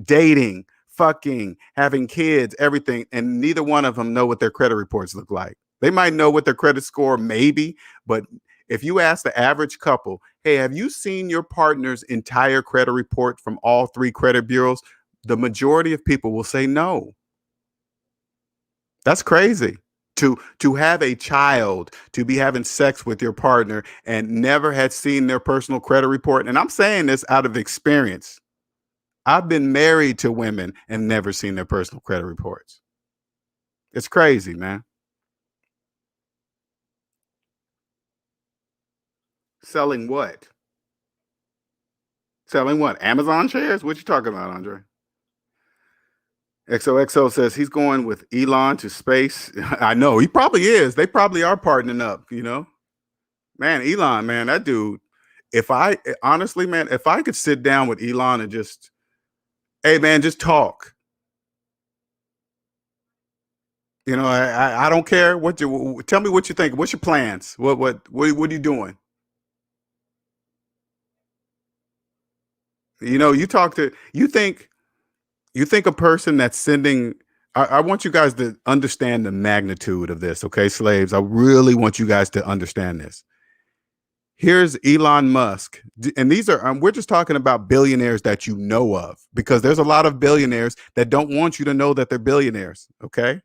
dating, fucking, having kids, everything. And neither one of them know what their credit reports look like. They might know what their credit score maybe, but if you ask the average couple, hey, have you seen your partner's entire credit report from all 3 credit bureaus? The majority of people will say no. That's crazy. To have a child, to be having sex with your partner and never had seen their personal credit report. And I'm saying this out of experience. I've been married to women and never seen their personal credit reports. It's crazy, man. Selling what? Selling what? Amazon shares? What you talking about, Andre? XOXO says he's going with Elon to space. I know he probably is. They probably are partnering up, Man, Elon, man, that dude. If I could sit down with Elon and just, hey, man, just talk. I don't care tell me what you think. What's your plans? What are you doing? You think a person that's sending, I want you guys to understand the magnitude of this, okay, slaves? I really want you guys to understand this. Here's Elon Musk, and these are, we're just talking about billionaires that you know of, because there's a lot of billionaires that don't want you to know that they're billionaires, okay?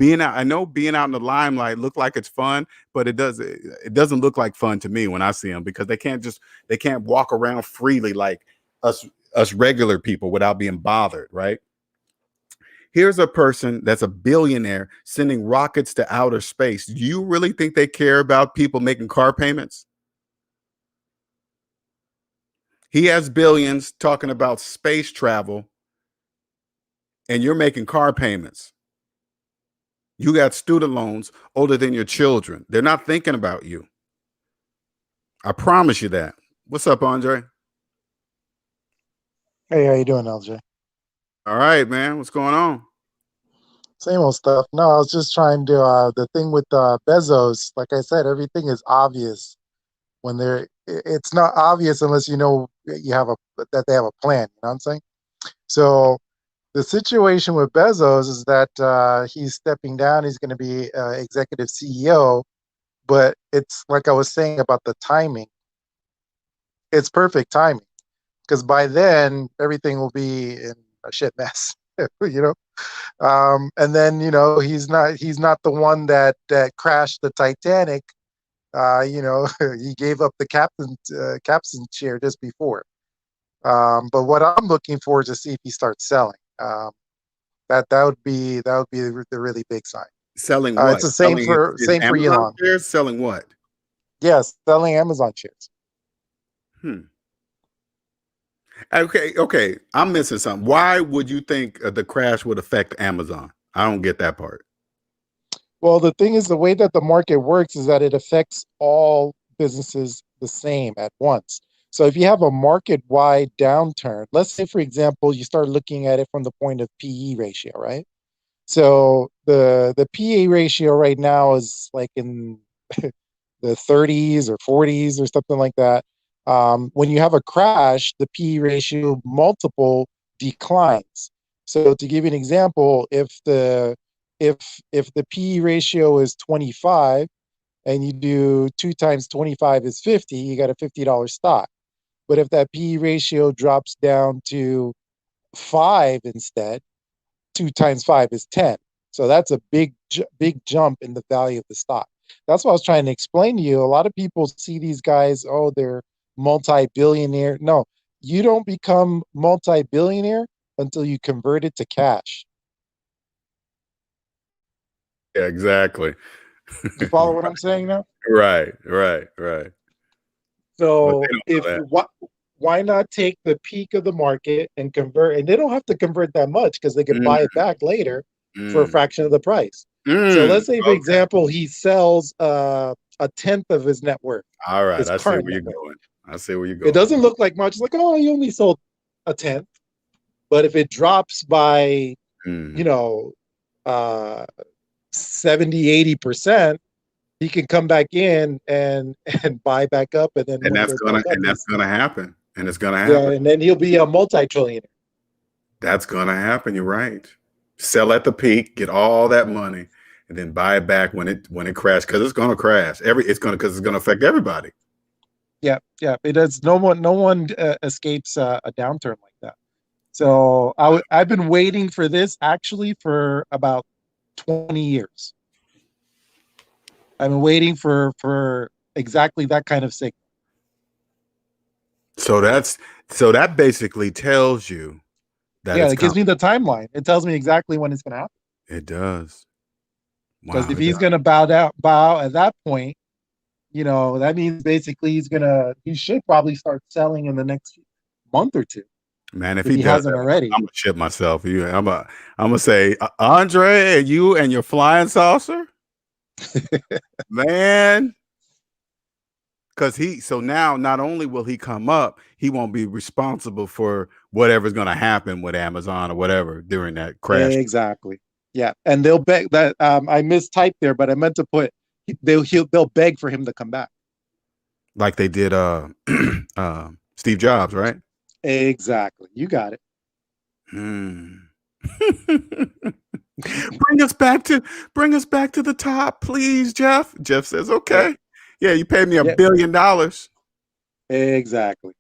I know being out in the limelight look like it's fun, but it doesn't look like fun to me when I see them, because they can't walk around freely like us us regular people without being bothered, right? Here's a person that's a billionaire sending rockets to outer space. Do you really think they care about people making car payments? He has billions talking about space travel, and you're making car payments. You got student loans older than your children. They're not thinking about you. I promise you that. What's up, Andre? Hey, how you doing, LJ? All right, man. What's going on? Same old stuff. No, I was just trying to the thing with Bezos. Like I said, everything is obvious when it's not obvious unless you know you have that they have a plan. You know what I'm saying? So the situation with Bezos is that he's stepping down. He's going to be executive CEO, but it's like I was saying about the timing. It's perfect timing because by then everything will be in a shit mess. You know. And then he's not the one that crashed the Titanic. He gave up the captain's chair just before. But what I'm looking for is to see if he starts selling. That would be the really big sign. Selling what? It's the same for Amazon Elon. shares? Selling what? Yes, selling Amazon shares. Okay. I'm missing something. Why would you think the crash would affect Amazon? I don't get that part. Well, the thing is, the way that the market works is that it affects all businesses the same at once. So if you have a market-wide downturn, let's say, for example, you start looking at it from the point of PE ratio, right? So the PE ratio right now is like in the 30s or 40s or something like that. When you have a crash, the PE ratio multiple declines. So to give you an example, if the PE ratio is 25 and you do 2 times 25 is 50, you got a $50 stock. But if that PE ratio drops down to 5 instead, 2 times 5 is 10. So that's a big jump in the value of the stock. That's what I was trying to explain to you. A lot of people see these guys, oh, they're multi-billionaire. No, you don't become multi-billionaire until you convert it to cash. Yeah, exactly. You follow what I'm saying now? Right. So why not take the peak of the market and convert? And they don't have to convert that much because they can buy it back later for a fraction of the price. So let's say, for example, he sells a tenth of his net worth. All right, I see where you're going. It doesn't look like much. It's like, oh, he only sold a tenth. But if it drops by, 70-80%, he can come back in and buy back up, and then that's gonna happen. And it's gonna happen. Yeah, and then he'll be a multi-trillionaire. That's gonna happen. You're right. Sell at the peak, get all that money, and then buy it back when it crashes, because it's gonna crash. Because it's gonna affect everybody. Yeah. It does. No one escapes a downturn like that. So I've been waiting for this actually for about 20 years. I've been waiting for exactly that kind of signal. So that basically tells you that it gives me the timeline. It tells me exactly when it's going to happen. It does. Because if he's going to bow out at that point, that means basically he should probably start selling in the next month or two. Man, if he hasn't already, I'm gonna shit myself. I'm gonna say, Andre, you and your flying saucer, man. Because so now not only will he come up, he won't be responsible for whatever's gonna happen with Amazon or whatever during that crash. Exactly. Yeah, and they'll beg that. I mistyped there, but I meant to put they'll beg for him to come back, like they did Steve Jobs, right? Exactly. You got it. Bring us back to the top, please, Jeff. Jeff says, okay. Yeah, you paid me $1 billion. Exactly.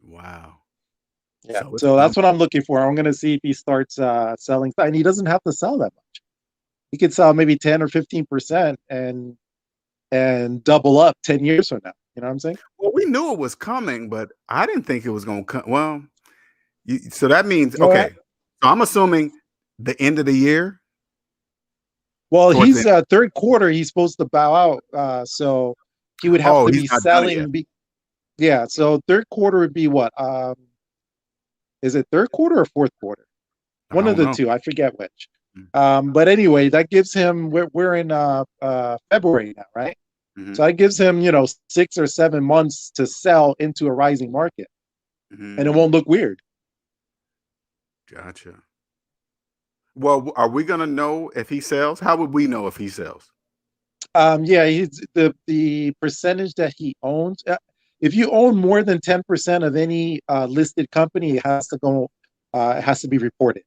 Wow. Yeah. So that's what I'm looking for. I'm going to see if he starts selling, and he doesn't have to sell that much. He could sell maybe 10 or 15% and double up 10 years from now. You know what I'm saying? Well, we knew it was coming, but I didn't think it was going to come. Well, So that means, Go ahead. okay. So I'm assuming the end of the year. Well, Towards he's third quarter. He's supposed to bow out. So he would have to he's be not done it yet. selling. Yeah. So third quarter would be what? Is it third quarter or fourth quarter? I One of don't the know. two. I forget which. But anyway, that gives him. We're in February now, right? Mhm. So that gives him, 6 or 7 months to sell into a rising market, and it won't look weird. Gotcha. Well, are we gonna know if he sells? How would we know if he sells? Yeah, he's the percentage that he owns. If you own more than 10% of any listed company, it has to go. It has to be reported.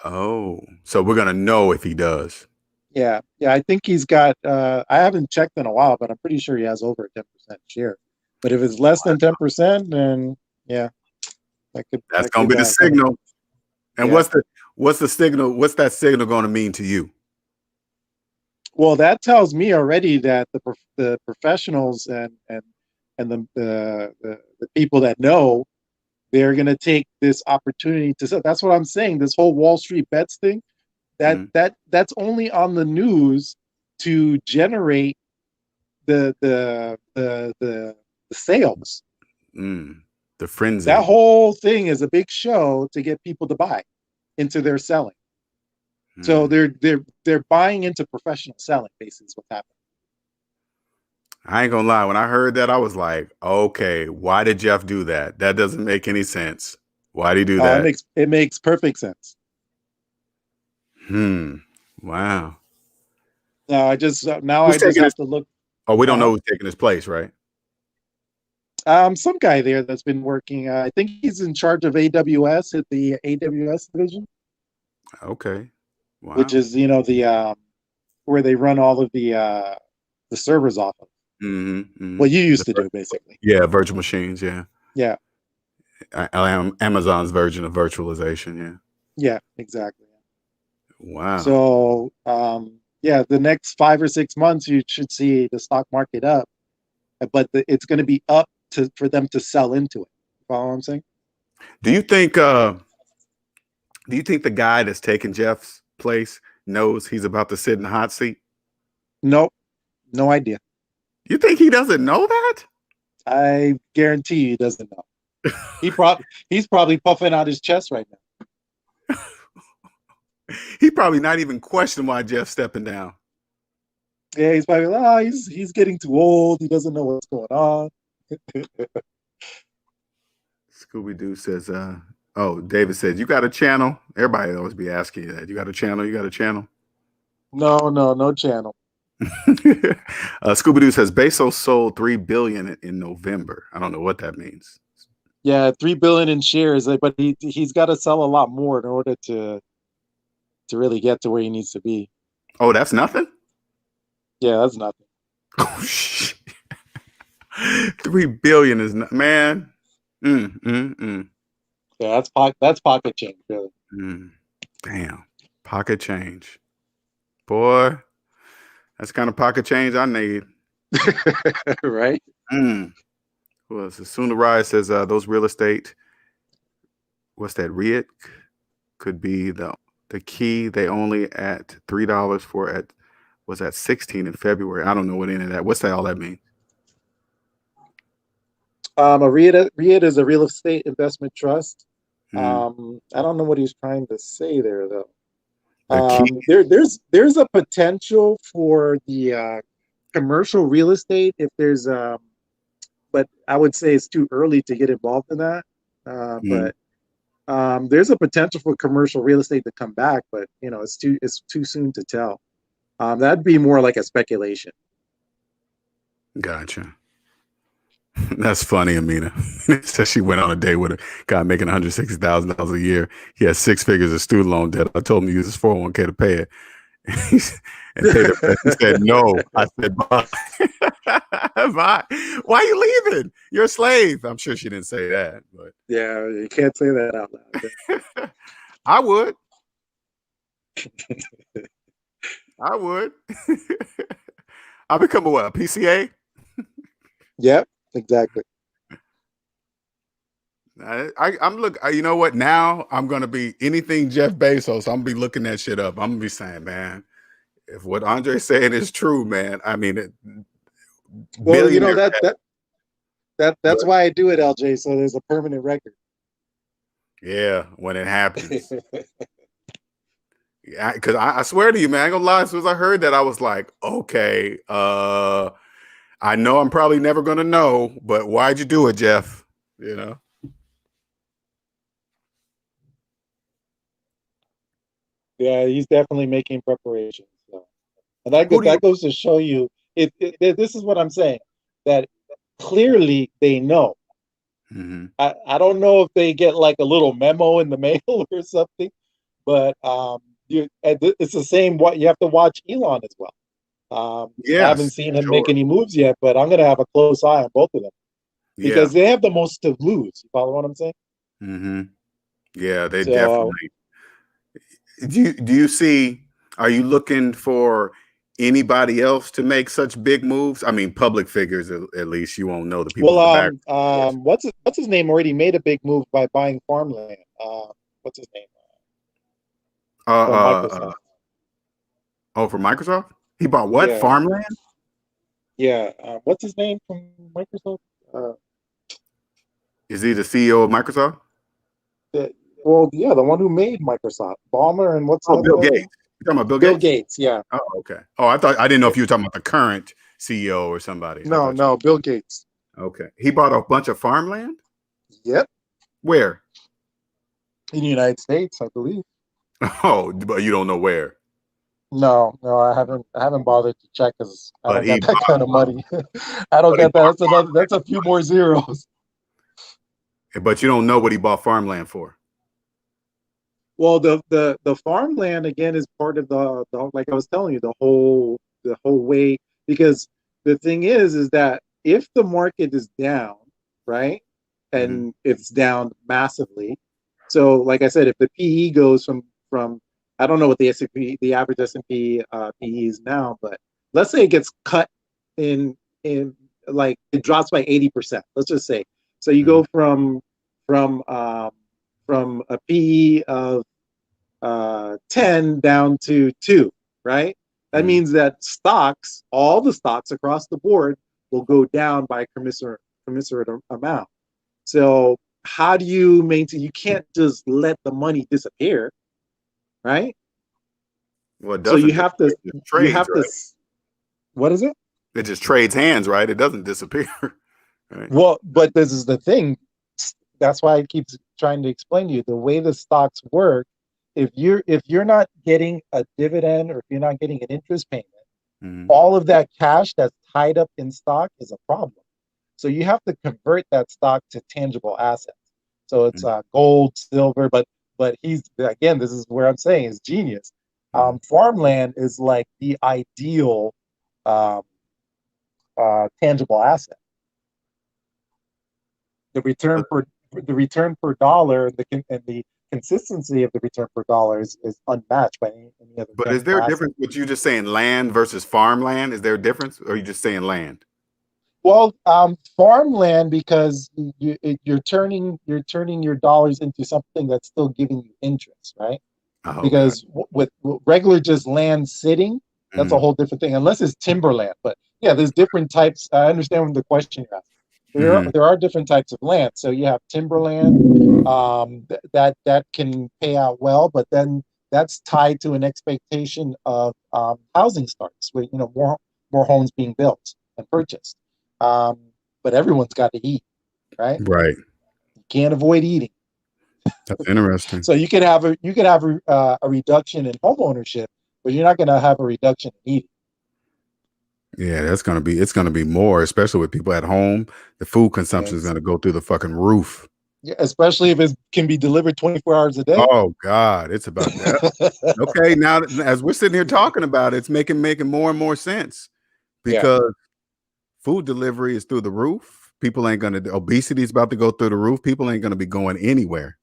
Oh, so we're gonna know if he does. Yeah. I think he's got. I haven't checked in a while, but I'm pretty sure he has over a 10% share. But if it's less than 10%, then yeah, That's gonna be the signal. And Yeah. what's the signal? What's that signal going to mean to you? Well, that tells me already that the professionals and the people that know, they're going to take this opportunity to sell. That's what I'm saying. This whole Wall Street bets thing, that's only on the news to generate the sales. The frenzy. That whole thing is a big show to get people to buy into their selling. So they're buying into professional selling, basically, is what's happening. I ain't gonna lie. When I heard that, I was like, okay, why did Jeff do that? That doesn't make any sense. Why did he do that? It makes perfect sense. Wow. No, I just have to look. Oh, we don't know who's taking his place, right? Some guy there that's been working. I think he's in charge of AWS at the AWS division. Okay. Wow. Which is the where they run all of the servers off of. What you used to do, basically. Yeah, virtual machines. Yeah. Yeah. Amazon's version of virtualization. Yeah. Yeah, exactly. Wow. So, the next 5 or 6 months, you should see the stock market up, but it's going to be up for them to sell into it. Follow what I'm saying? Do you think the guy that's taking Jeff's place knows he's about to sit in the hot seat? Nope. No idea. You think he doesn't know that? I guarantee you he doesn't know. He's probably puffing out his chest right now. He probably not even questioning why Jeff's stepping down. Yeah, he's probably like, he's getting too old. He doesn't know what's going on. Scooby-Doo says, David says, you got a channel? Everybody always be asking you that. You got a channel? You got a channel? No channel. Scooby-Doo says Bezos sold $3 billion in November. I don't know what that means. Yeah, $3 billion in shares, but he's got to sell a lot more in order to really get to where he needs to be. Oh, that's nothing? Yeah, that's nothing. Oh shit. $3 billion is not, man. Yeah, that's pocket change, really. Damn, pocket change, boy. That's the kind of pocket change I need. Right? Well, so soon to rise says those real estate. What's that? REIT could be the key. They only at $3 for was at 16 in February. I don't know what any of that. What's that? All that mean? A REIT is a real estate investment trust. I don't know what he's trying to say there, though. There's a potential for the commercial real estate if there's but I would say it's too early to get involved in that. But there's a potential for commercial real estate to come back, but it's too soon to tell. That'd be more like a speculation. Gotcha. That's funny, Amina. Says she went on a date with a guy making $160,000 a year. He has 6 figures of student loan debt. I told him to use his 401k to pay it. And pay the rest. He said no. I said bye. Bye. Why are you leaving? You're a slave. I'm sure she didn't say that, but yeah, you can't say that out loud. I would. I would. I'll become a PCA? Yep, exactly. I'm look. You know what? Now I'm gonna be anything Jeff Bezos. I'm gonna be looking that shit up. I'm gonna be saying, man, if what Andre's saying is true, man. I mean, Well, you know billionaire. that's why I do it, LJ. So there's a permanent record. Yeah, when it happens. Yeah, because I swear to you, man, I ain't gonna lie. As soon as I heard that, I was like, okay, I know I'm probably never gonna know, but why'd you do it, Jeff? You know? Yeah, he's definitely making preparations. So. And that Who do you? that goes to show you. This is what I'm saying. That clearly they know. Mhm. I don't know if they get like a little memo in the mail or something, but it's the same. What you have to watch Elon as well. I haven't Yes, seen him make sure. any moves yet, but I'm going to have a close eye on both of them Yeah. because they have the most to lose. You follow what I'm saying? Mm-hmm. Yeah, they So, definitely. Do you see? Are you looking for anybody else to make such big moves? I mean, public figures, at least. You won't know the people well, in the back. what's his name already made a big move by buying farmland. What's his name Uh, from uh, uh, Microsoft? oh, for Microsoft, he bought what? Yeah, Farmland? yeah. What's his name from Microsoft? Is he the CEO of Microsoft? The, well, yeah, the one who made Microsoft, Ballmer, and what's the Oh, other Bill guy's Gates. name? You talking about Bill Bill Gates? Gates. Yeah. Oh, okay. Oh, I didn't know if you were talking about the current CEO or somebody. I No, thought you. no, Bill Gates. Okay. He bought a bunch of farmland. Yep, Where? in the United States, I believe. Oh, but you don't know where. No, no, I haven't bothered to check because I But don't he got that bought. kind of money. I don't But he got that. bought. That's another. That's a few more zeros. But you don't know what he bought farmland for. Well, the farmland again is part of the like I was telling you the whole way because the thing is that if the market is down, right, Mm-hmm. and it's down massively, so like I said, if the PE goes from I don't know what the S&P the average S&P PE is now, but let's say it gets cut in like it drops by 80%. Let's just say so you Mm-hmm. go from um, from a PE of 10 down to 2, right? That Mm-hmm. means that stocks, all the stocks across the board, will go down by a commensurate amount. So, how do you maintain? You can't just let the money disappear, right? Well, it So doesn't disappear. It just you trades, have to. right? What is it? It just trades hands, right? It doesn't disappear. Right. Well, but this is the thing. That's why I keep trying to explain to you the way the stocks work. If you're not getting a dividend or if you're not getting an interest payment, Mm-hmm. all of that cash that's tied up in stock is a problem. So you have to convert that stock to tangible assets. So it's gold, silver, but he's again, this is where I'm saying is genius. Mm-hmm. Farmland is like the ideal um, tangible asset. The return per dollar, and the consistency of the return per dollar is unmatched by any other But is there tangible a asset. difference with you just saying land versus farmland? Is there a difference, or are you just saying land? Well, farmland because you're turning your dollars into something that's still giving you interest, right? Oh, okay. Because with regular just land sitting, that's a Mm-hmm. whole different thing. Unless it's timberland, but yeah, there's different types. I understand the question you're asking. Mm-hmm. There are different types of land. So you have timberland that can pay out well, but then that's tied to an expectation of housing starts, with more homes being built and purchased. Um, but everyone's got to eat, right? Right. You can't avoid eating. That's interesting. So you could have a reduction in home ownership, but you're not going to have a reduction in eating. Yeah, it's gonna be more, especially with people at home. The food consumption is And gonna go through the fucking roof. yeah, especially if it can be delivered 24 hours a day. Oh God, it's about that. Okay, now as we're sitting here talking about it, it's making more and more sense Yeah. because food delivery is through the roof. People ain't gonna obesity is about to go through the roof. People ain't gonna be going anywhere.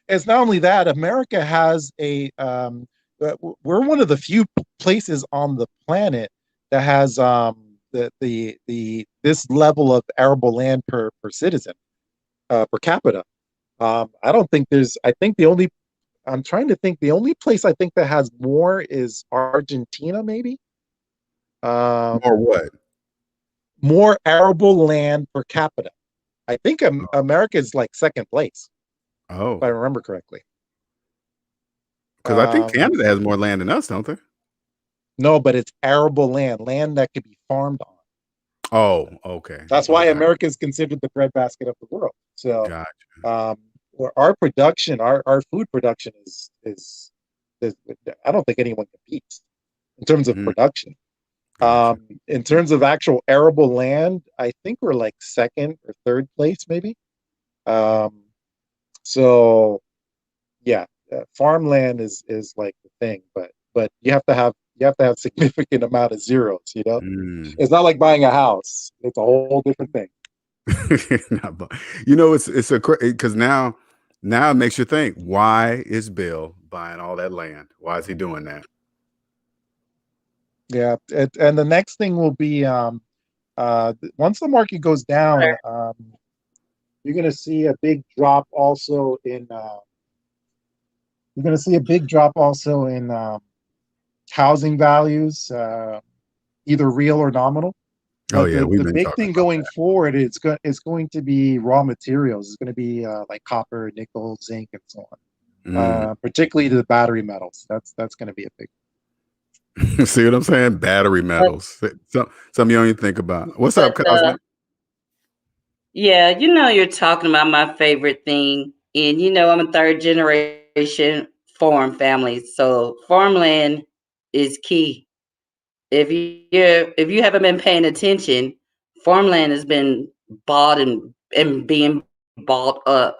It's not only that, America has we're one of the few places on the planet that has the this level of arable land per citizen. per capita. I don't think there's. I think the only. I'm trying to think. The only place I think that has more is Argentina, maybe. More what? More arable land per capita. I think America is like second place, if I Oh, remember correctly. because I think Um, Canada has more land than us, don't they? no, but it's arable land, land that could be farmed on. Oh, okay. That's why Okay. America is considered the breadbasket of the world. So, Gotcha. um, our production, our food production is I don't think anyone competes in terms of Mm, production. gotcha. In terms of actual arable land, I think we're like second or third place, maybe. Um, so yeah, farmland is like the thing, but you have to have significant amount of zeros. Mm. It's not like buying a house. It's a whole different thing. It's a because now it makes you think, why is Bill buying all that land? Why is he doing that? Yeah, and the next thing will be once the market goes down, you're going to see a big drop also in you're going to see a big drop also in housing values, either real or nominal. Oh But yeah, we've the been big talking thing about going forward, it's going to be raw materials. It's going to be like copper, nickel, zinc, and so that. Mm. on. Particularly the battery metals. That's going to be a big. See what I'm saying? Battery metals. Something you don't even think about. What's up, But Cosmic? yeah, you're talking about my favorite thing. And I'm a third generation farm family. So farmland is key. If you haven't been paying attention, farmland has been bought and being bought up.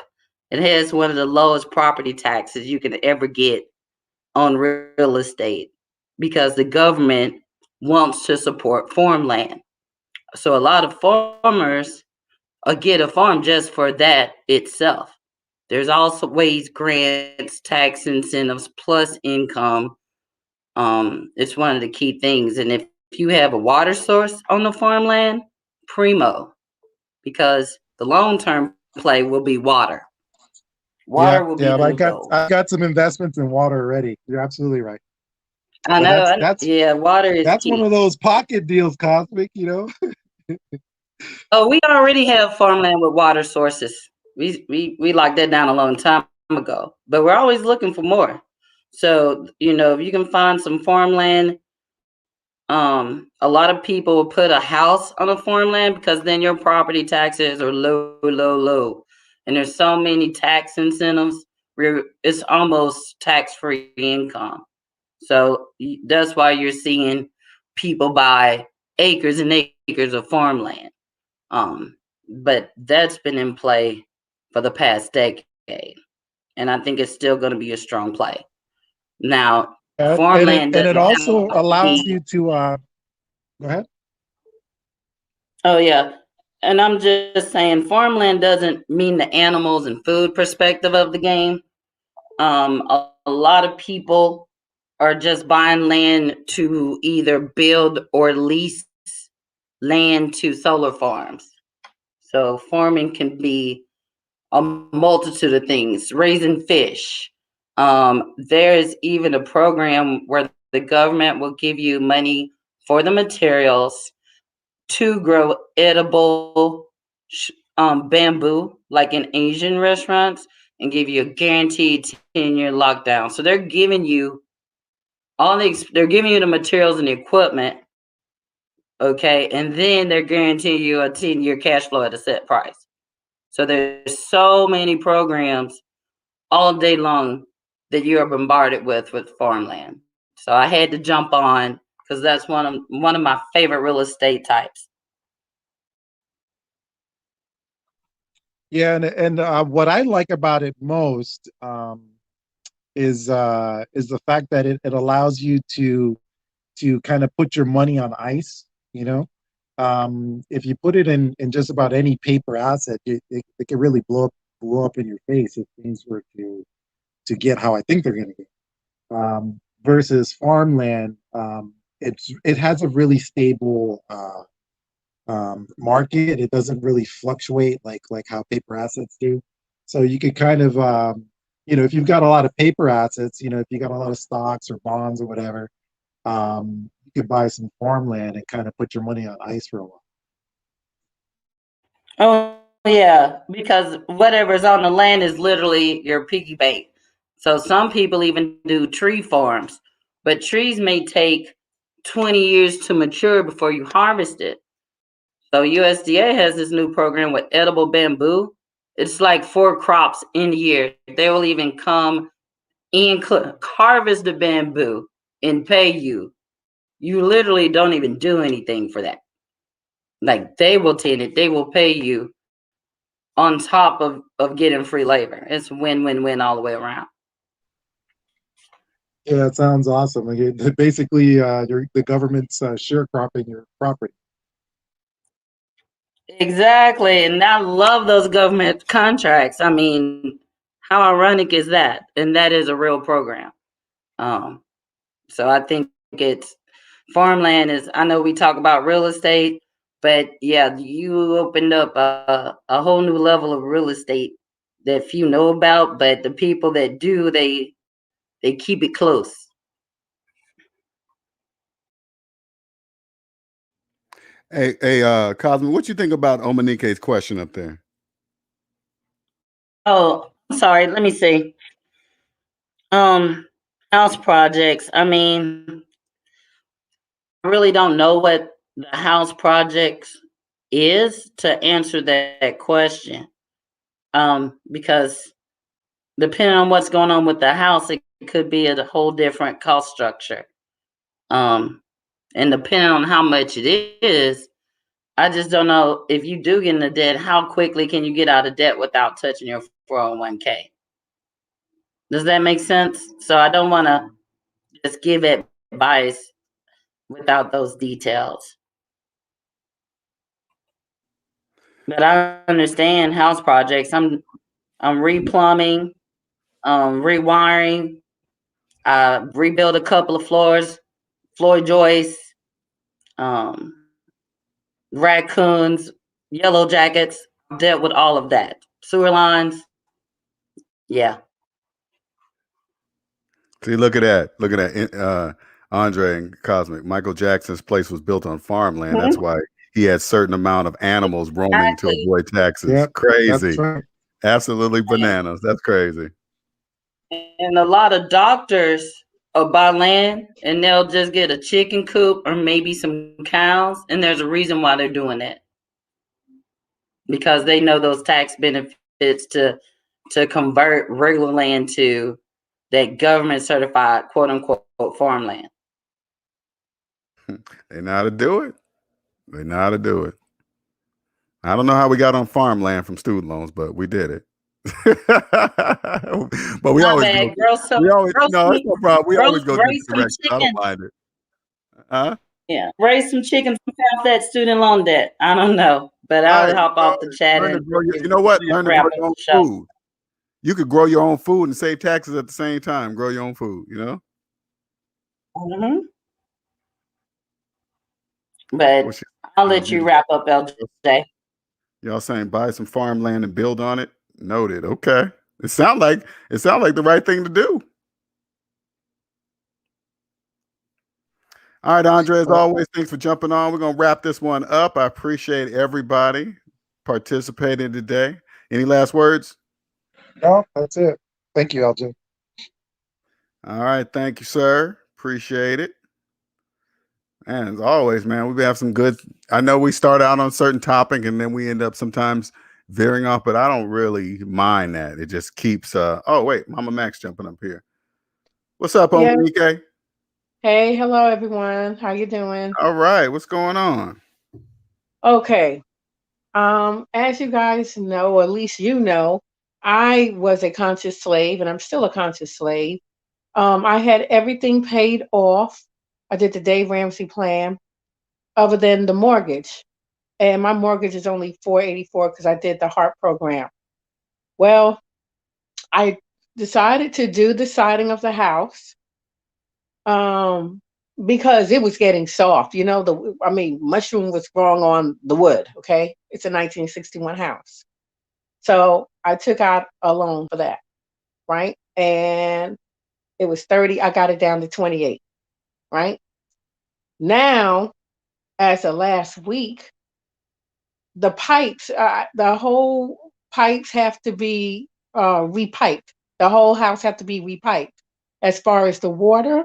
It has one of the lowest property taxes you can ever get on real estate because the government wants to support farmland. So a lot of farmers get a farm just for that itself. There's also ways, grants, tax incentives, plus income. It's one of the key things. And if you have a water source on the farmland, primo, because the long term play will be water. Yeah, Water will be yeah. the I new got gold. I got some investments in water already. You're absolutely right. I But know. that's Yeah, water is that's one key. of those pocket deals, Cosmic. Oh, we already have farmland with water sources. We locked that down a long time ago, but we're always looking for more. So if you can find some farmland, a lot of people will put a house on a farmland because then your property taxes are low, low, low, and there's so many tax incentives where it's almost tax-free income. So that's why you're seeing people buy acres and acres of farmland. But that's been in play for the past decade, and I think it's still going to be a strong play. Now, And it farmland and it doesn't have also to allows be. you to go ahead. Oh yeah, and I'm just saying, farmland doesn't mean the animals and food perspective of the game. A lot of people are just buying land to either build or lease land to solar farms. So farming can be a multitude of things, raising fish. There is even a program where the government will give you money for the materials to grow edible bamboo, like in Asian restaurants, and give you a guaranteed 10-year lockdown. So they're giving you they're giving you the materials and the equipment, okay, and then they're guaranteeing you a 10-year cash flow at a set price. So there's so many programs all day long that you are bombarded with farmland. So I had to jump on because that's one of my favorite real estate types. Yeah, and what I like about it most is the fact that it allows you to kind of put your money on ice. If you put it in just about any paper asset, it can really blow up in your face if things were to get how I think they're going to get. Versus farmland, it has a really stable market. It doesn't really fluctuate like how paper assets do. So you could kind of, if you've got a lot of paper assets, if you got a lot of stocks or bonds or whatever, you could buy some farmland and kind of put your money on ice for a while. Oh yeah, because whatever's on the land is literally your piggy bank. So some people even do tree farms, but trees may take 20 years to mature before you harvest it. So USDA has this new program with edible bamboo. It's like 4 crops in a year. They will even come and harvest the bamboo and pay you. You literally don't even do anything for that. Like they will tend it, they will pay you on top of getting free labor. It's win-win-win all the way around. Yeah, it sounds awesome. Like basically, the government's sharecropping your property. Exactly. And I love those government contracts. I mean, how ironic is that? And that is a real program. Um, so I think it's farmland is, I know we talk about real estate, but yeah, you opened up a whole new level of real estate that few know about, but the people that do, they keep it close. Hey, Cosmo, what you think about Omanike's question up there? Oh, sorry, let me see. Um, House projects. I mean, I really don't know what the house projects is to answer that question. Because depending on what's going on with the house, it could be a whole different cost structure. Um, and depending on how much it is, I just don't know if you do get into debt, how quickly can you get out of debt without touching your 401k? Does that make sense? So I don't want to just give advice without those details. But I understand house projects. I'm replumbing, rewiring, rebuild a couple of floors, floor joists, um, raccoons, yellow jackets, dealt with all of that. Sewer lines, yeah. See, look at that. Look at that. Andre and Cosmic. Michael Jackson's place was built on farmland. That's why he had certain amount of animals roaming to Exactly. avoid taxes. Yep, that's Crazy. right. Absolutely bananas. That's crazy. And a lot of doctors buy land and they'll just get a chicken coop or maybe some cows. And there's a reason why they're doing that. Because they know those tax benefits to convert regular land to that government certified quote unquote farmland. They know how to do it. They know how to do it. I don't know how we got on farmland from student loans, but we did it. But we My always bad. go. We always no, it's no problem. We always go raise some direct. I don't chickens. mind it. Huh? Yeah, raise some chickens and pay off that student loan debt. I don't know, but I'll Right. hop off the chat Learn to and grow you know what? Learn to wrap grow up your own the show. food. You could grow your own food and save taxes at the same time. Grow your own food, you know? Mm-hmm. But What's I'll let you wrap up, LJ. y'all saying buy some farmland and build on it? Noted. Okay. It sound like the right thing to do. All right, Andre, as always, thanks for jumping on. We're gonna wrap this one up. I appreciate everybody participating today. Any last words? No, that's it. Thank you, LJ. All right, thank you, sir. Appreciate it. And as always, man, we have some good. I know we start out on a certain topic and then we end up sometimes veering off, but I don't really mind that. It just keeps. Oh wait, Mama Max jumping up here. What's up, Yes. Omanike? Hey, hello everyone. How you doing? All right, what's going on? Okay. As you guys know, or at least you know, I was a conscious slave and I'm still a conscious slave. I had everything paid off. I did the Dave Ramsey plan other than the mortgage. And my mortgage is only 484 because I did the HEART program. Well, I decided to do the siding of the house. because it was getting soft. You know, mushroom was growing on the wood. Okay, it's a 1961 house, so I took out a loan for that, right? And it was 30. I got it down to 28, right? Now, as of last week, the pipes, the whole pipes have to be repiped. The whole house have to be repiped as far as the water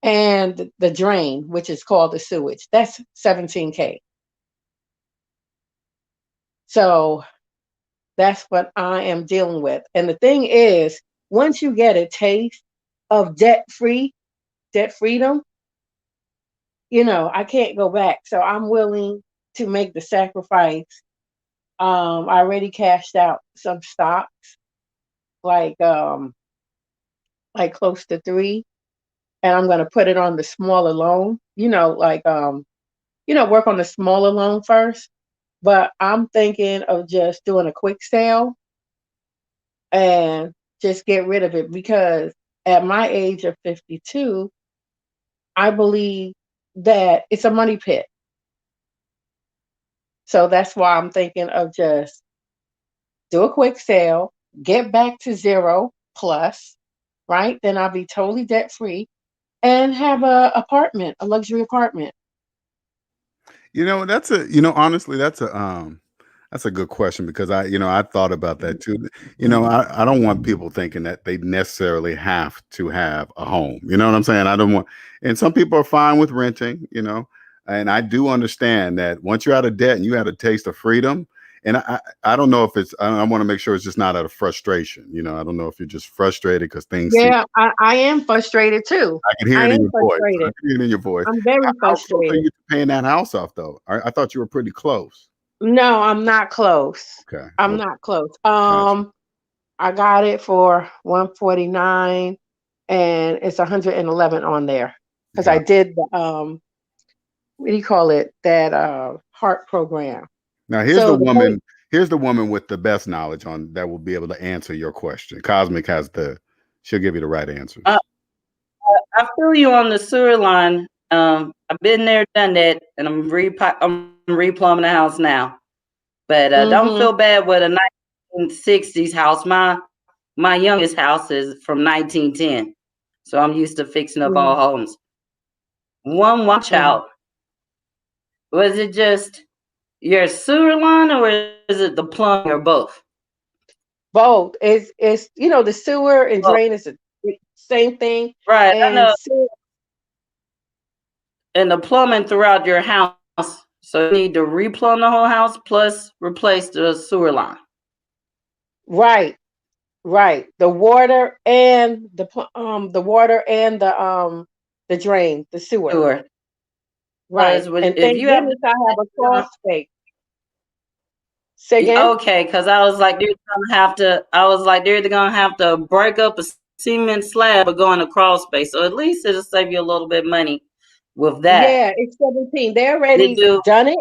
and the drain, which is called the sewage. That's $17K. So that's what I am dealing with. And the thing is, once you get a taste of debt freedom, I can't go back. So I'm willing to make the sacrifice. I already cashed out some stocks, like close to 3, and I'm gonna put it on the smaller loan. Work on the smaller loan first. But I'm thinking of just doing a quick sale and just get rid of it, because at my age of 52, I believe that it's a money pit. So that's why I'm thinking of just do a quick sale, get back to 0 plus, right? Then I'll be totally debt free and have a luxury apartment. Honestly, that's a good question, because I thought about that too. I don't want people thinking that they necessarily have to have a home. You know what I'm saying? I don't want, and some people are fine with renting, and I do understand that once you're out of debt and you had a taste of freedom, and I don't know if I want to make sure it's just not out of frustration. I don't know if you're just frustrated because things seem. Yeah, I am frustrated too. I can hear I it in am your voice. I frustrated. can hear it in your voice. I'm very How close are frustrated. you to paying that house off, though? I thought you were pretty close. No, I'm not close. Okay. I'm not close. Gotcha. I got it for 149, and it's 111 on there because I did the what do you call it? That heart program. Now here's So the the woman. Here's the woman with the best knowledge on that will be able to answer your question. Cosmic she'll give you the right answers. I feel you on the sewer line. I've been there, done that, and I'm replumbing the house now. But don't feel bad with a 1960s house. My youngest house is from 1910, so I'm used to fixing up all homes. One watch out. Was it just your sewer line, or is it the plumbing, or both? Both. It's the sewer and drain is the same thing. Right, I And know. And the plumbing throughout your house, so you need to replumb the whole house plus replace the sewer line. Right. The water and the drain, the sewer. Sewer. Right. And thank goodness I have a crawl space. Say again? Okay, because I was like, they're either gonna have to break up a cement slab or go in a crawl space. So at least it'll save you a little bit of money with that. Yeah, it's 17. They already done it.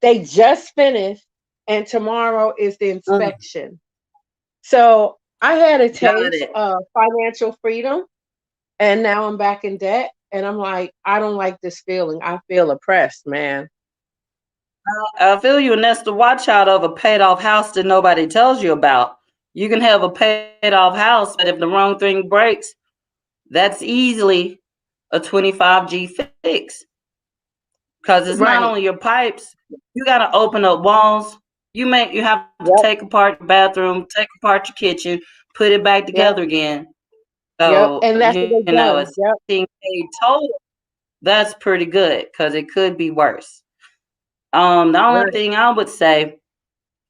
They just finished, and tomorrow is the inspection. So I had a taste of financial freedom, and now I'm back in debt. And I'm like, I don't like this feeling. I feel oppressed, man. I feel you, and that's the watch out of a paid off house that nobody tells you about. You can have a paid off house, but if the wrong thing breaks, that's easily a 25G fix. Because it's not only your pipes, you got to open up walls. You have to take apart the bathroom, take apart your kitchen, put it back together again. So and that's what they done. it's $16K total. That's pretty good, because it could be worse. The only thing I would say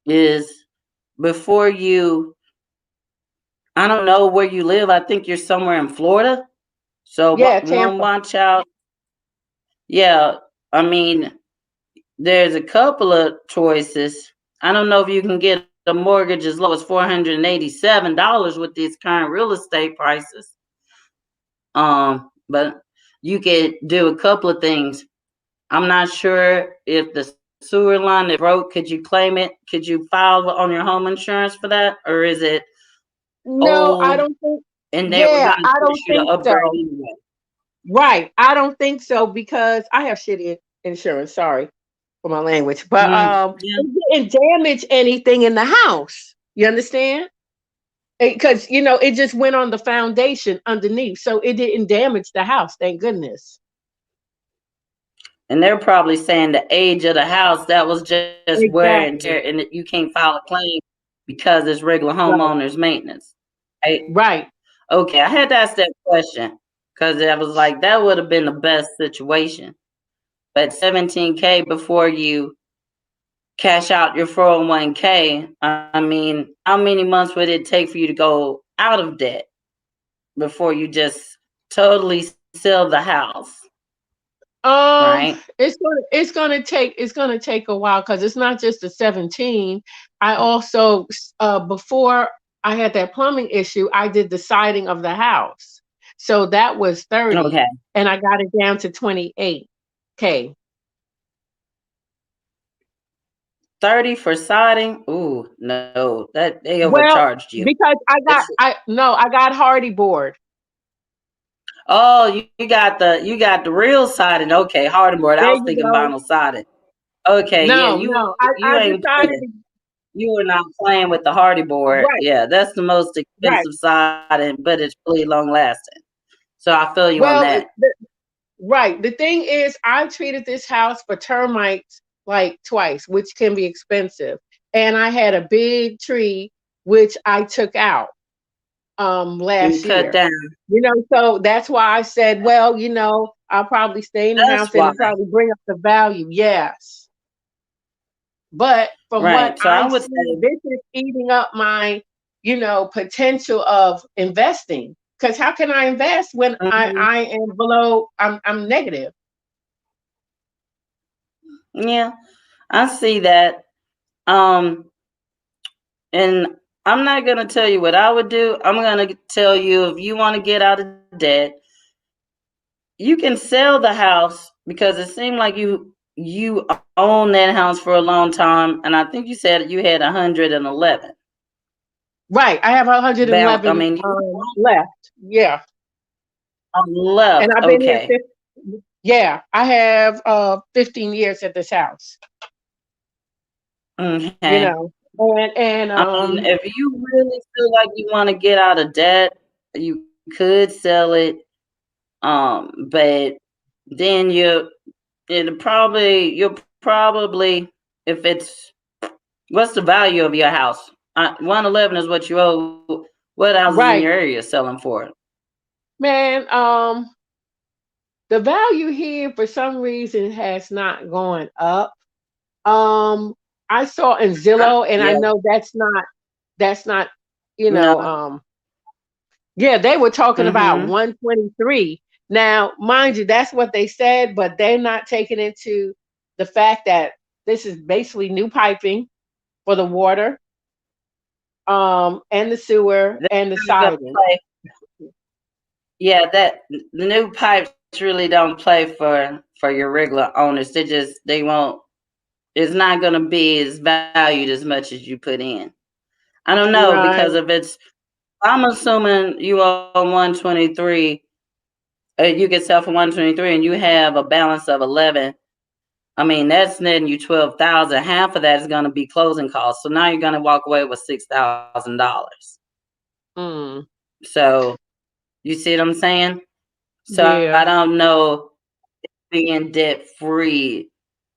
is, before you, I don't know where you live. I think you're somewhere in Florida. So one watch out. Yeah, I mean, there's a couple of choices. I don't know if you can get a mortgage as low as $487 with these current real estate prices. But you could do a couple of things. I'm not sure if the sewer line is broke. Could you claim it? Could you file on your home insurance for that, or is it? No, I don't think. And they were going to push you to upgrade anyway. Right. I don't think so because I have shitty insurance. Sorry for my language, but Yeah. it didn't damage anything in the house. You understand? Because it just went on the foundation underneath, so it didn't damage the house. Thank goodness. And they're probably saying the age of the house, that was just wear and Exactly. tear, and that you can't file a claim because it's regular Right. homeowners maintenance. Right? Right. Okay, I had to ask that question because I was like, that would have been the best situation. But 17K before you cash out your 401k, I mean, how many months would it take for you to go out of debt before you just totally sell the house? Right? It's gonna take a while because it's not just the 17. I also before I had that plumbing issue, I did the siding of the house. So that was 30 Okay. and I got it down to 28K. 30 for siding? Ooh, no, that they Well, overcharged you. because It's I got hardy board. oh, you got the real siding. Okay, hardy board. I There was you thinking go. vinyl siding. Okay, yeah, No, you no. I you ain't decided playing. You were not playing with the hardy board. right, Yeah, that's the most right. expensive siding, but it's really long lasting. So I feel you on Well, that. right. The thing is, I treated this house for termites like twice, which can be expensive. And I had a big tree which I took out You last cut year. down. So that's why I said, well, I'll probably stay in the That's house and why. it'll probably bring up the value. Yes. But from what Right. So I I would see, say, this is eating up my, potential of investing. Because how can I invest when mhm, I am below, I'm negative. yeah, I see that. Um, and I'm not gonna tell you what I would do. I'm gonna tell you if you want to get out of debt, you can sell the house because it seemed like you own that house for a long time, and I think you said you had 111. Right. I have I 111 mean, you left. Yeah. And left. I've been here Okay. yeah, I have 15 years at this house, you Okay. know. And I mean, if you really feel like you want to get out of debt, you could sell it. But then you'll probably, if it's, what's the value of your house? 111 is what you owe. What houses in right, your area selling for? man, the value here for some reason has not gone up. I saw in Zillow and I Yeah, know that's not, you no. know, yeah, they were talking about Mm-hmm. 123. Now, mind you, that's what they said, but they're not taking into the fact that this is basically new piping for the water, and the sewer They're and the not gonna siding. play. Yeah, that the new pipes really don't play for your regular owners. They won't. It's not gonna be as valued as much as you put in. I don't know Right. because if it's, I'm assuming you owe 123. You can sell for 123, and you have a balance of 11. I mean, that's netting you 12,000. Half of that is going to be closing costs. So now you're going to walk away with $6,000. Mm, So you see what I'm saying? So I yeah. don't know, being debt free,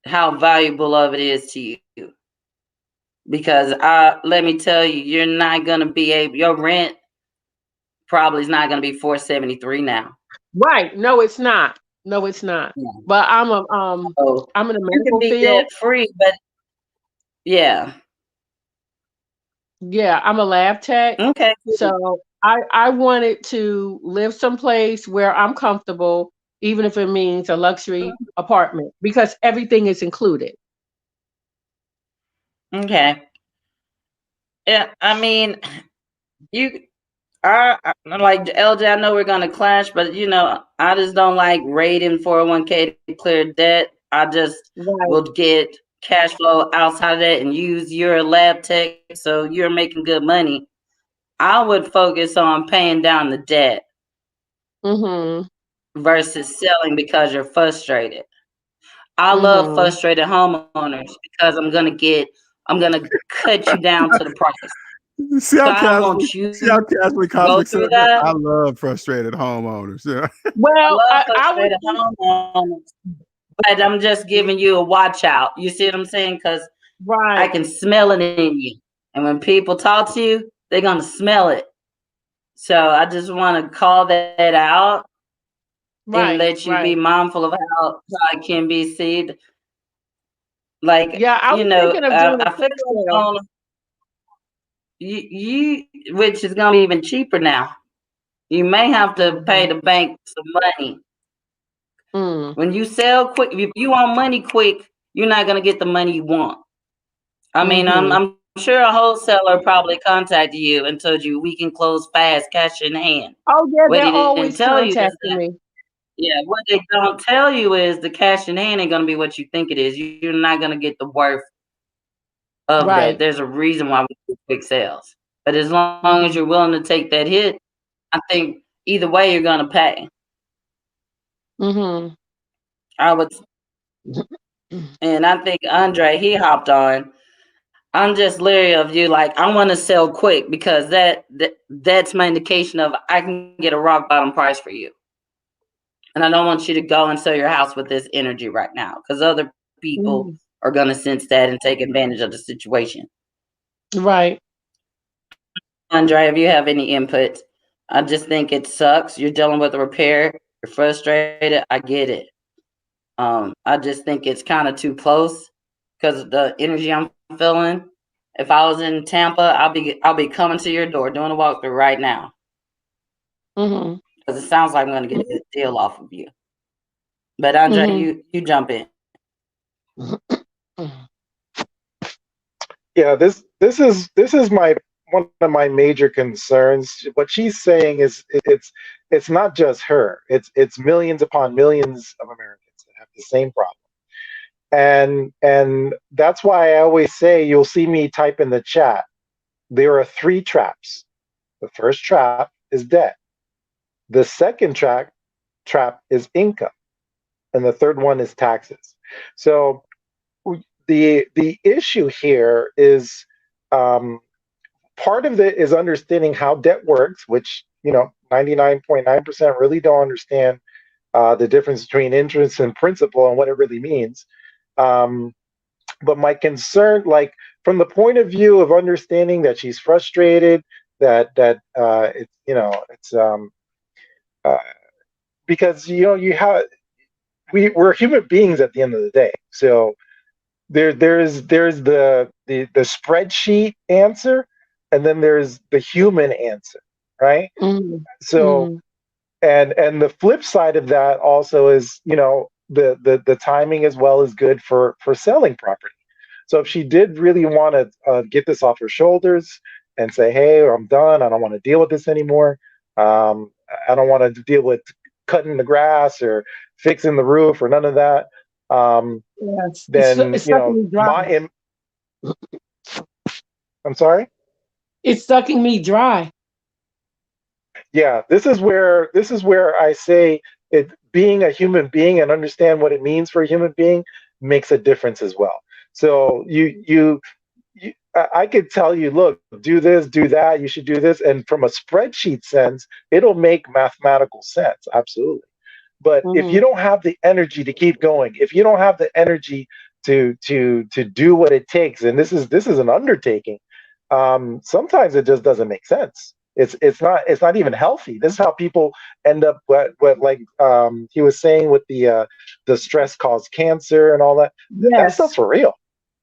how valuable of it is to you. Because let me tell you, you're not going to be able. Your rent probably is not going to be 473 now. Right. No, it's not. No, it's not. Yeah. But So I'm in the you can medical be field. debt free, but yeah. Yeah, I'm a lab tech. Okay. Cool. So I wanted to live someplace where I'm comfortable, even if it means a luxury apartment, because everything is included. Okay. Yeah. I mean, you like LJ. I know we're gonna clash, but I just don't like raiding 401k to clear debt. I just Right. will get cash flow outside of that and use your lab tech, so you're making good money. I would focus on paying down the debt. Mm-hmm. versus selling because you're frustrated. I love Mm-hmm. frustrated homeowners because I'm gonna cut you down to the price. See So how I don't casually, want you see how to casually go Cosmic said through that. that. I love frustrated homeowners. Yeah. I Well, love I would frustrated think, homeowners, but I'm just giving you a watch out. You see what I'm saying? Because I right, can smell it in you. And when people talk to you, they're gonna smell it. So I just want to call that out and right, let you be right. mindful of how it can be seen. Like, Yeah, I was thinking of doing I a feel quick like sale. which is gonna be even cheaper now. You may have to pay Mm-hmm. the bank some money. Mm, When you sell quick, if you want money quick, you're not gonna get the money you want. I mean, mm-hmm. I'm sure a wholesaler probably contacted you and told you we can close fast, cash in hand. Oh yeah, What they're he didn't always tell you is contacting that, me. yeah, what they don't tell you is the cash in hand ain't gonna be what you think it is. You're not gonna get the worth of that. Right. There's a reason why we do quick sales. But as long as Mm-hmm. you're willing to take that hit, I think either way you're gonna pay. Mm-hmm. I would, and I think Andre he hopped on. I'm just leery of you. Like I want to sell quick because that's my indication of I can get a rock bottom price for you, and I don't want you to go and sell your house with this energy right now because other people Mm-hmm. are gonna sense that and take advantage of the situation. Right. Andre, if you have any input, I just think it sucks. You're dealing with a repair. You're frustrated. I get it. I just think it's kind of too close because of the energy I'm feeling. If I was in Tampa, I'll be coming to your door doing a walkthrough right now Mm-hmm. because it sounds like I'm going to get a good deal off of you. But Andre, Mm-hmm. you jump in. Yeah, this is my one of my major concerns. What she's saying is it's not just her. It's millions upon millions of Americans that have the same problem. And that's why I always say you'll see me type in the chat. There are three traps. The first trap is debt. The second trap is income, and the third one is taxes. So the issue here is um, part of it is understanding how debt works, which 99.9% really don't understand the difference between interest and principal and what it really means. Um, but my concern, like from the point of view of understanding that she's frustrated, that it's uh, because you have we're human beings at the end of the day. So there's the spreadsheet answer, and then there's the human answer, right? Mm-hmm. So Mm-hmm. and the flip side of that also is the timing as well is good for selling property. So if she did really want to get this off her shoulders and say, hey, I'm done, I don't want to deal with this anymore, I don't want to deal with cutting the grass or fixing the roof or none of that, Yes. then It's sucking me dry. I'm sorry. It's sucking me dry. Yeah, this is where I say it, being a human being and understand what it means for a human being makes a difference as well. So I could tell you, look, do this, do that, you should do this, and from a spreadsheet sense, it'll make mathematical sense, absolutely. But if Mm-hmm. you don't have the energy to keep going, if you don't have the energy to do what it takes, and this is an undertaking, sometimes it just doesn't make sense. It's not even healthy. This is how people end up what like he was saying with the stress caused cancer and all that. That stuff's Yes. for real.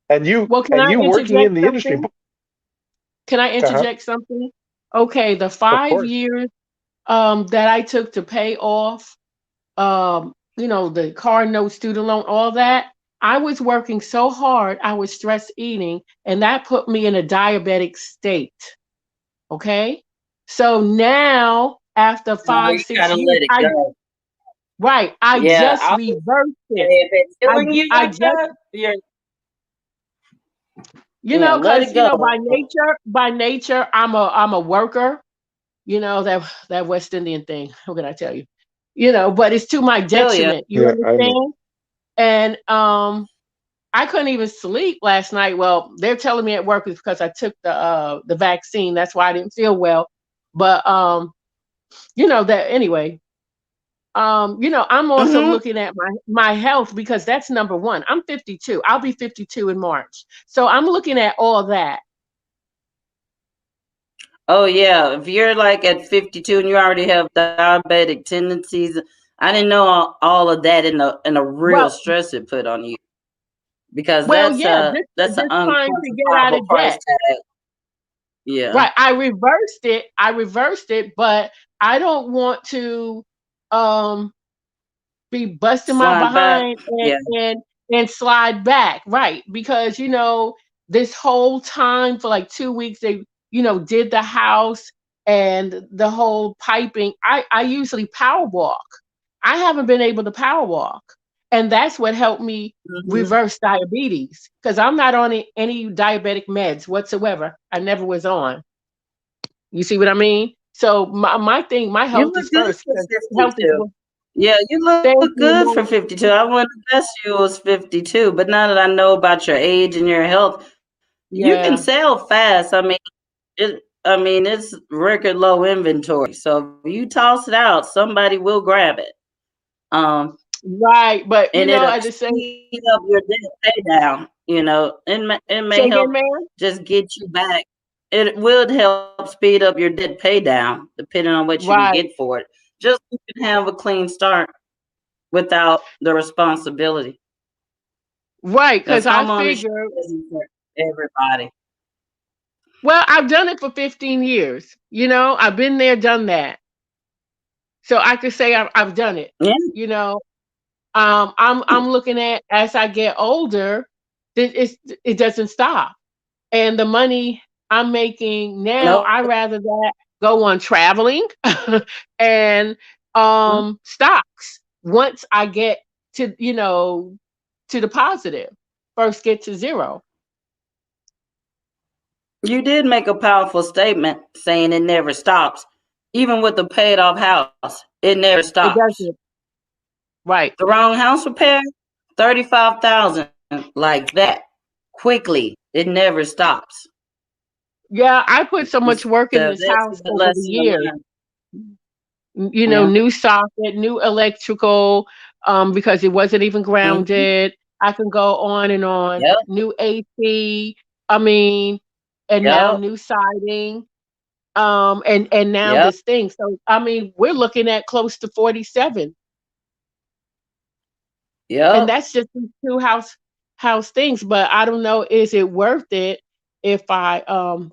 And Well, can I you working interject in the industry. something? Can I Uh-huh, interject something? Okay, the of 5 course. years that I took to pay off the car note, student loan, all that. I was working so hard, I was stress eating, and that put me in a diabetic state. Okay. So now, after No, five, you six gotta years, let it go. I Yeah, just I'll reversed it. if it's I, killing you I like just, that, let because it go. by nature, I'm a worker. That West Indian thing. What can I tell you? but it's to my Feel ya. detriment. You Yeah, I know. understand? And I couldn't even sleep last night. Well, they're telling me at work it's because I took the vaccine. That's why I didn't feel well. But that anyway. I'm also Mm-hmm. looking at my health because that's number one. I'm 52. I'll be 52 in March. So I'm looking at all that. Oh yeah, if you're like at 52 and you already have diabetic tendencies, I didn't know all of that in a real Well, stress it put on you because well, that's yeah, a this that's an this trying to get out unquantifiable of price debt. tag. Yeah. Right. I reversed it, but I don't want to um be busting my Slide back. behind Yeah. and slide back, right? Because this whole time for like 2 weeks they did the house and the whole piping. I usually power walk. I haven't been able to power walk, and that's what helped me Hmm. reverse diabetes because I'm not on any diabetic meds whatsoever. I never was on. You see what I mean? So my thing, my You health look is good first for because health is 52. what. Yeah, you look Thank you, good for Mom. 52. I wouldn't have guessed you was 52, but now that I know about your age and your health, you can Yeah. sell fast. It's record low inventory. So if you toss it out, somebody will grab it. Um, Right, but and it'll at the same. speed up your debt pay down. It may Say again, help man. just get you back. It would help speed up your debt pay down, depending on what you can Right, get for it. Just so you can have a clean start without the responsibility. right, Because because I homeownership figure. isn't for everybody. Well, I've done it for 15 years. I've been there, done that. So I could say I've done it. Yeah. You know, I'm looking at as I get older, it doesn't stop. And the money I'm making now, I Nope. rather that go on traveling and stocks once I get to the positive. First get to zero. You did make a powerful statement saying it never stops. Even with the paid off house, it never It stops. doesn't. Right. The wrong house repair, 35,000 like that. Quickly. It never stops. Yeah, I put so much work in So this that's house a over the lesson to years. learn. Yeah. New socket, new electrical, because it wasn't even Hmm. grounded. I can go on and on. Yep. New AC, I mean, and now Yep. new siding, and now Yep. this thing. So I mean, we're looking at close to 47, and Yep. that's just these two house things. But I don't know, is it worth it if I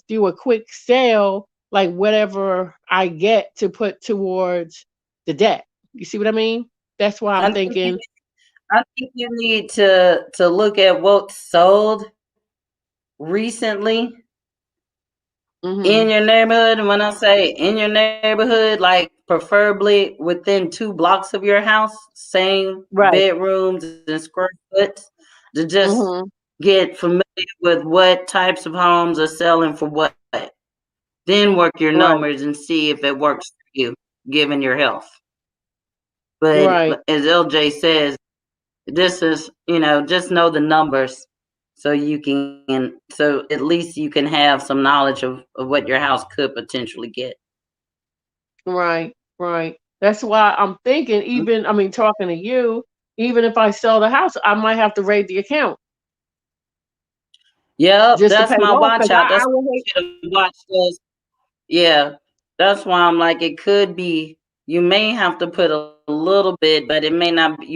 do a quick sale, like whatever I get to put towards the debt? You see what I mean? That's why I'm I think you thinking. I think you need to look at what sold recently in Mhm. your neighborhood. And when I say in your neighborhood, like preferably within 2 blocks of your house, same Right. bedrooms and square foot, to just Mhm. get familiar with what types of homes are selling for what. Then work your Right. numbers and see if it works for you, given your health. But Right. as LJ says, this is, just know the numbers so at least you can have some knowledge of what your house could potentially get. Right. Right. That's why I'm thinking, even I mean talking to you, even if I sell the house, I might have to raid the account Yep, just to pay that's it my off watch because out. I That's would why hate. you should watch those. Yeah, that's why I'm like, it could be, you may have to put a little bit, but you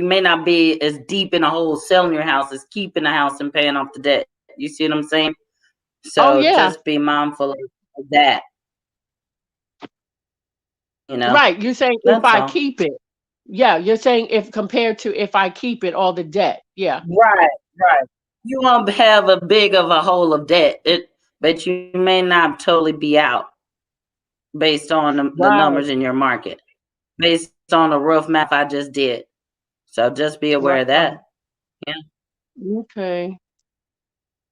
may not be as deep in a hole selling your house as keeping the house and paying off the debt. You see what I'm saying? Oh So yeah. just be mindful of that, you know, Right. You're saying if that's I all. keep it. Yeah, you're saying if compared to if I keep it all the debt. Yeah. Right, right. You won't have a big of a hole of debt, but you may not totally be out based on the Right. numbers in your market, based on the rough math I just did. So just be aware of Right. that. Yeah. Okay.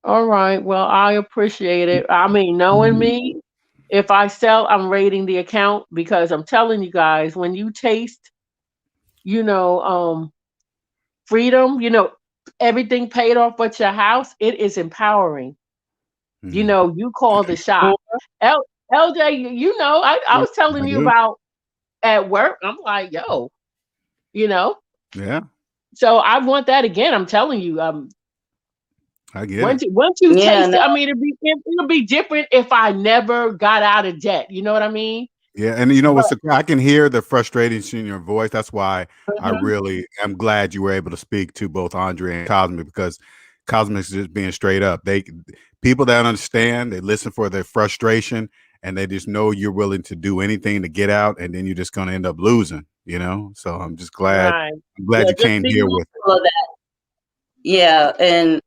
All right. Well, I appreciate it. I mean, knowing me, if I sell, I'm raiding the account because I'm telling you guys, when you taste you know, freedom, everything paid off but your house, it is empowering. Mm. You call the shot. L- LJ, I Yeah, was telling I you do. about at work. I'm like, yo, you know. Yeah, So I want that again. I'm telling you. I get it. Once you Yeah, taste no, it, I mean, it'll be different if I never got out of debt. You know what I mean? Yeah, and you know But what's I can hear the frustration in your voice. That's why I mhm. really am glad you were able to speak to both Andre and Cosmic, because Cosmic's just being straight up. People that understand, they listen for their frustration, and they just know you're willing to do anything to get out, and then you're just going to end up losing. So I'm just glad. right, I'm glad Yeah, you just came be here with it. mindful of that. Yeah, and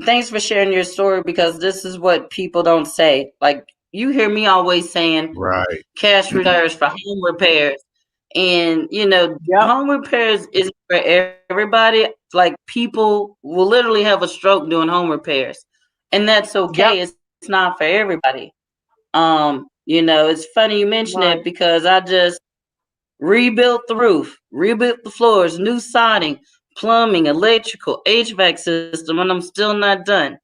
thanks for sharing your story because this is what people don't say. Like you hear me always saying Right. cash reserves for home repairs. And yep, home repairs is for everybody. Like people will literally have a stroke doing home repairs. And that's yep, okay. It's not for everybody. It's funny you mention right, it because I just rebuilt the roof, rebuilt the floors, new siding, plumbing, electrical, HVAC system, and I'm still not done.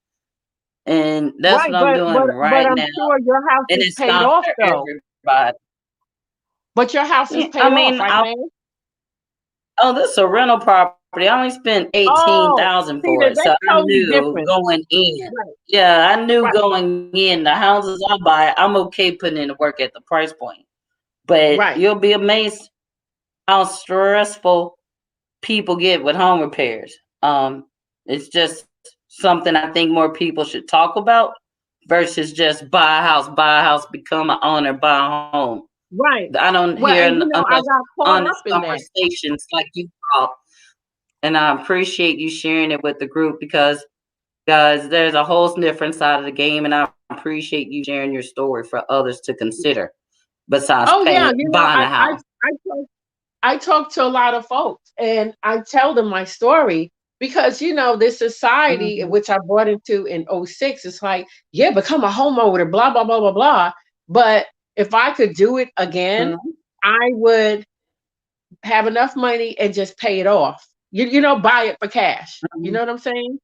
And that's right. what I'm doing But right I'm now. sure your house And is it's paid not off for though. everybody. But your house is Yeah, I paid off, mean, right, man? this is a rental property. I only spent eighteen Oh, thousand see for that it, so that's I totally knew different. going in. Right, Yeah, I knew right, going in. The houses I buy, I'm okay putting in the work at the price point. But right. you'll be amazed how stressful people get with home repairs. It's just something I think more people should talk about versus just buy a house, become an owner, buy a home. Right. I don't Well, hear and I enough got caught up honest in that. conversations like you brought, and I appreciate you sharing it with the group because, guys, there's a whole different side of the game, and I appreciate you sharing your story for others to consider besides Oh yeah, buying a house. I talk to a lot of folks and I tell them my story because this society in Mhm, which I brought into in '06 is like, yeah, become a homeowner, blah blah blah blah blah. But if I could do it again, mhm, I would have enough money and just pay it off. Buy it for cash. You mhm, know what I'm saying?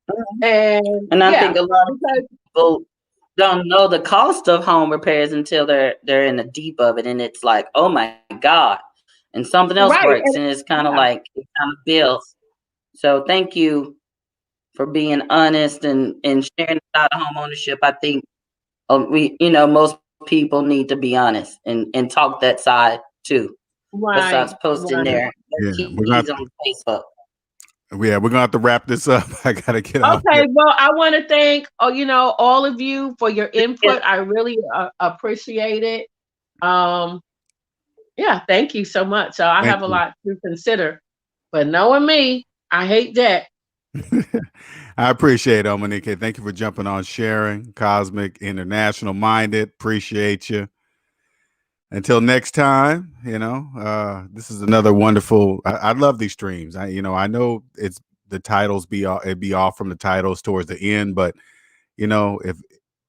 mhm. And And I yeah, think a lot of because people don't know the cost of home repairs until they're in the deep of it, and it's like, oh my god, and something else right, breaks, and and it's kind of yeah, like it kind of builds. So thank you for being honest and sharing about home ownership. I think most people need to be honest and talk that side too, besides right, posting right. their Yeah, keys on Facebook. we're gonna have to wrap this up. I gotta get off here. Okay, well, I want to thank all of you for your Yeah, input. I really appreciate it. Um, yeah, thank you so much. So I Thank have a you. lot to consider, but knowing me, I hate debt. I appreciate it, Monique. Thank you for jumping on, sharing. Cosmic, international minded. Appreciate you. Until next time, this is another wonderful. I love these streams. I know it's the titles it'd be off from the titles towards the end, but if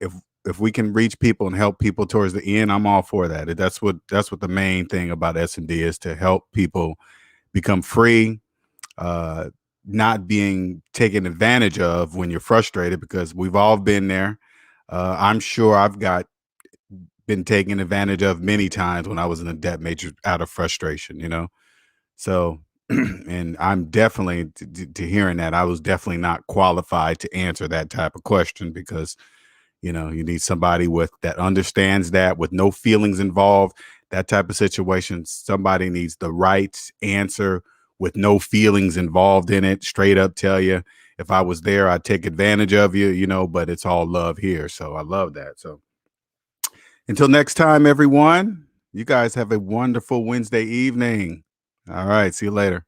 if if we can reach people and help people towards the end, I'm all for that. That's what the main thing about S&D is, to help people become free, uh, not being taken advantage of when you're frustrated, because we've all been there. I'm sure I've been taken advantage of many times when I was in a debt matrix out of frustration. So, and I'm definitely to hearing that, I was definitely not qualified to answer that type of question, because you need somebody with that understands that, with no feelings involved. That type of situation, somebody needs the right answer with no feelings involved in it. Straight up tell you, if I was there, I'd take advantage of you, but it's all love here. So I love that. So until next time, everyone, you guys have a wonderful Wednesday evening. All right. See you later.